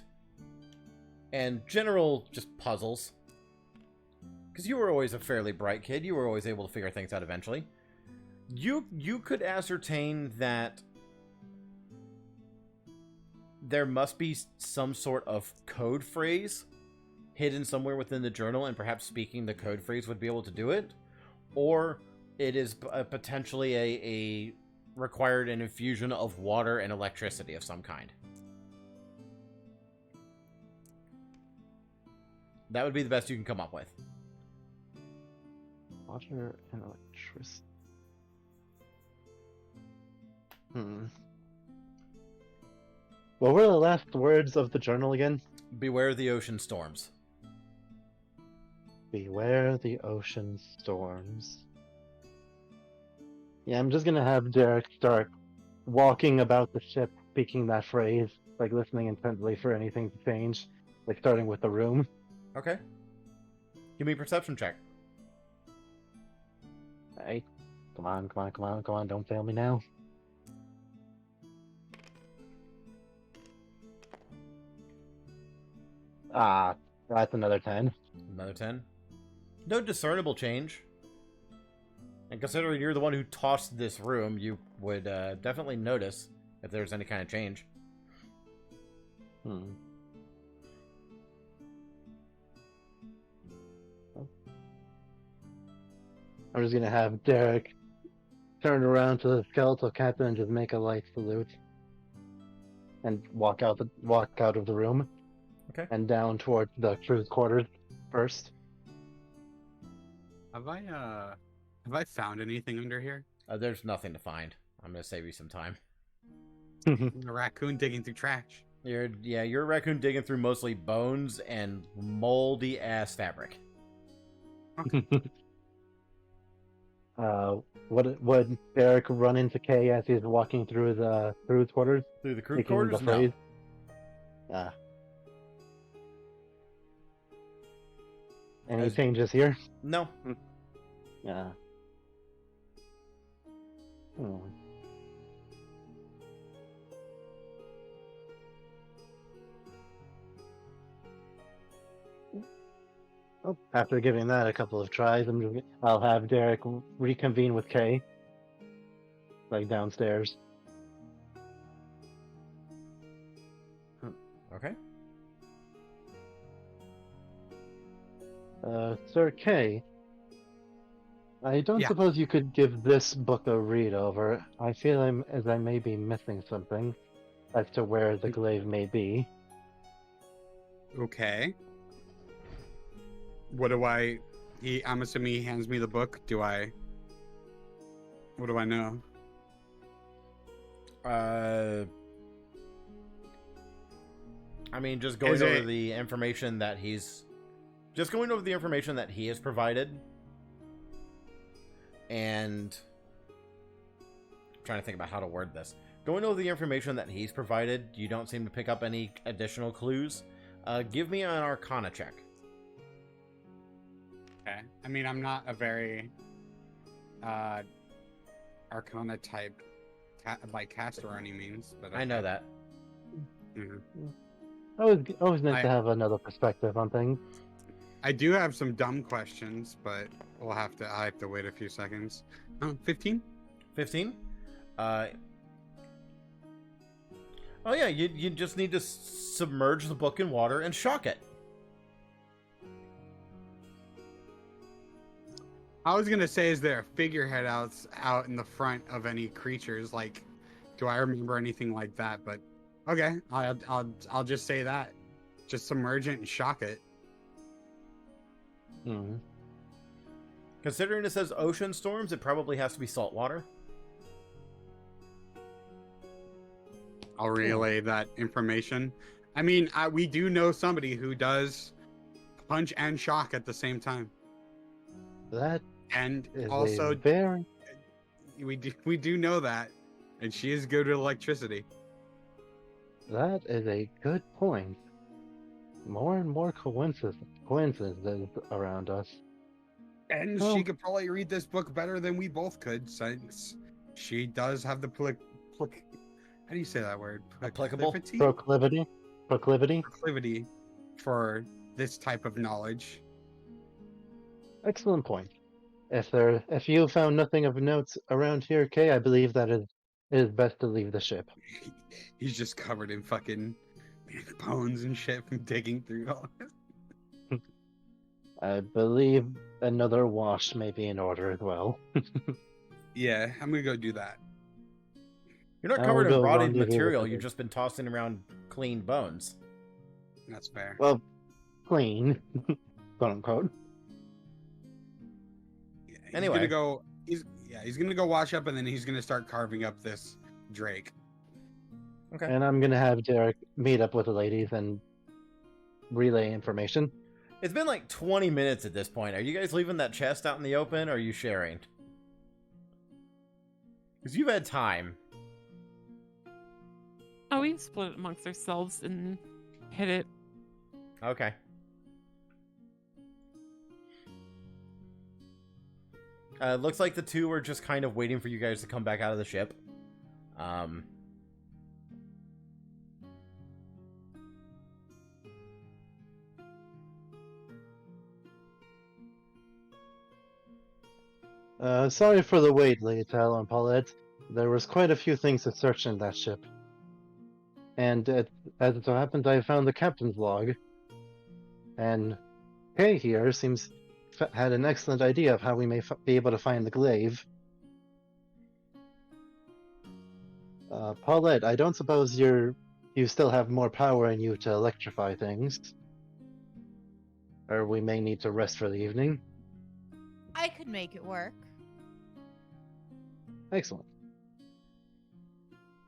general just puzzles, because you were always a fairly bright kid, you were always able to figure things out eventually. You could ascertain that there must be some sort of code phrase hidden somewhere within the journal, and perhaps speaking the code phrase would be able to do it, or it is potentially a required an infusion of water and electricity of some kind. That would be the best you can come up with. Water and electricity. What were the last words of the journal again? Beware the ocean storms. Beware the ocean storms. Yeah, I'm just gonna have Derek start walking about the ship, speaking that phrase, like listening intently for anything to change, like starting with the room. Okay. Give me a perception check. Hey, come on, don't fail me now. Ah, that's another 10. Another 10. No discernible change. And considering you're the one who tossed this room, you would definitely notice if there's any kind of change. I'm just gonna have Derek turn around to the skeletal captain and just make a light salute, and walk out of the room. Okay. And down towards the crew's quarters first. Have I found anything under here? There's nothing to find. I'm gonna save you some time. A raccoon digging through trash. You're a raccoon digging through mostly bones and moldy ass fabric. Would Derek run into Kay as he's walking through the crew's quarters? Through the crew Speaking quarters? the No. phrase? Any changes here? No. Yeah. Oh, after giving that a couple of tries, I'll have Derek reconvene with Kay, like downstairs. Okay. Sir Kay, I don't suppose you could give this book a read over. I feel I may be missing something as to where the glaive may be. Okay. What do I'm assuming he hands me the book. What do I know? I mean, just going over the information that he's... Just going over the information that he has provided. And... I'm trying to think about how to word this. Going over the information that he's provided, you don't seem to pick up any additional clues. Give me an Arcana check. Okay. I mean, I'm not a very Arcana type caster or any means, but I know that. Always nice to have another perspective on things. I do have some dumb questions, but I have to wait a few seconds. 15? 15? Oh yeah, you just need to submerge the book in water and shock it. I was gonna say, is there a figurehead out in the front of any creatures? Like, do I remember anything like that? But okay, I'll just say that. Just submerge it and shock it. Considering it says ocean storms, it probably has to be salt water. I'll relay that information. I mean, we do know somebody who does punch and shock at the same time. That And is also, a very we do know that, and she is good with electricity. that is a good point. More and more coincidences around us. And Oh. she could probably read this book better than we both could, since she does have the how do you say that word? Applicable? Proclivity for this type of knowledge. Excellent point. If you found nothing of note around here, Kay, I believe that it is best to leave the ship. He's just covered in fucking bones and shit from digging through all this. I believe another wash may be in order as well. Yeah, I'm gonna go do that. You're not I covered will in go rotted rendezvous with material. others. You've just been tossing around clean bones. That's fair. Well, clean, quote unquote. Anyway. He's gonna go wash up, and then he's gonna start carving up this Drake. Okay. And I'm gonna have Derek meet up with the ladies and relay information. It's been like 20 minutes at this point. Are you guys leaving that chest out in the open, or are you sharing? Because you've had time. Oh, we split it amongst ourselves and hit it. Okay. Looks like the two are just kind of waiting for you guys to come back out of the ship. Sorry for the wait, Leotel and Paulette. There was quite a few things to search in that ship. And as it so happens, I found the captain's log. And Kay here seems had an excellent idea of how we may be able to find the glaive. Paulette, I don't suppose you still have more power in you to electrify things. Or we may need to rest for the evening. I could make it work. Excellent.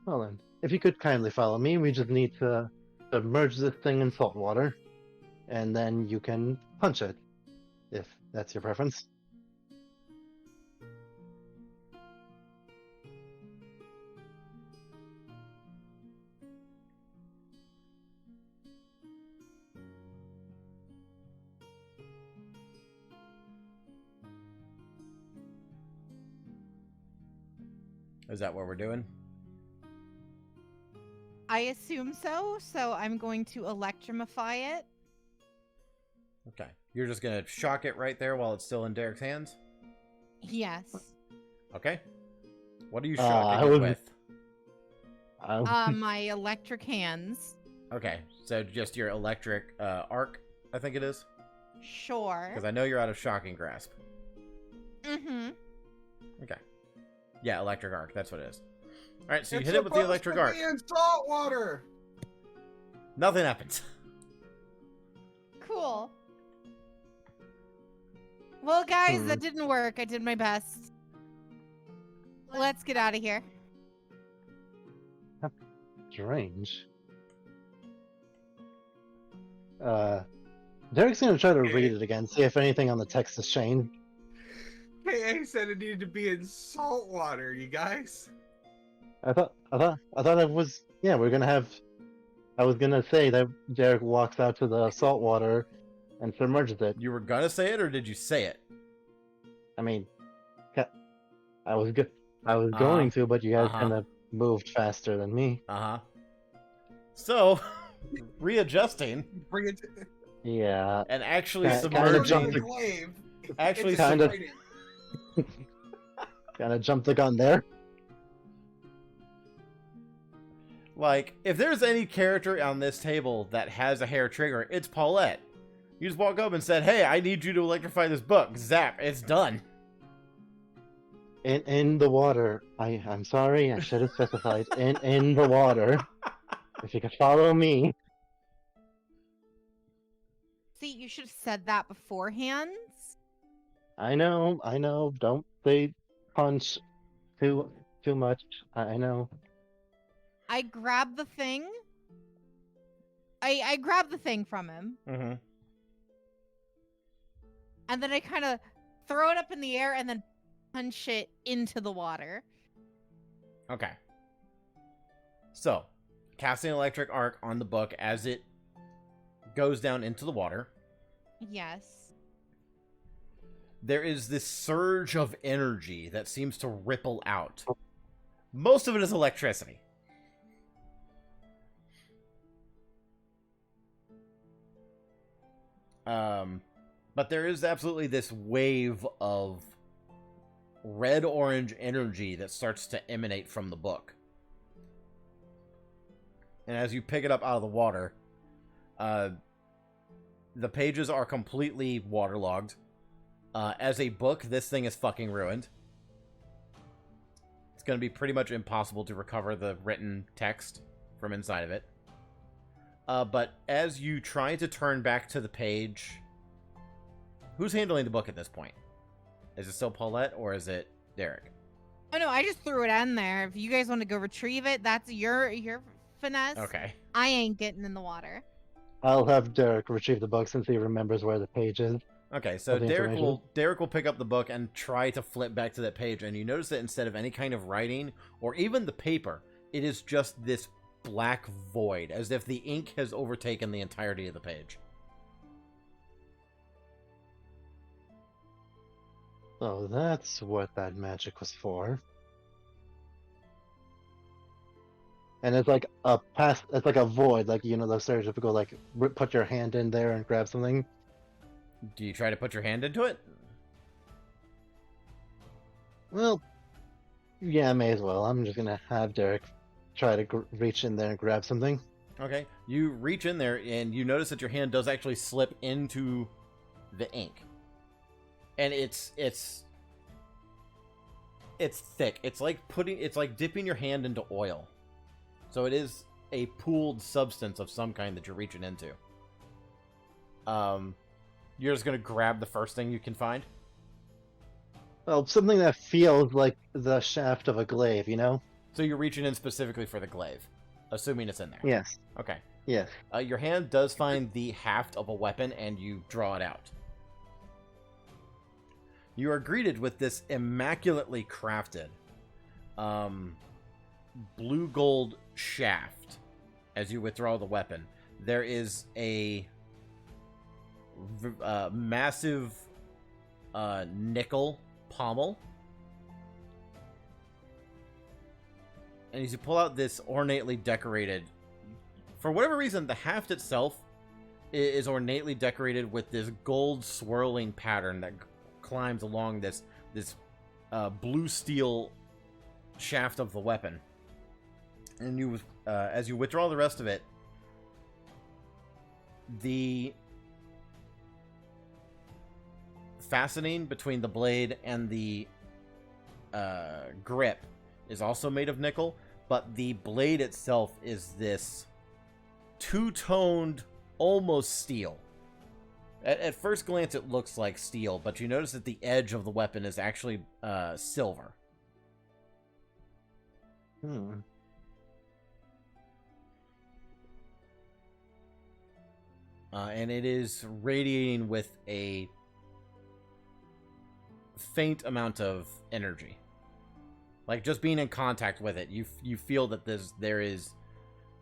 Well then, if you could kindly follow me, we just need to submerge this thing in salt water, and then you can punch it, if that's your preference. Is that what we're doing? I assume so, so I'm going to electrify it. Okay. You're just going to shock it right there while it's still in Derek's hands? Yes. Okay. What are you shocking it with? My electric hands. Okay, so just your electric arc, I think it is? Sure. Because I know you're out of shocking grasp. Mm-hmm. Okay. Yeah, electric arc, that's what it is. Alright, so you hit it with the electric arc. In salt water. Nothing happens. Cool. Well, guys, that didn't work. I did my best. Let's get out of here. Strange. Derek's gonna try to read it again, see if anything on the text has changed. KA said it needed to be in salt water, you guys. I thought it was, yeah, we're gonna have, I was gonna say that Derek walks out to the salt water and submerges it. You were gonna say it, or did you say it? I mean, I was going to, but you guys kind of moved faster than me. So, readjusting. Bring it. Yeah. And actually submerging. Actually, kind of jumped the gun there. Like, if there's any character on this table that has a hair trigger, it's Paulette. You just walk up and said, "Hey, I need you to electrify this book." Zap, it's done. In the water. I'm sorry, I should have specified. In the water. If you could follow me. See, you should have said that beforehand. I know. Don't say punch too much. I know. I grab the thing. I grab the thing from him. Mm-hmm. And then I kind of throw it up in the air, and then punch it into the water. Okay. So, casting electric arc on the book as it goes down into the water. Yes. There is this surge of energy that seems to ripple out. Most of it is electricity. But there is absolutely this wave of red-orange energy that starts to emanate from the book. And as you pick it up out of the water, the pages are completely waterlogged. As a book, this thing is fucking ruined. It's going to be pretty much impossible to recover the written text from inside of it. But as you try to turn back to the page... Who's handling the book at this point? Is it still Paulette, or is it Derek? Oh, no, I just threw it in there. If you guys want to go retrieve it, that's your finesse. Okay. I ain't getting in the water. I'll have Derek retrieve the book since he remembers where the page is. Okay, so Derek will pick up the book and try to flip back to that page, and you notice that instead of any kind of writing, or even the paper, it is just this black void, as if the ink has overtaken the entirety of the page. So that's what that magic was for. And it's like it's like a void, like, you know, the stereotypical, like, put your hand in there and grab something. Do you try to put your hand into it? Well, yeah, may as well. I'm just gonna have Derek try to reach in there and grab something. Okay, you reach in there and you notice that your hand does actually slip into the ink. And it's thick. It's like dipping your hand into oil. So it is a pooled substance of some kind that you're reaching into. You're just gonna grab the first thing you can find? Well, something that feels like the shaft of a glaive, you know? So you're reaching in specifically for the glaive, assuming it's in there. Yes. Okay. Yes. Your hand does find the haft of a weapon, and you draw it out. You are greeted with this immaculately crafted blue gold shaft as you withdraw the weapon. There is a massive nickel pommel. And as you pull out this ornately decorated... For whatever reason, the haft itself is ornately decorated with this gold swirling pattern that climbs along this blue steel shaft of the weapon. And you, as you withdraw the rest of it, the fastening between the blade and the grip is also made of nickel, but the blade itself is this two-toned, almost steel. At first glance, it looks like steel, but you notice that the edge of the weapon is actually silver. And it is radiating with a faint amount of energy. Like, just being in contact with it, you feel that there is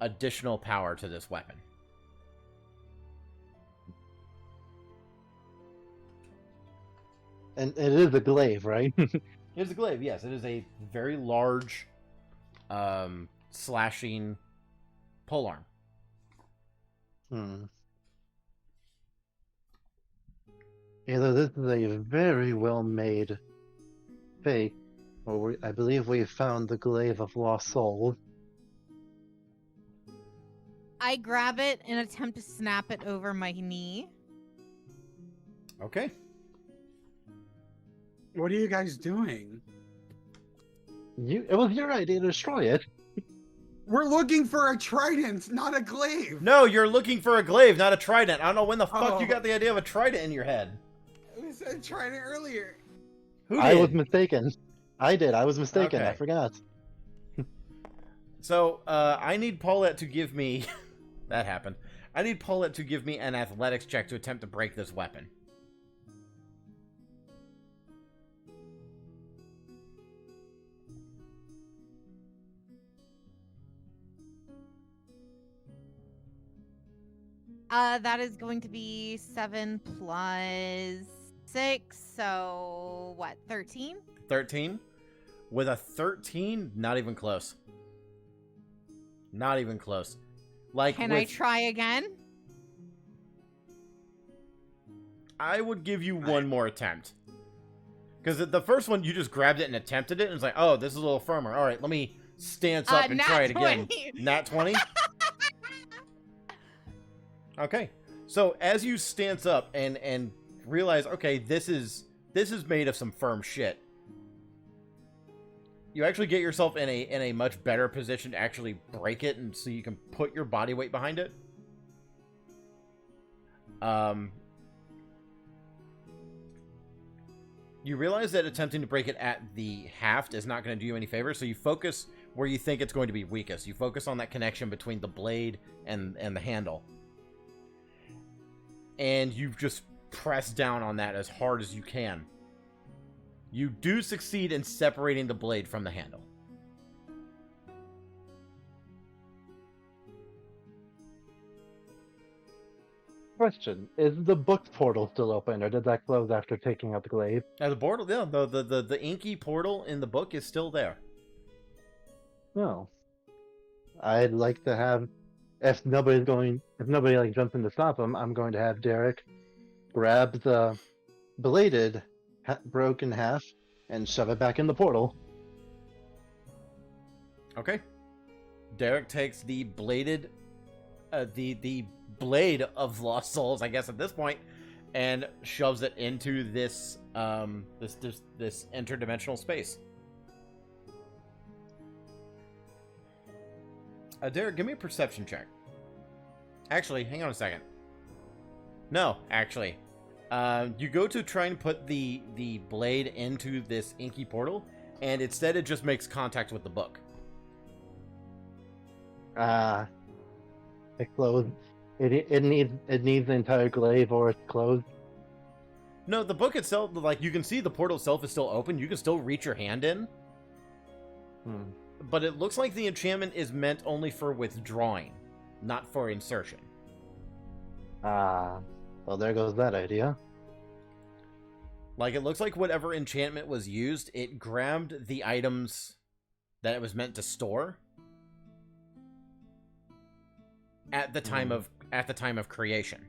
additional power to this weapon. And it is a glaive, right? It is a glaive, yes. It is a very large, slashing polearm. Either this is a very well-made fake, or I believe we found the glaive of lost soul. I grab it and attempt to snap it over my knee. Okay. What are you guys doing? It was your idea to destroy it. We're looking for a trident, not a glaive. No, you're looking for a glaive, not a trident. I don't know when the fuck you got the idea of a trident in your head. We said trident earlier. Who did? I was mistaken. I did. I was mistaken. Okay. I forgot. So, I need Paulette to give me... that happened. I need Paulette to give me an athletics check to attempt to break this weapon. That is going to be 7 plus 6, so what, 13? 13? With a 13, not even close. Not even close. Like, Can I try again? I would give you one more attempt. Because the first one, you just grabbed it and attempted it, and it's like, oh, this is a little firmer. All right, let me stance up and nat try it again. 20. Nat 20? Okay. So as you stance up and realize, okay, this is made of some firm shit, you actually get yourself in a much better position to actually break it, and so you can put your body weight behind it. You realize that attempting to break it at the haft is not going to do you any favor, so you focus where you think it's going to be weakest. You focus on that connection between the blade and the handle. And you just press down on that as hard as you can. You do succeed in separating the blade from the handle. Question: is the book portal still open, or did that close after taking out the glaive? The portal, yeah, the inky portal in the book is still there. No. I'd like to have, if nobody like jumps in to stop him, I'm going to have Derek grab the bladed broken half and shove it back in the portal. Okay. Derek takes the bladed, the blade of Lost Souls, I guess at this point, and shoves it into this this interdimensional space. Derek, give me a perception check. Actually, hang on a second. No, actually. You go to try and put the blade into this inky portal, and instead it just makes contact with the book. It closed. It needs the entire glaive, or it's closed. No, the book itself, like, you can see the portal itself is still open. You can still reach your hand in. But it looks like the enchantment is meant only for withdrawing, not for insertion. Well, there goes that idea. Like, it looks like whatever enchantment was used, it grabbed the items that it was meant to store at the time of creation.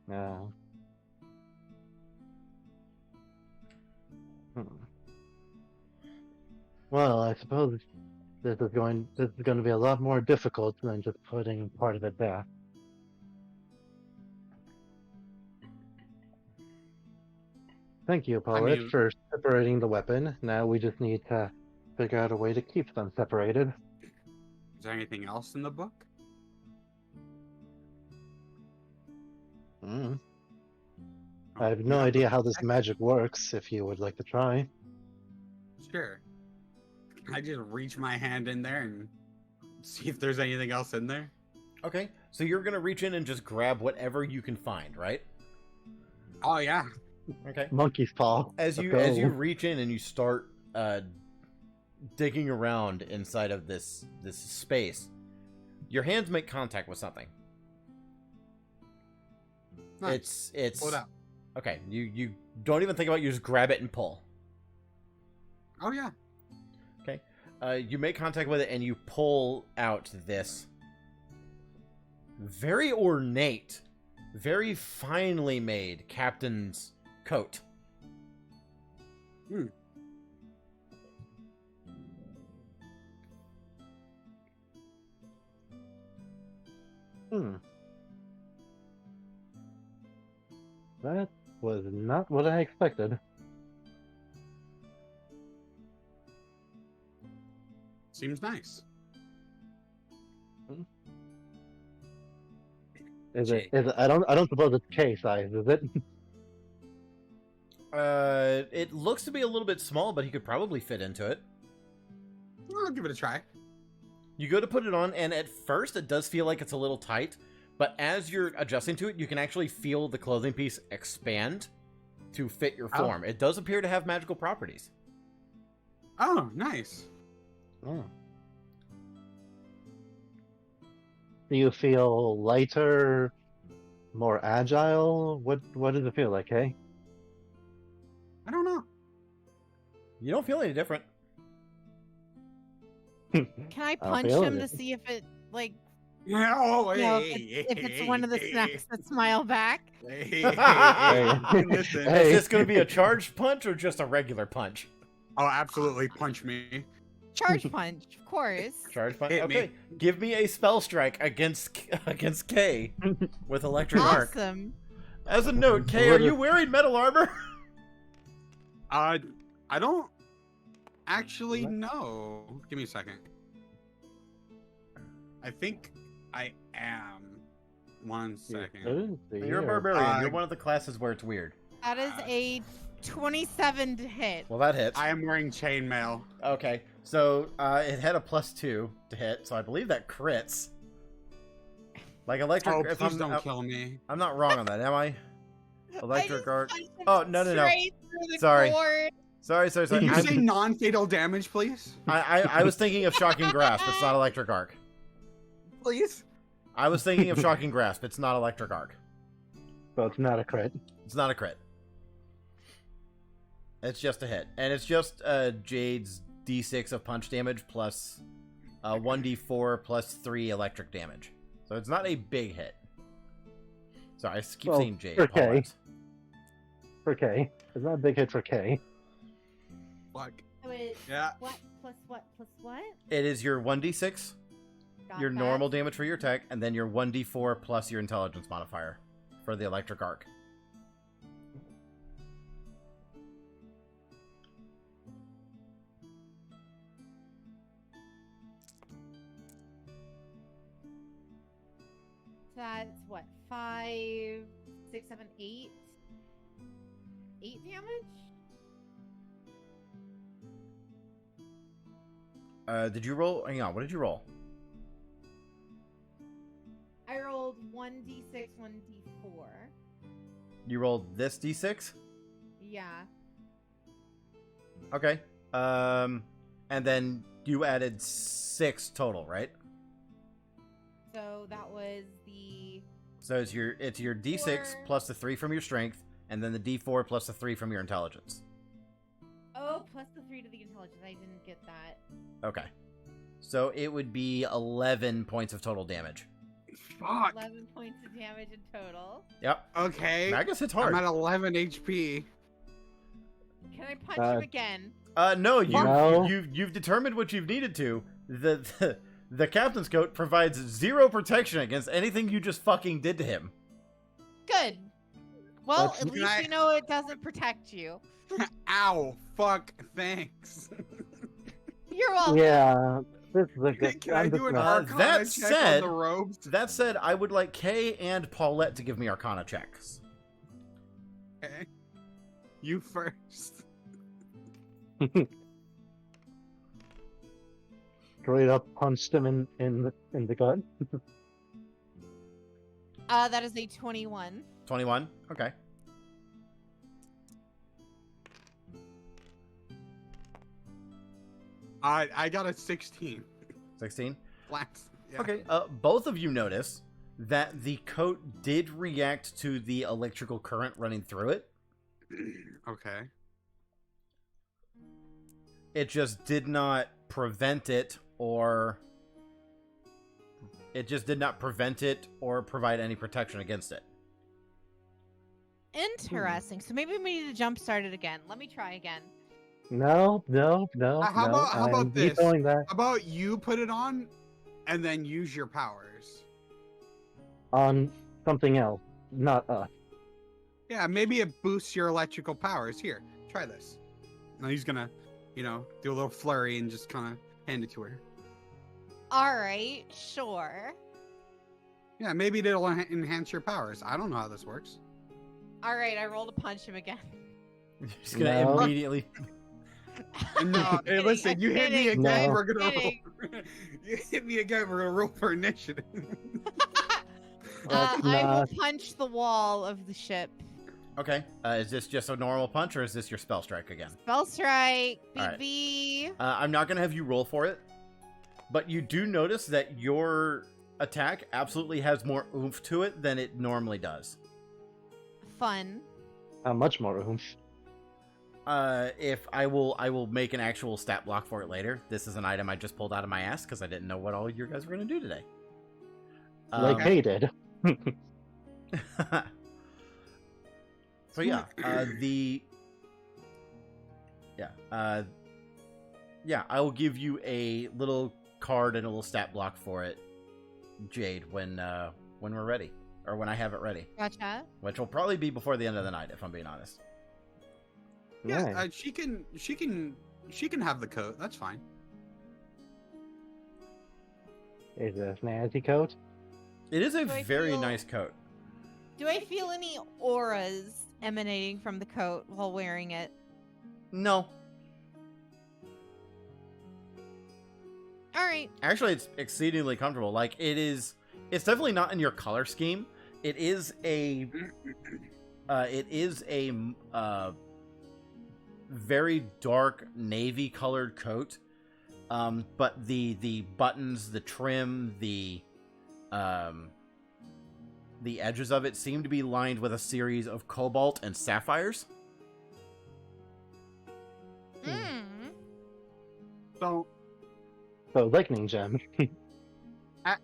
No. Well, I suppose this is going to be a lot more difficult than just putting part of it back. Thank you, Paulette, for separating the weapon. Now we just need to figure out a way to keep them separated. Is there anything else in the book? I have no idea how this magic works, if you would like to try. Sure. I just reach my hand in there and see if there's anything else in there. Okay, so you're gonna reach in and just grab whatever you can find, right? Oh yeah. Okay. Monkey's paw. As you reach in and you start digging around inside of this space, your hands make contact with something. Nice. It's pull it out. Okay, you don't even think about it, you just grab it and pull. Oh yeah. Okay. You make contact with it and you pull out this very ornate, very finely made captain's coat. That was not what I expected. Seems nice. Is it? I don't suppose it's K size, is it? It looks to be a little bit small, but he could probably fit into it. I'll give it a try. You go to put it on, and at first it does feel like it's a little tight, but as you're adjusting to it, you can actually feel the clothing piece expand to fit your form. It does appear to have magical properties. Oh, nice. Do you feel lighter, more agile? What does it feel like, hey? I don't know. You don't feel any different. Can I I punch feel him it. to see if it like Yeah, oh, you know, hey, if it's one of the snacks that smile back? Listen. Is this going to be a charged punch or just a regular punch? Oh, absolutely punch me. Charge punch, of course. Charge punch. Hit me. Okay, give me a spell strike against Kay with electric arc. Awesome. As a note, Kay, are you wearing metal armor? I don't actually know. Give me a second. I think I am. 1 second. You're a barbarian. You're one of the classes where it's weird. That is a 27 to hit. Well, that hits. I am wearing chainmail. Okay, so it had a +2 to hit, so I believe that crits. Like electric. Oh, if please I'm, don't kill me. I'm not wrong on that, am I? Electric arc. punched him Oh no. straight through the Sorry. cord. Sorry. Can you say non-fatal damage, please? I was thinking of shocking grasp. It's not electric arc. Please. I was thinking of shocking grasp. It's not electric arc. So it's not a crit. It's not a crit. It's just a hit, and it's just Jade's D6 of punch damage plus 1d4 plus 3 electric damage. So it's not a big hit. Sorry, I keep saying Jade. For K. Paulette. For K. It's not a big hit for K. Fuck. Wait, Yeah. What plus what plus what? It is your 1d6, Got your that. normal damage for your attack, and then your 1d4 plus your intelligence modifier for the electric arc. That's what, 5, 6, 7, 8? 8 damage? Did you roll? Hang on, what did you roll? I rolled 1d6, 1d4. You rolled this d6? Yeah. Okay. And then you added 6 total, right? So that was the... So it's your d6 Four. plus the 3 from your strength, and then the d4 plus the 3 from your intelligence. Oh, plus the 3 to the intelligence. I didn't get that. Okay. So it would be 11 points of total damage. Fuck. 11 points of damage in total. Yep. Okay. Magus hits hard. I'm at 11 HP. Can I punch him again? No, No. you've determined what you've needed to. The captain's coat provides 0 protection against anything you just fucking did to him. Good. Well, That's- at least you know it doesn't protect you. Ow. Fuck. Thanks. You're welcome. Yeah. This is a good. Can I I'm do just an not- arcana that check said- on the robes? That said, I would like Kay and Paulette to give me Arcana checks. Okay. You first. Straight up punched him in the gut. That is a 21. 21? Okay. I got a 16. 16? Blacks. Yeah. Okay, both of you notice that the coat did react to the electrical current running through it. Okay. It just did not prevent it or provide any protection against it. Interesting. So maybe we need to jumpstart it again. Let me try again. No. How no, about this? vetoing that How about you put it on and then use your powers? on something else, not us. Yeah, maybe it boosts your electrical powers. Here, try this. Now he's gonna, do a little flurry and just kind of hand it to her. All right, sure. Yeah, maybe it'll enhance your powers. I don't know how this works. All right, I rolled to punch him again. Just gonna No. immediately. No, hey, kidding, listen, I'm you hit me kidding, again, No. we're gonna roll. kidding. You hit me again, we're gonna roll for initiative. That's I will not- punch the wall of the ship. Okay. Is this just a normal punch or is this your spell strike again? Spell strike, All right. BB. I'm not gonna have you roll for it, but you do notice that your attack absolutely has more oomph to it than it normally does. Fun. How much more oomph? If I will make an actual stat block for it later. This is an item I just pulled out of my ass because I didn't know what all you guys were going to do today. Like Kay did. So yeah, I will give you a little card and a little stat block for it, Jade, when we're ready, or when I have it ready. Gotcha. Which will probably be before the end of the night, if I'm being honest. Yeah, she can have the coat. That's fine. Is it a snazzy coat? It is a Do I very feel- nice coat. Do I feel any auras emanating from the coat while wearing it? No. All right. Actually, it's exceedingly comfortable. Like, it's definitely not in your color scheme. It is a very dark navy colored coat. But the buttons, the trim, the edges of it seem to be lined with a series of cobalt and sapphires. So, lightning gem.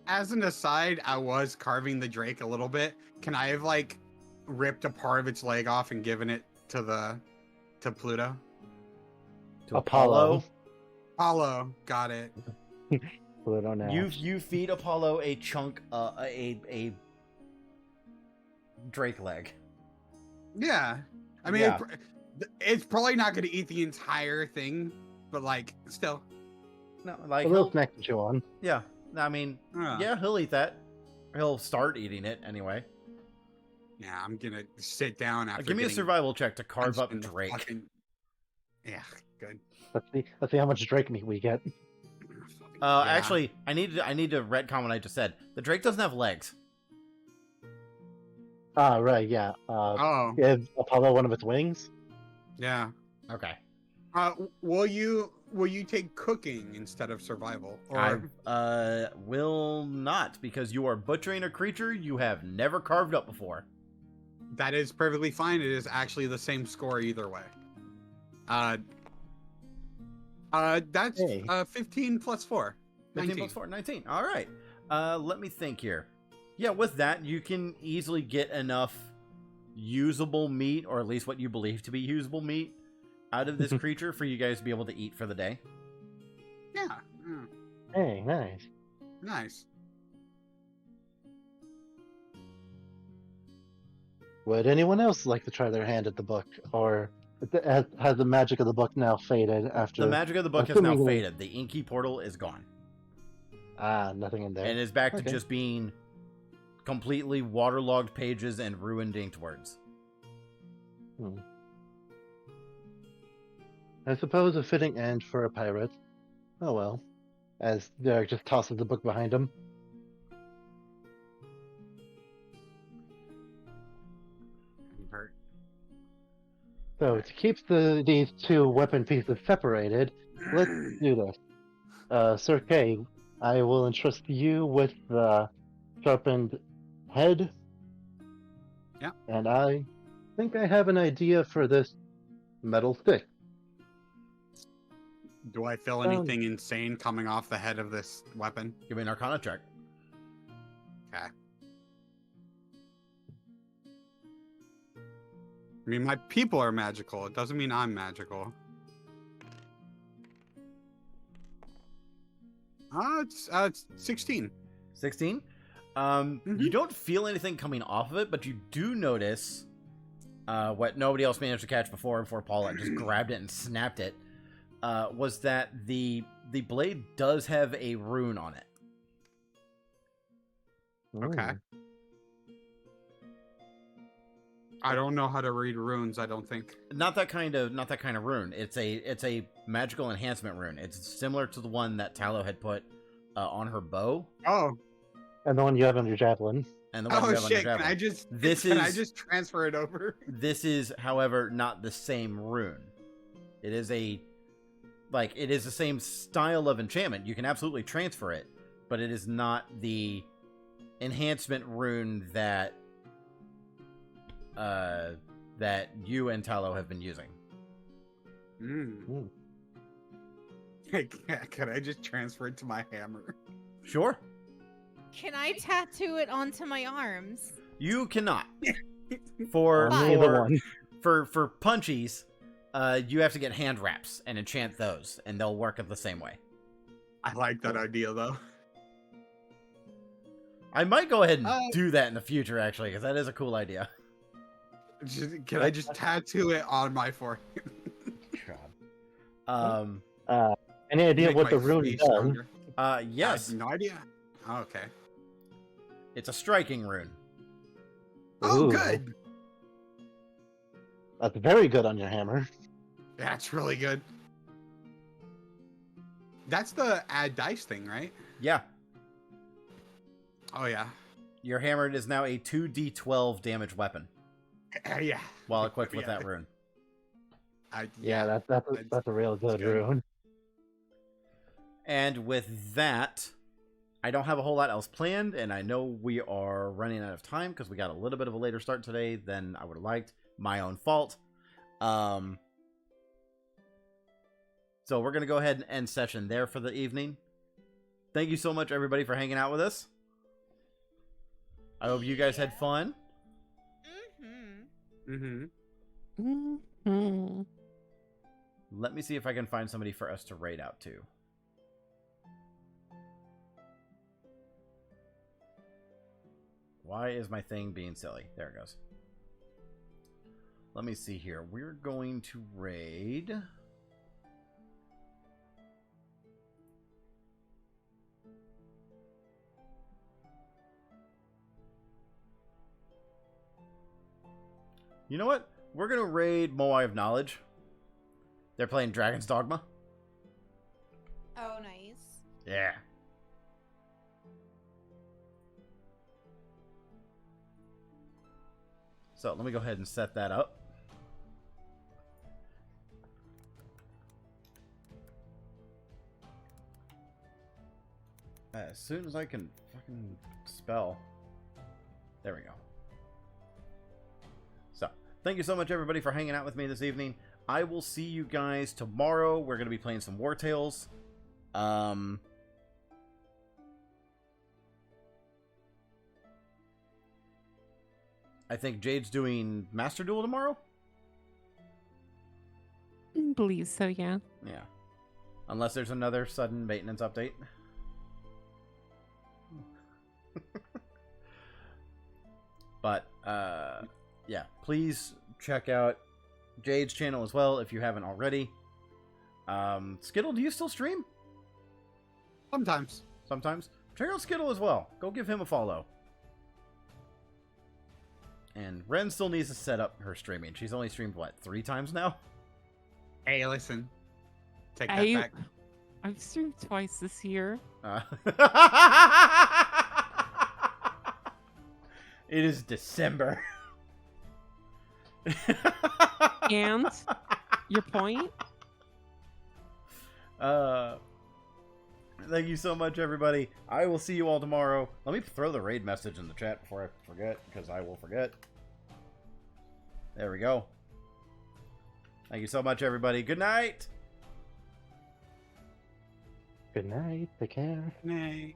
as an aside, I was carving the Drake a little bit. Can I have like ripped a part of its leg off and given it to Pluto? To Apollo. Apollo, got it. Pluto now. You feed Apollo a chunk, a Drake leg. Yeah, I mean, Yeah. it's probably not going to eat the entire thing, but like, still. No, like a little snack to chew on. Yeah, I mean, yeah, he'll eat that. He'll start eating it anyway. Yeah, I'm gonna sit down after. Give me a survival check to carve up Drake. Yeah, good. Let's see how much Drake meat we get. Actually, I need to retcon what I just said. The Drake doesn't have legs. Ah, right, yeah. Give Apollo one of its wings? Yeah. Okay. Will you take cooking instead of survival? Or I will not, because you are butchering a creature you have never carved up before. that is perfectly fine. It is actually the same score either way. That's 15 plus 4. 15 plus 4, 19. All right. Let me think here. Yeah, with that, you can easily get enough usable meat, or at least what you believe to be usable meat, out of this creature for you guys to be able to eat for the day. Yeah. Hey, nice. Nice. Would anyone else like to try their hand at the book, or has the magic of the book now faded after? The magic of the book has now assuming- faded. The inky portal is gone. Ah, nothing in there. And is back to Okay. just being completely waterlogged pages and ruined inked words. I suppose a fitting end for a pirate. Oh well. As Derek just tosses the book behind him. So to keep these two weapon pieces separated, let's do this. Sir Kay, I will entrust you with the sharpened head. Yeah. And I think I have an idea for this metal stick. Do I feel anything insane coming off the head of this weapon? Give me an Arcana check. Okay. I mean, my people are magical. It doesn't mean I'm magical. It's 16. 16? You don't feel anything coming off of it, but you do notice what nobody else managed to catch before Paula just grabbed it and snapped it, was that the blade does have a rune on it. Okay. I don't know how to read runes, I don't think. Not that kind of rune. It's a magical enhancement rune. It's similar to the one that Tallow had put on her bow. Oh. And the one you have on your javelin. And the one you have on your javelin. Can I just transfer it over? This is, however, not the same rune. It is the same style of enchantment. You can absolutely transfer it, but it is not the enhancement rune that that you and Talo have been using. Can I just transfer it to my hammer? Sure. Can I tattoo it onto my arms? You cannot. For punchies, you have to get hand wraps and enchant those, and they'll work the same way. I like that idea, though. I might go ahead and do that in the future, actually, because that is a cool idea. Can I just tattoo it on my forehead? Any idea what the rune does? Yes. No idea. Oh, okay. It's a striking rune. Oh, Ooh. good. That's very good on your hammer. That's really good. That's the add dice thing, right? Yeah. Oh, yeah. Your hammer is now a 2d12 damage weapon. Yeah. While equipped with that rune. Yeah, that's a real good rune. And with that, I don't have a whole lot else planned, and I know we are running out of time because we got a little bit of a later start today than I would have liked. My own fault. So we're going to go ahead and end session there for the evening. Thank you so much, everybody, for hanging out with us. I hope you guys had fun. Let me see if I can find somebody for us to raid out to. Why is my thing being silly? There it goes. Let me see here. We're going to raid... You know what? We're going to raid Moai of Knowledge. They're playing Dragon's Dogma. Oh, nice. Yeah. So let me go ahead and set that up. As soon as I can fucking spell. There we go. So, thank you so much, everybody, for hanging out with me this evening. I will see you guys tomorrow. We're going to be playing some War Tales. I think Jade's doing Master Duel tomorrow? I believe so, yeah. Yeah. Unless there's another sudden maintenance update. But, yeah. Please check out Jade's channel as well if you haven't already. Skittle, do you still stream? Sometimes. Sometimes? Check out Skittle as well. Go give him a follow. And Ren still needs to set up her streaming. She's only streamed, what, 3 times now? Hey, listen. Take that back. I've streamed twice this year. It is December. And? Your point? Thank you so much, everybody. I will see you all tomorrow. Let me throw the raid message in the chat before I forget, because I will forget. There we go. Thank you so much, everybody. Good night. Good night. Take care. Good night.